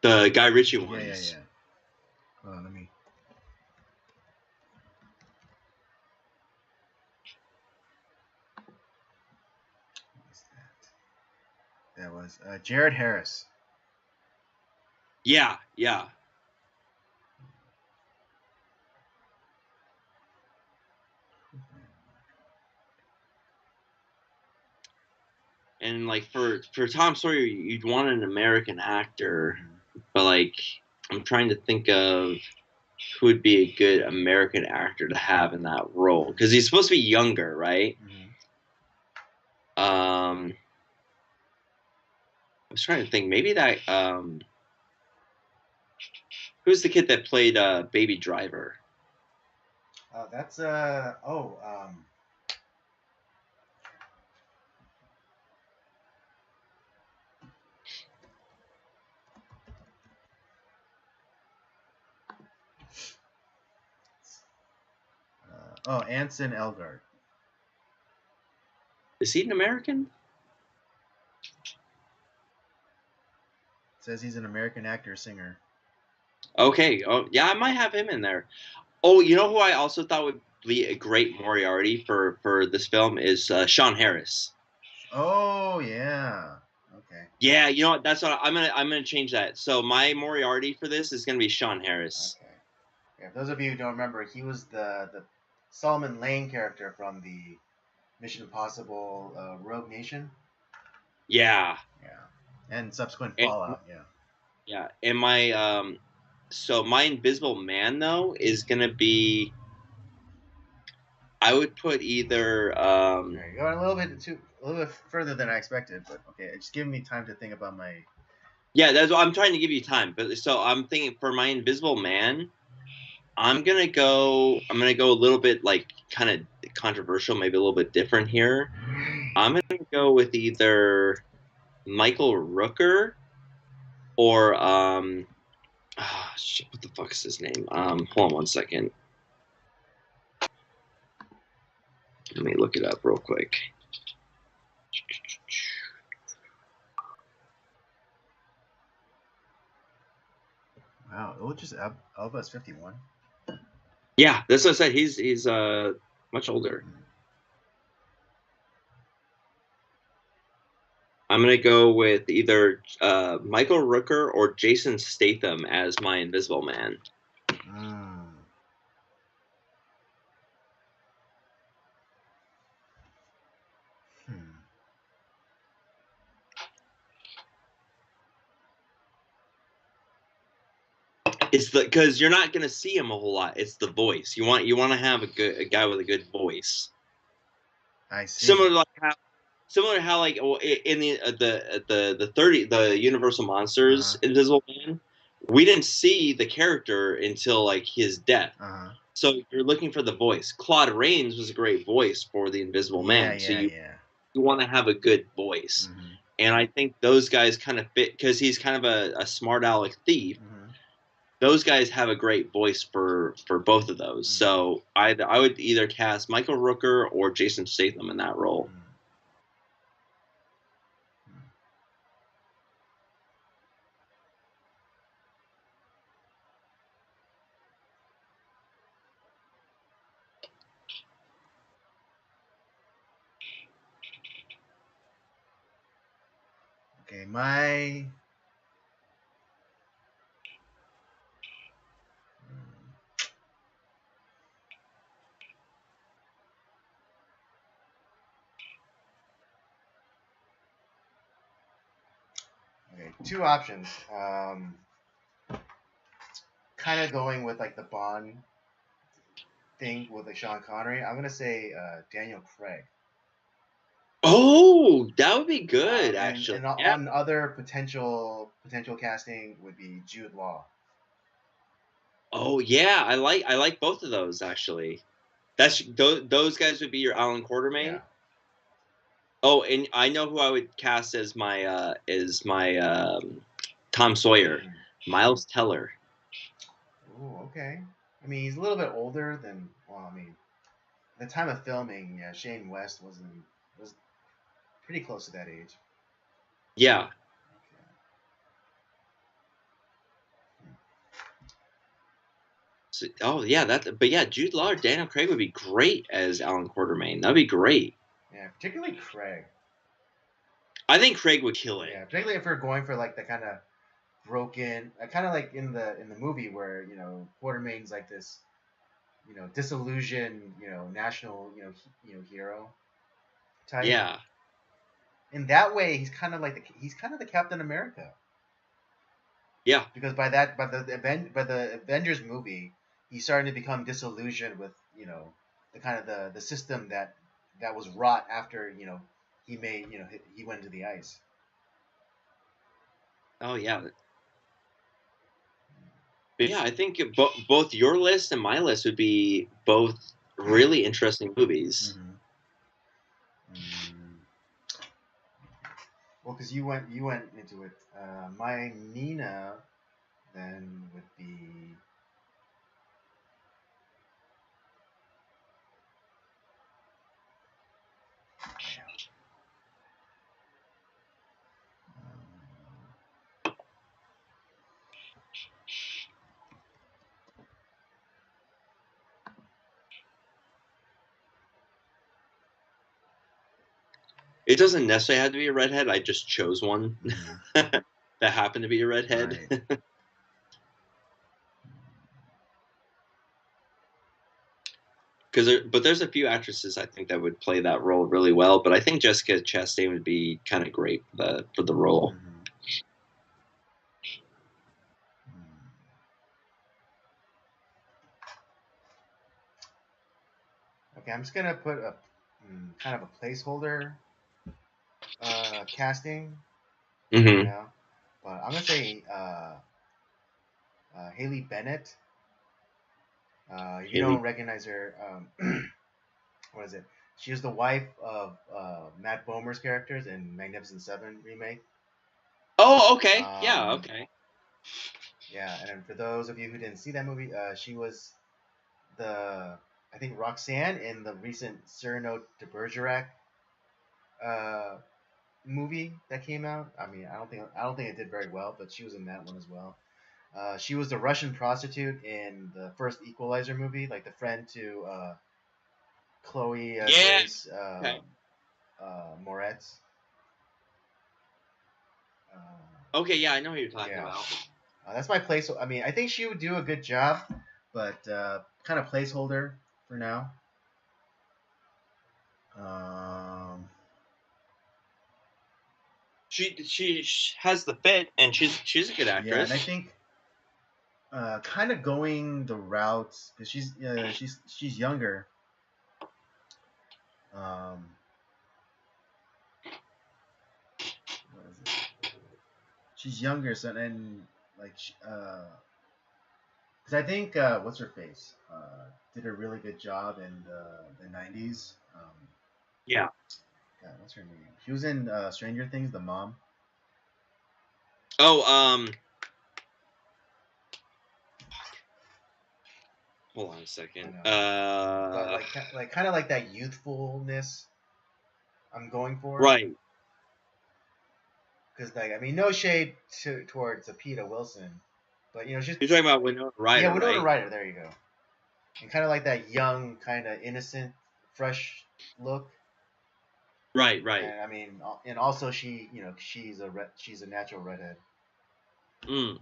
the Guy Ritchie ones. Yeah. Hold on, let me. That was Jared Harris. Yeah. And like for Tom Sawyer, you'd want an American actor, but like I'm trying to think of who would be a good American actor to have in that role because he's supposed to be younger, right? I was trying to think maybe that who's the kid that played Baby Driver? That's Anson Elgort. Is he an American? It says he's an American actor, singer. Okay. Oh, yeah, I might have him in there. Oh, you know who I also thought would be a great Moriarty for this film is Sean Harris. Oh yeah. Okay. Yeah, you know what? That's what I'm gonna change that. So my Moriarty for this is gonna be Sean Harris. Okay. Yeah, for those of you who don't remember, he was the Solomon Lane character from the Mission Impossible Rogue Nation. Yeah. And subsequent Fallout. Yeah, and my so my Invisible Man though is gonna be. I would put either. You're going a little bit further than I expected, but okay, it's giving me time to think about my. Yeah, that's what I'm trying to give you time. But so I'm thinking for my Invisible Man, I'm gonna go a little bit like kind of controversial, maybe a little bit different here. I'm gonna go with either Michael Rooker or what the fuck is his name? Hold on one second. Let me look it up real quick. Wow, it was just Elba's 51. Yeah, that's what I said. He's much older. I'm gonna go with either Michael Rooker or Jason Statham as my Invisible Man. It's because you're not gonna see him a whole lot. It's the voice. You want to have a guy with a good voice. I see. Similar to how like in the Universal Monsters Invisible Man, we didn't see the character until like his death. So you're looking for the voice. Claude Rains was a great voice for the Invisible Man. So you want to have a good voice. And I think those guys kind of fit because he's kind of a smart aleck thief. Those guys have a great voice for both of those. So I would either cast Michael Rooker or Jason Statham in that role. Okay, my okay, two options. Kind of going with like the Bond thing with like Sean Connery. I'm gonna say Daniel Craig. Oh, that would be good, actually. And on other potential casting would be Jude Law. Oh yeah, I like both of those actually. Those guys would be your Alan Quartermain. Yeah. Oh, and I know who I would cast as my Tom Sawyer, Miles Teller. Oh, okay. I mean, he's a little bit older than. Well, I mean, at the time of filming, yeah, Shane West was pretty close to that age. Yeah. So, oh yeah, but yeah, Jude Law or Daniel Craig would be great as Alan Quartermain. That'd be great. Yeah, particularly Craig. I think Craig would kill it. Yeah, particularly if we're going for like the kind of broken, kind of like in the movie where Quartermain's like this, disillusioned, national, hero type. Yeah. In that way, he's kind of like the Captain America. Yeah. Because by the Avengers movie, he's starting to become disillusioned with the kind of the system that was wrought after he went into the ice. Oh yeah. But yeah, I think both your list and my list would be both really interesting movies. Well, because you went into it. My Nina then would be. It doesn't necessarily have to be a redhead. I just chose one that happened to be a redhead. Right. But there's a few actresses I think that would play that role really well. But I think Jessica Chastain would be kind of great for the role. Okay, I'm just gonna put a kind of a placeholder casting. But I'm gonna say Haley Bennett. You don't recognize her. What is it? She was the wife of Matt Bomer's characters in Magnificent Seven remake. Oh, okay. Yeah, okay. Yeah, and for those of you who didn't see that movie, she was I think Roxanne in the recent Cyrano de Bergerac movie that came out. I mean, I don't think it did very well, but she was in that one as well. She was the Russian prostitute in the first Equalizer movie, like the friend to Chloe Grace Moretz. Okay, yeah, I know what you're talking about. That's my place. I mean, I think she would do a good job, but kind of placeholder for now. She has the fit, and she's a good actress. Yeah, and I think kind of going the routes because she's younger. What is it? She's younger, so and like because I think what's her face did a really good job in the '90s. Yeah. God, what's her name? She was in Stranger Things, the mom. Oh, hold on a second. But like kind of like that youthfulness I'm going for. Right. Because like I mean, no shade towards Peeta Wilson, but you know she's. You're talking about Winona Ryder, yeah, Winona right? Ryder. There you go. And kind of like that young, kind of innocent, fresh look. Right. And I mean, and also she, you know, she's a natural redhead. Mm.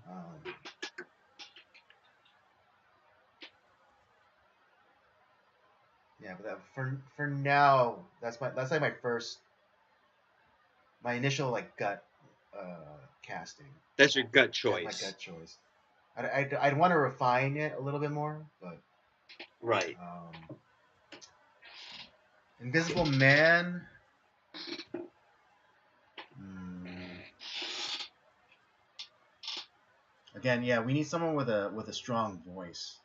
Yeah, but for now, that's like my initial like gut casting. That's your gut choice. That's my gut choice. I'd want to refine it a little bit more, but right. Invisible Man. Again, yeah, we need someone with a strong voice.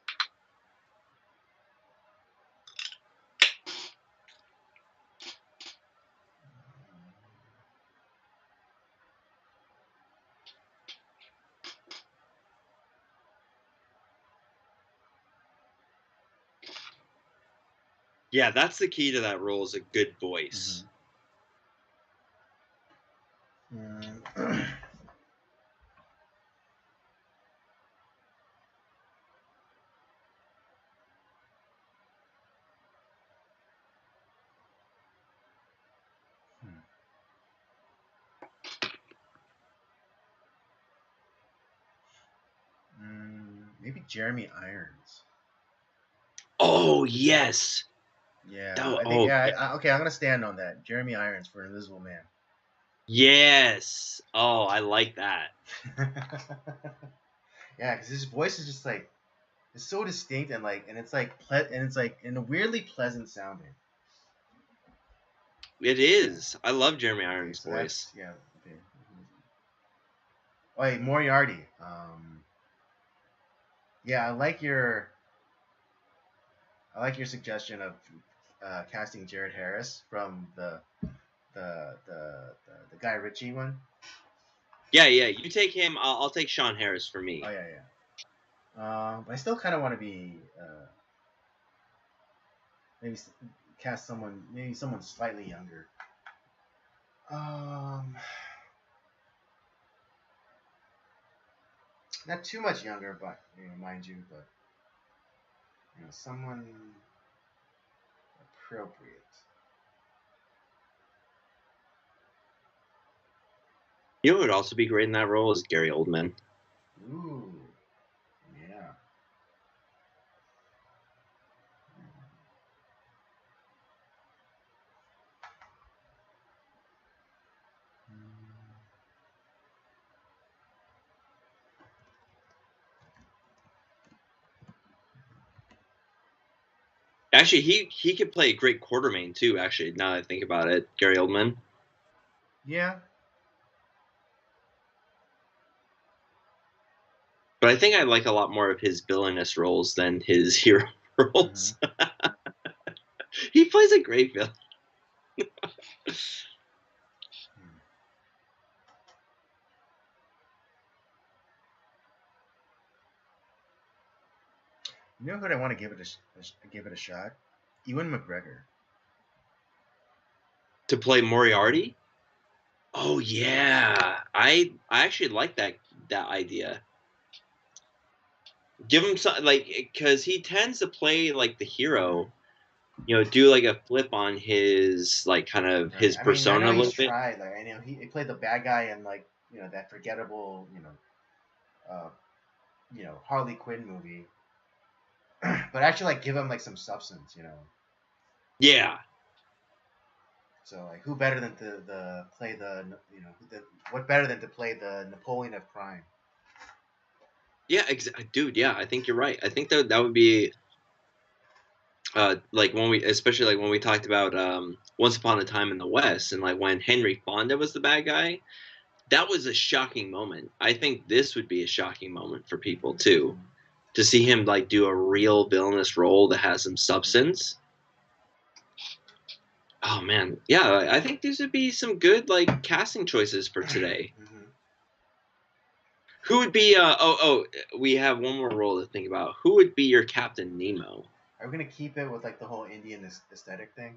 Yeah, that's the key to that role is a good voice. Mm-hmm. Maybe Jeremy Irons. Oh yes. Yeah, I think okay, I'm gonna stand on that. Jeremy Irons for Invisible Man. Yes. Oh, I like that. Yeah, because his voice is just like it's so distinct and it's like in a weirdly pleasant sounding. It is. I love Jeremy Irons' voice. Yeah. Okay. Oh, hey, Moriarty. Yeah, I like your suggestion of casting Jared Harris from the Guy Ritchie one. Yeah. You take him. I'll take Sean Harris for me. Oh yeah. But I still kind of want to be maybe cast someone slightly younger. Not too much younger, but mind you, but someone appropriate. You know who would also be great in that role is Gary Oldman. Ooh, yeah. Actually, he could play a great Quartermain too. Actually, now that I think about it, Gary Oldman. Yeah. But I think I like a lot more of his villainous roles than his hero roles. Mm-hmm. He plays a great villain. You know who I want to give it a shot? Ewan McGregor. To play Moriarty? Oh yeah, I actually like that idea. Give him some because he tends to play like the hero, do like a flip on his kind of his persona I know a little bit. Tried. Like I know he played the bad guy in that forgettable Harley Quinn movie, but actually give him some substance. Yeah. So who better than to play what better than to play the Napoleon of crime? Yeah, dude. Yeah, I think you're right. I think that would be like when we, especially like when we talked about Once Upon a Time in the West, and like when Henry Fonda was the bad guy. That was a shocking moment. I think this would be a shocking moment for people too, to see him like do a real villainous role that has some substance. Oh man, yeah, I think these would be some good like casting choices for today. Mm-hmm. Who would be? We have one more role to think about. Who would be your Captain Nemo? Are we gonna keep it with like the whole Indian aesthetic thing?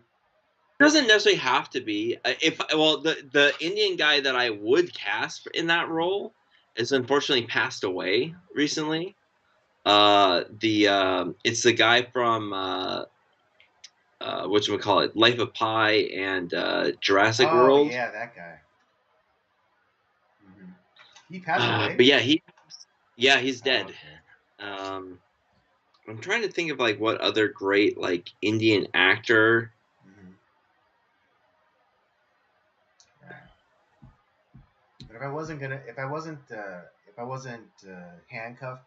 Doesn't necessarily have to be. If well, the Indian guy that I would cast in that role is unfortunately passed away recently. The It's the guy from what you call it, Life of Pi and Jurassic Oh World. yeah, that guy. Mm-hmm. He passed away. But yeah, he's Oh, dead. okay. Um, I'm trying to think of like what other great like Indian actor. Mm-hmm. Right. But if I wasn't handcuffed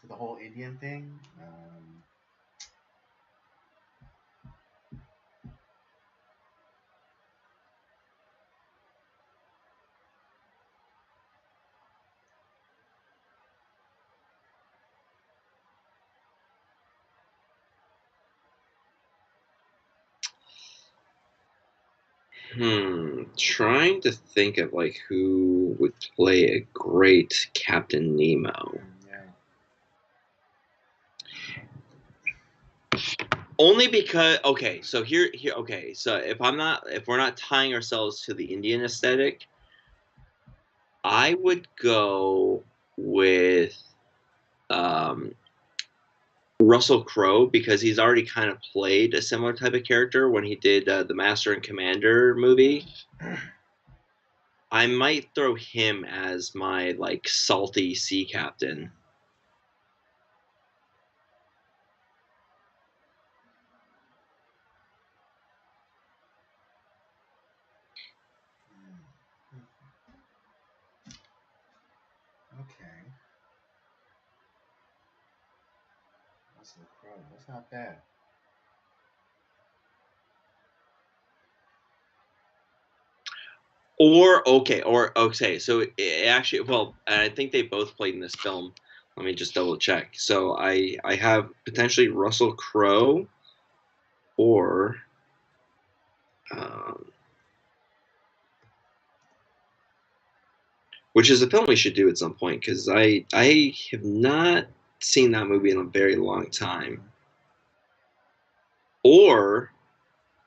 to the whole Indian thing, Trying to think of like who would play a great Captain Nemo. yeah. Only because okay, so here okay, so if we're not tying ourselves to the Indian aesthetic, I would go with um, Russell Crowe because he's already kind of played a similar type of character when he did the Master and Commander movie. I might throw him as my like salty sea captain. Mm. Okay. Russell Crowe. That's not bad. So it actually, well, and I think they both played in this film. Let me just double check. So I have potentially Russell Crowe or um, which is a film we should do at some point because I have not seen that movie in a very long time. Or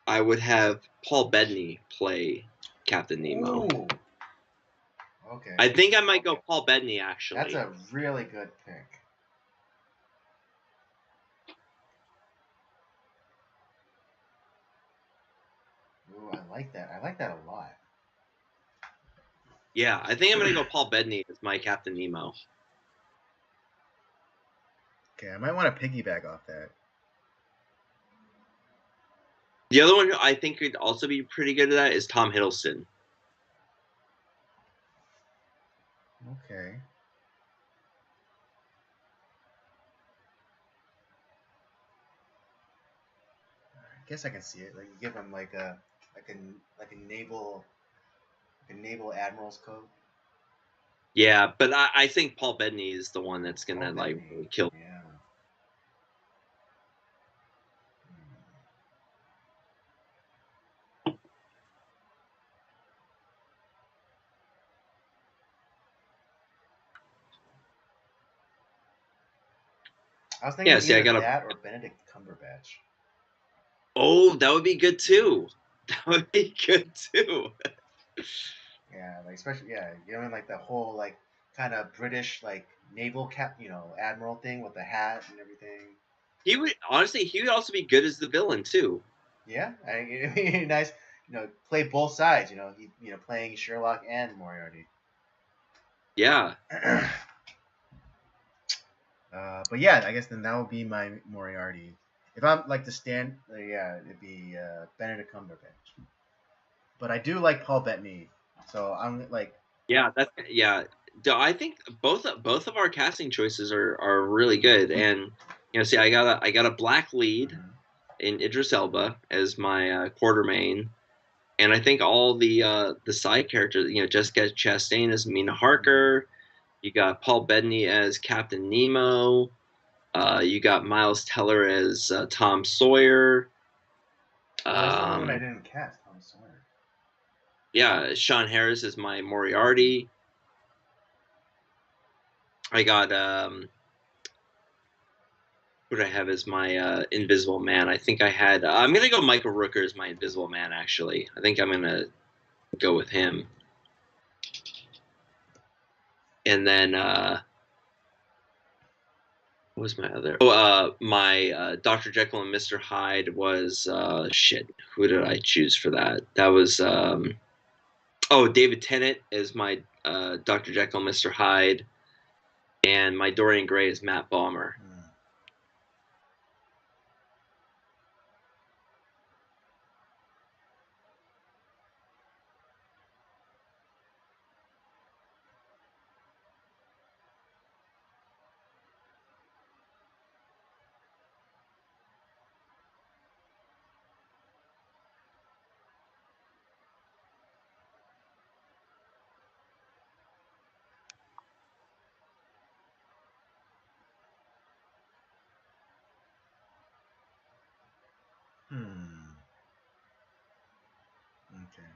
I would have Paul Bettany play Captain Nemo. Ooh. Okay. I think I might go Paul Bettany That's actually. a really good pick. Ooh, I like that. I like that a lot. Yeah, I think I'm gonna go Paul Bettany as my Captain Nemo. Okay, I might want to piggyback off that. The other one who I think could also be pretty good at that is Tom Hiddleston. Okay. I guess I can see it. Like you give him like a like a naval admiral's coat. Yeah, but I think Paul Bettany is the one that's Paul gonna like Bettany. really kill. Yeah. I was Yeah, thinking see, I either got a. that or Benedict Cumberbatch. Oh, that would be good too. That would be good too. Yeah, like especially like the whole like kind of British like naval admiral thing with the hat and everything. He would also be good as the villain too. Yeah, nice. Play both sides. Playing Sherlock and Moriarty. Yeah. But yeah, I guess then that would be my Moriarty. If I'm like to stand, yeah, it'd be Benedict Cumberbatch. But I do like Paul Bettany, so I'm like, Yeah, I think both of our casting choices are really good, and see, I got a black lead Mhm. in Idris Elba as my Quartermain, and I think all the side characters, Jessica Chastain as Mina Harker, you got Paul Bettany as Captain Nemo, you got Miles Teller as Tom Sawyer. Oh, that's the only one I Um, didn't cast. Tom Sawyer. yeah, Sean Harris is my Moriarty. I got who do I have as my Invisible Man? I think I had. I'm gonna go Michael Rooker as my Invisible Man. Actually, I think I'm gonna go with him. And then what was my other? Oh, my Dr. Jekyll and Mr. Hyde was shit. Who did I choose for that? That was David Tennant is my Dr. Jekyll and Mr. Hyde, and my Dorian Gray is Matt Bomer. Okay.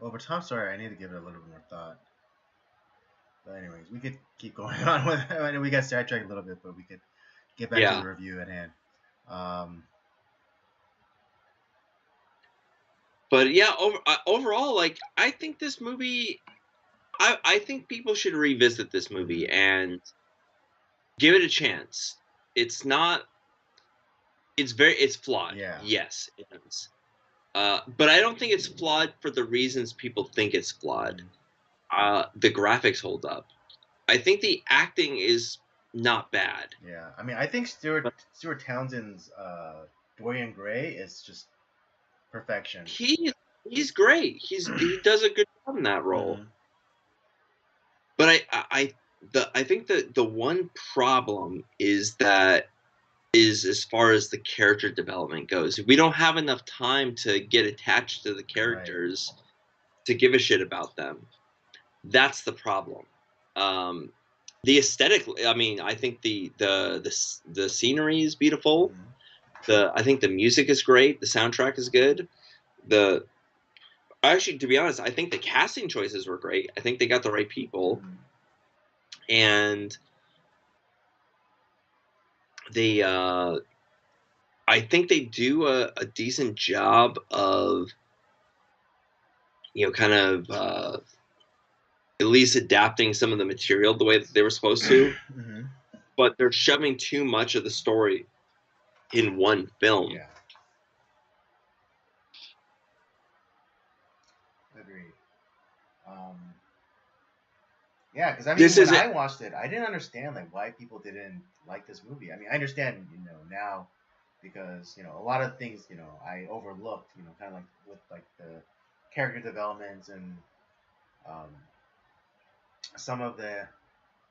Well, for Tom Sawyer, I need to give it a little bit more thought. But anyways, we could keep going on with. I know we got sidetracked a little bit, but we could get back to Yeah. the review at hand. But yeah, overall, like I think this movie, I think people should revisit this movie and give it a chance. It's not. It's flawed. Yeah. Yes, it is. But I don't think it's flawed for the reasons people think it's flawed. The graphics hold up. I think the acting is not bad. Yeah. I mean, I think Stuart Townsend's Dorian Gray is just perfection. He's great. He does a good job in that role. But I think the one problem is as far as the character development goes. We don't have enough time to get attached to the characters to give a shit about them. That's the problem. The aesthetic. I mean, I think the scenery is beautiful. I think the music is great. The soundtrack is good. Actually, to be honest, I think the casting choices were great. I think they got the right people, and they. I think they do a decent job of, kind of at least adapting some of the material the way that they were supposed to. But they're shoving too much of the story in one film. Yeah. Agreed. Yeah, because I mean, when I watched it, I didn't understand like why people didn't like this movie. I mean, I understand, now because a lot of things I overlooked, kind of like with like the character developments and um, some of the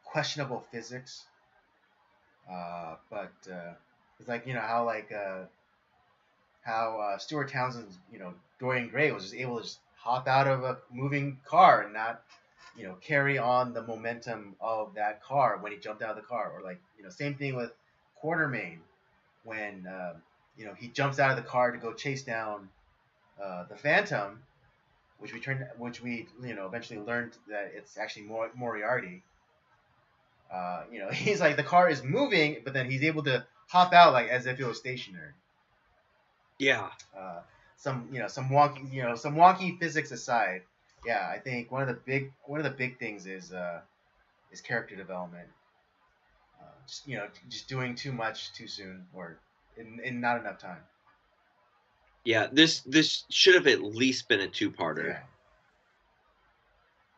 questionable physics. But it's like how Stuart Townsend's Dorian Gray was just able to just hop out of a moving car and not carry on the momentum of that car when he jumped out of the car, or like same thing with Quartermain when he jumps out of the car to go chase down the Phantom, which we eventually learned that it's actually Moriarty. He's like the car is moving, but then he's able to hop out like as if it was stationary. Yeah. Some wonky physics aside, yeah, I think one of the big things is character development. Just doing too much too soon or in not enough time. Yeah, this should have at least been a two-parter. Yeah.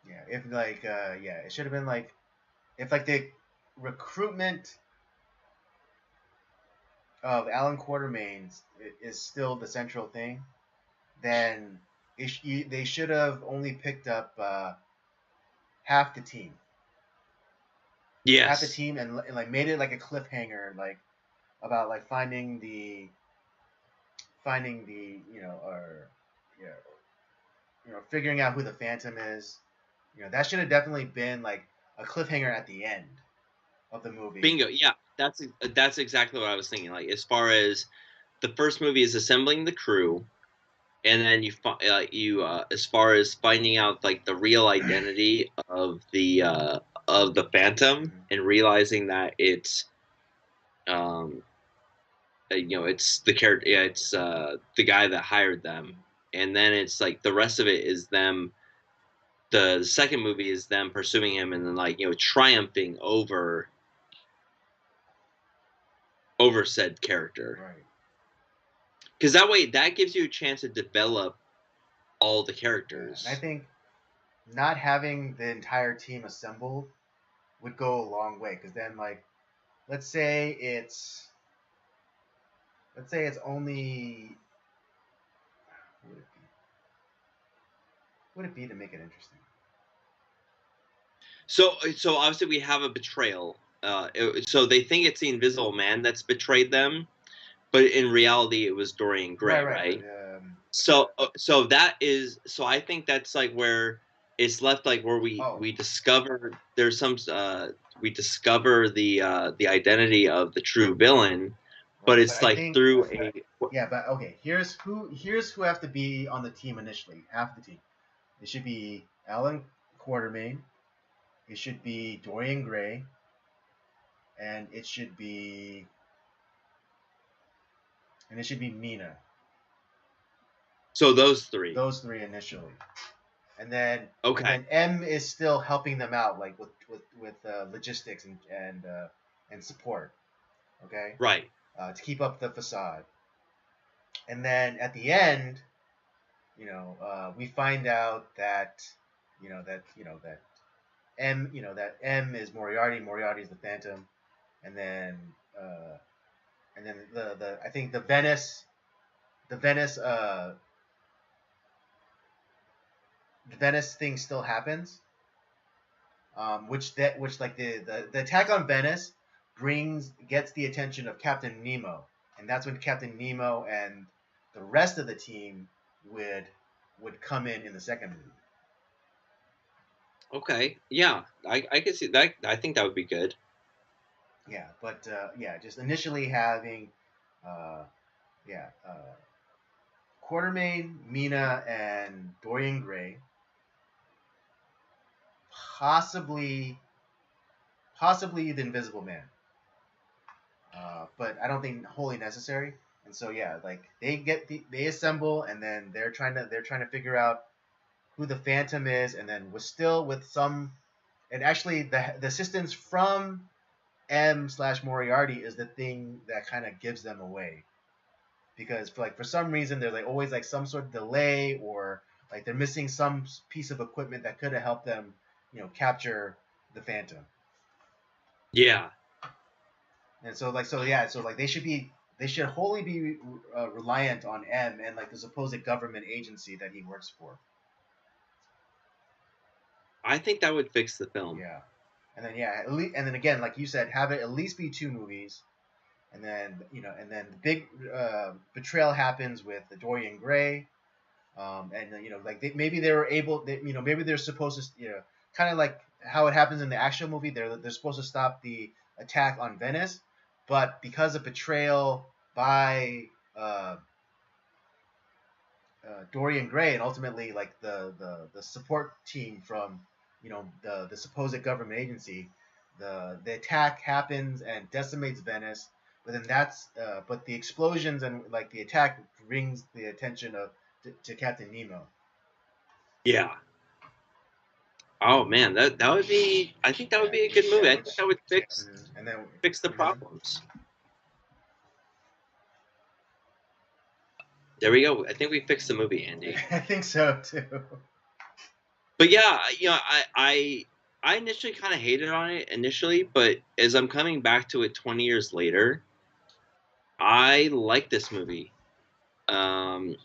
Yeah, if like it should have been like if like the recruitment of Alan Quartermain is still the central thing, then they should have only picked up half the team. half the Yes. team, and like made it like a cliffhanger, like about like finding the or you know, figuring out who the Phantom is. That should have definitely been like a cliffhanger at the end of the movie. Bingo. Yeah, that's exactly what I was thinking. Like, as far as the first movie is assembling the crew, and then as far as finding out like the real identity of the Phantom, Mm-hmm. and realizing that it's um it's the character, yeah, it's the guy that hired them, and then it's like the rest of it is them. The second movie is them pursuing him, and then like triumphing over said character, Right. because that way that gives you a chance to develop all the Yeah, and I characters. think not having the entire team assembled would go a long way because then like let's say it's only what would it be? What would it be to make it interesting? So obviously we have a betrayal. So they think it's the Invisible Man that's betrayed them, but in reality it was Dorian Right, Gray, right, but right? So I think that's like where it's left, like where oh, we discover there's some we discover the identity of the true villain, but right, but it's I like think through a yeah, but okay. Here's who have to be on the team initially. Half the team. It should be Alan Quartermain. It should be Dorian Gray, and it should be Mina. so those three. Those three initially, and then Okay, M is still helping them out, like with logistics and support. Okay, right. to keep up the facade, and then at the end, we find out that that M is Moriarty. Moriarty is the Phantom, and then uh, the I think the Venice thing still happens, which like the attack on Venice gets the attention of Captain Nemo, and that's when Captain Nemo and the rest of the team would come in the second movie. Okay, yeah, I can see that. I think that would be good. Yeah, but yeah, just initially having uh, yeah Quartermain, Mina, and Dorian Gray, possibly the Invisible Man, but I don't think wholly necessary. And so yeah, like they assemble, and then they're trying to figure out who the Phantom is, and then with some, and actually the assistance from M/Moriarty is the thing that kind of gives them away, because for some reason there's like always like some sort of delay, or like they're missing some piece of equipment that could have helped them capture the Phantom. Yeah, And so they should wholly be reliant on M and like the supposed government agency that he works for. I think that would fix the film. Yeah, and then yeah, and then again, like you said, have it at least be two movies, and then the big betrayal happens with the Dorian Gray, and like maybe they were able, maybe they're supposed to, kind of like how it happens in the actual movie. They're supposed to stop the attack on Venice, but because of betrayal by Dorian Gray, and ultimately like the support team from the supposed government agency, the attack happens and decimates Venice. But then but the explosions and like the attack brings the attention to Captain Nemo. Yeah. Oh man, that would be. I think that would Yeah, be a good movie. I think that would and then fix the mhm. problems. There we go. I think we fixed the movie, Andy. I think so too. But yeah, I initially kind of hated on it initially, but as I'm coming back to it 20 years later, I like this movie. Um,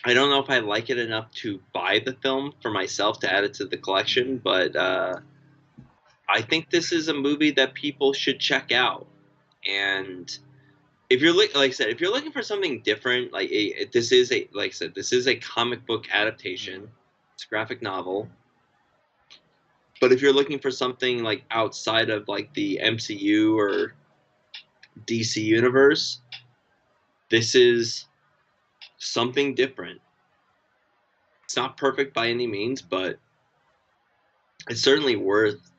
I don't know if I like it enough to buy the film for myself to add it to the collection, but I think this is a movie that people should check out. And if you're like I said, if you're looking for something different, this is a like I said, this is a comic book adaptation. It's a graphic novel. But if you're looking for something like outside of like the MCU or DC universe, this is something different. It's not perfect by any means, but it's certainly worth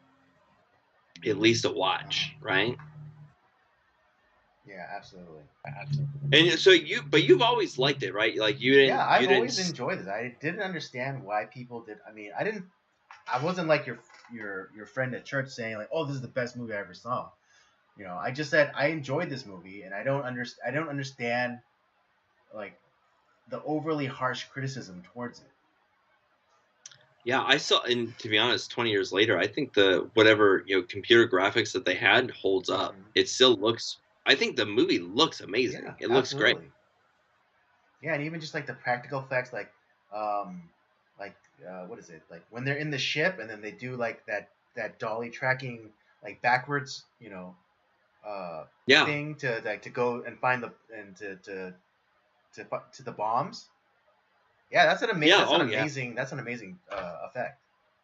at least a watch, right? Yeah, absolutely. And so you've always liked it, right? Like Yeah, you I've always didn't. enjoyed this. I didn't understand why people did. I mean, I wasn't like your friend at church saying like, "Oh, this is the best movie I ever saw." I just said I enjoyed this movie, and I don't understand like the overly harsh criticism towards it. Yeah, I saw, and to be honest, 20 years later, I think the whatever computer graphics that they had holds up. Hmm. It still looks. I think the movie looks amazing. Yeah, It looks great. absolutely. Yeah, and even just like the practical effects, um, like what is it? Like when they're in the ship, and then they do like that dolly tracking like backwards, uh, Yeah, thing to go and find the and to the bombs. Yeah, yeah, oh yeah, that's an amazing effect,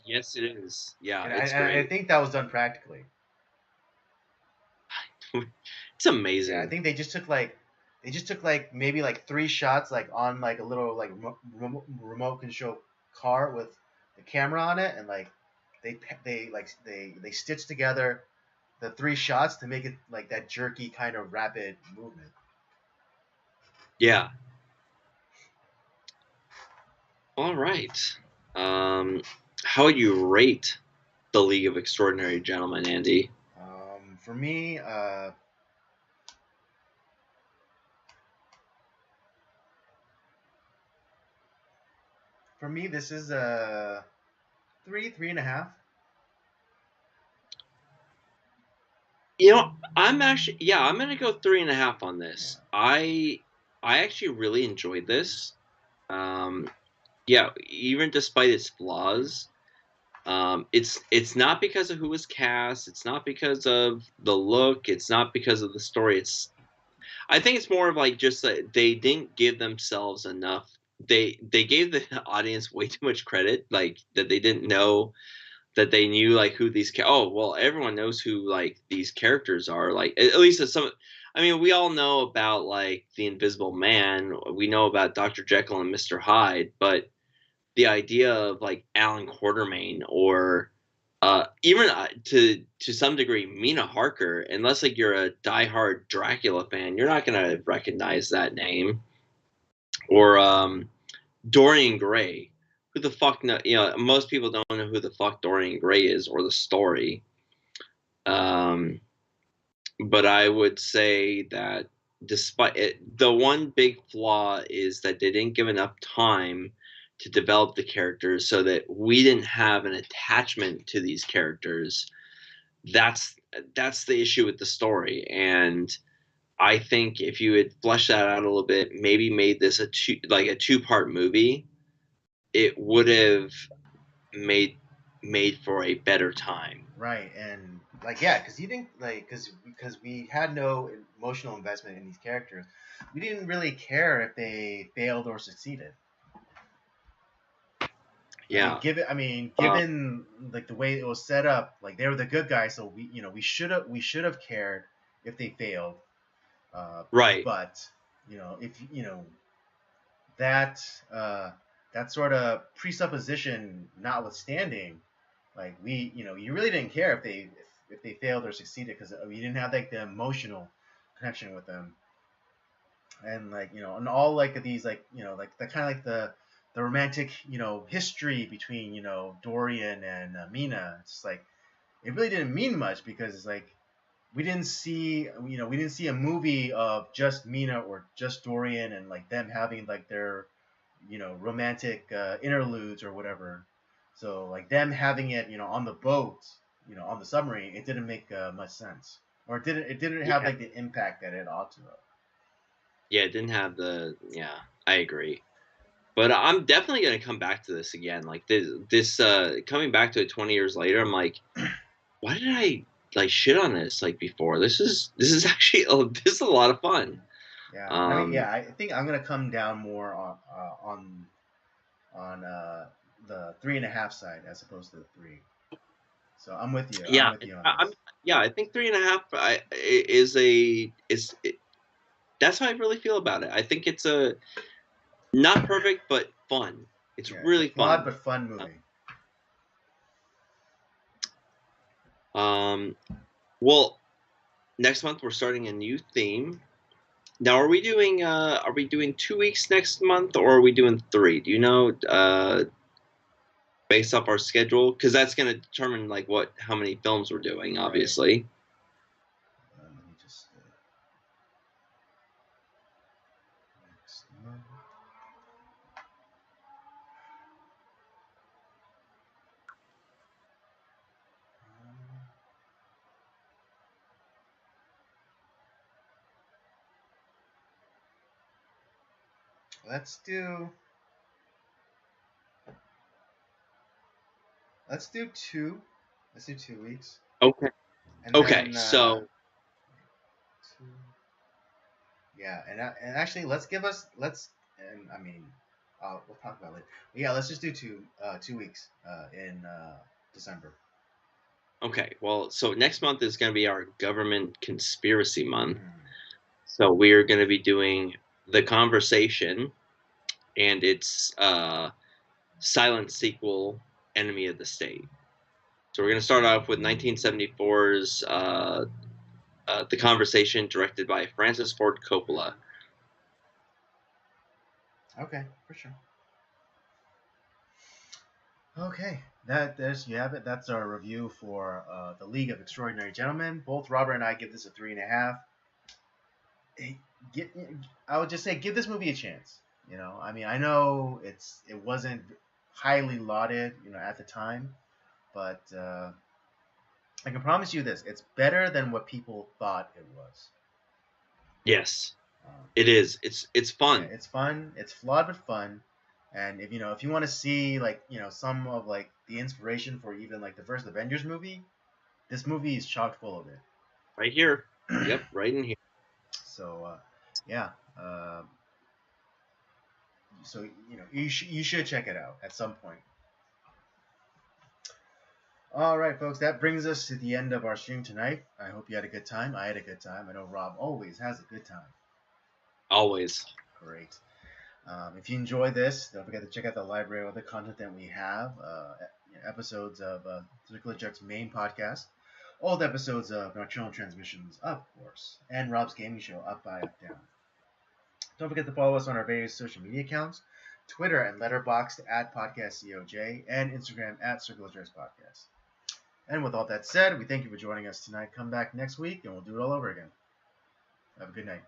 yes, it is. Yeah, and it's I great. think that was done practically. It's Yeah, I amazing. think they just took like maybe like three shots like on like a little like remote control car with the camera on it, and like they stitched together the three shots to make it like that jerky kind of rapid movement. Yeah. All right. Um, how would you rate the League of Extraordinary Gentlemen, Andy? For me, this is a three and a half. I'm actually, yeah, I'm gonna go 3.5 on Yeah. this. I actually really enjoyed this. Um, yeah, even despite its flaws, it's not because of who was cast. It's not because of the look. It's not because of the story. I think it's more of like just that they didn't give themselves enough. They gave the audience way too much credit, like that they didn't know that they knew like who these oh well everyone knows who like these characters are, like at least some. I mean, we all know about like the Invisible Man, we know about Dr. Jekyll and Mr. Hyde, but the idea of like Alan Quartermain or even to some degree Mina Harker, unless like you're a diehard Dracula fan, you're not gonna recognize that name. Or Dorian Gray. Who the fuck know? Most people don't know who the fuck Dorian Gray is or the story. Um, but I would say that despite it, the one big flaw is that they didn't give enough time to develop the characters so that we didn't have an attachment to these characters. That's that's the issue with the story, and I think if you had fleshed that out a little bit, maybe made this a two-part movie, it would have made made for a better time. Right, and like yeah, because you didn't like because we had no emotional investment in these characters. We didn't really care if they failed or succeeded. Yeah. I mean, Uh, given like the way it was set up, like they were the good guys, so we should have cared if they failed. Uh, right. but if that that sort of presupposition notwithstanding, like you really didn't care if they failed or succeeded because you didn't have like the emotional connection with them, and like and all like these like like the kind of like the romantic history between Dorian and Mina. It's just like it really didn't mean much because it's like we didn't see a movie of just Mina or just Dorian and like them having like their romantic interludes or whatever. So like them having it on the boat, on the submarine, it didn't make much sense, or it didn't have Yeah. like the impact that it ought to have. Yeah, it didn't have the yeah, I agree. But I'm definitely gonna come back to this again. Like this coming back to it 20 years later, I'm like, why did I like shit on this like before? This is actually this is a lot of fun. Yeah, and I mean, yeah, I think I'm gonna come down more on the 3.5 side as opposed to the 3. So I'm with you. I'm Yeah, with you on I'm this. yeah. I think 3.5 is a is that's how I really feel about it. I think it's a not perfect but fun. It's Yeah, it's a really flawed fun. but fun movie. Um, well, next month we're starting a new theme. Now, are we doing 2 weeks next month or are we doing 3? Do you know based off our schedule? Because that's going to determine like how many films we're doing, Right. obviously. Let me just next month. Let's do let's do 2. Let's do 2 weeks, Okay. and Okay. then So 2. Yeah, and actually, let's and I mean, we'll talk about it later. But yeah, let's just do 2 weeks in December. okay. Well, so next month is going to be our government conspiracy month. Mm. So we are going to be doing The Conversation and its silent sequel, Enemy of the State. So we're going to start off with 1974's The Conversation, directed by Francis Ford Coppola. Okay, for sure. Okay, there's you have it. That's our review for the League of Extraordinary Gentlemen. Both Robert and I give this a 3.5. Get, I would just say give this movie a chance. I mean, I know it wasn't highly lauded, at the time, but I can promise you this: it's better than what people thought it was. Yes, Um, it is. It's yeah, fun. it's fun. It's flawed but fun. And if you want to see like some of like the inspiration for even like the first Avengers movie, this movie is chock full of it. Right here. Yep, right in here. So yeah, uh, so you should check it out at some point. All right, folks, that brings us to the end of our stream tonight. I hope you had a good time. I had a good time. I know Rob always has a good time. Always. Great. If you enjoy this, don't forget to check out the library of other content that we have. Episodes of Circular Jerk's main podcast, old episodes of Nocturnal Transmissions, of course, and Rob's gaming show, Up By Up Down. Don't forget to follow us on our various social media accounts, Twitter and Letterboxd at PodcastCOJ, and Instagram at Circular Jerks Podcast. And with all that said, we thank you for joining us tonight. Come back next week and we'll do it all over again. Have a good night.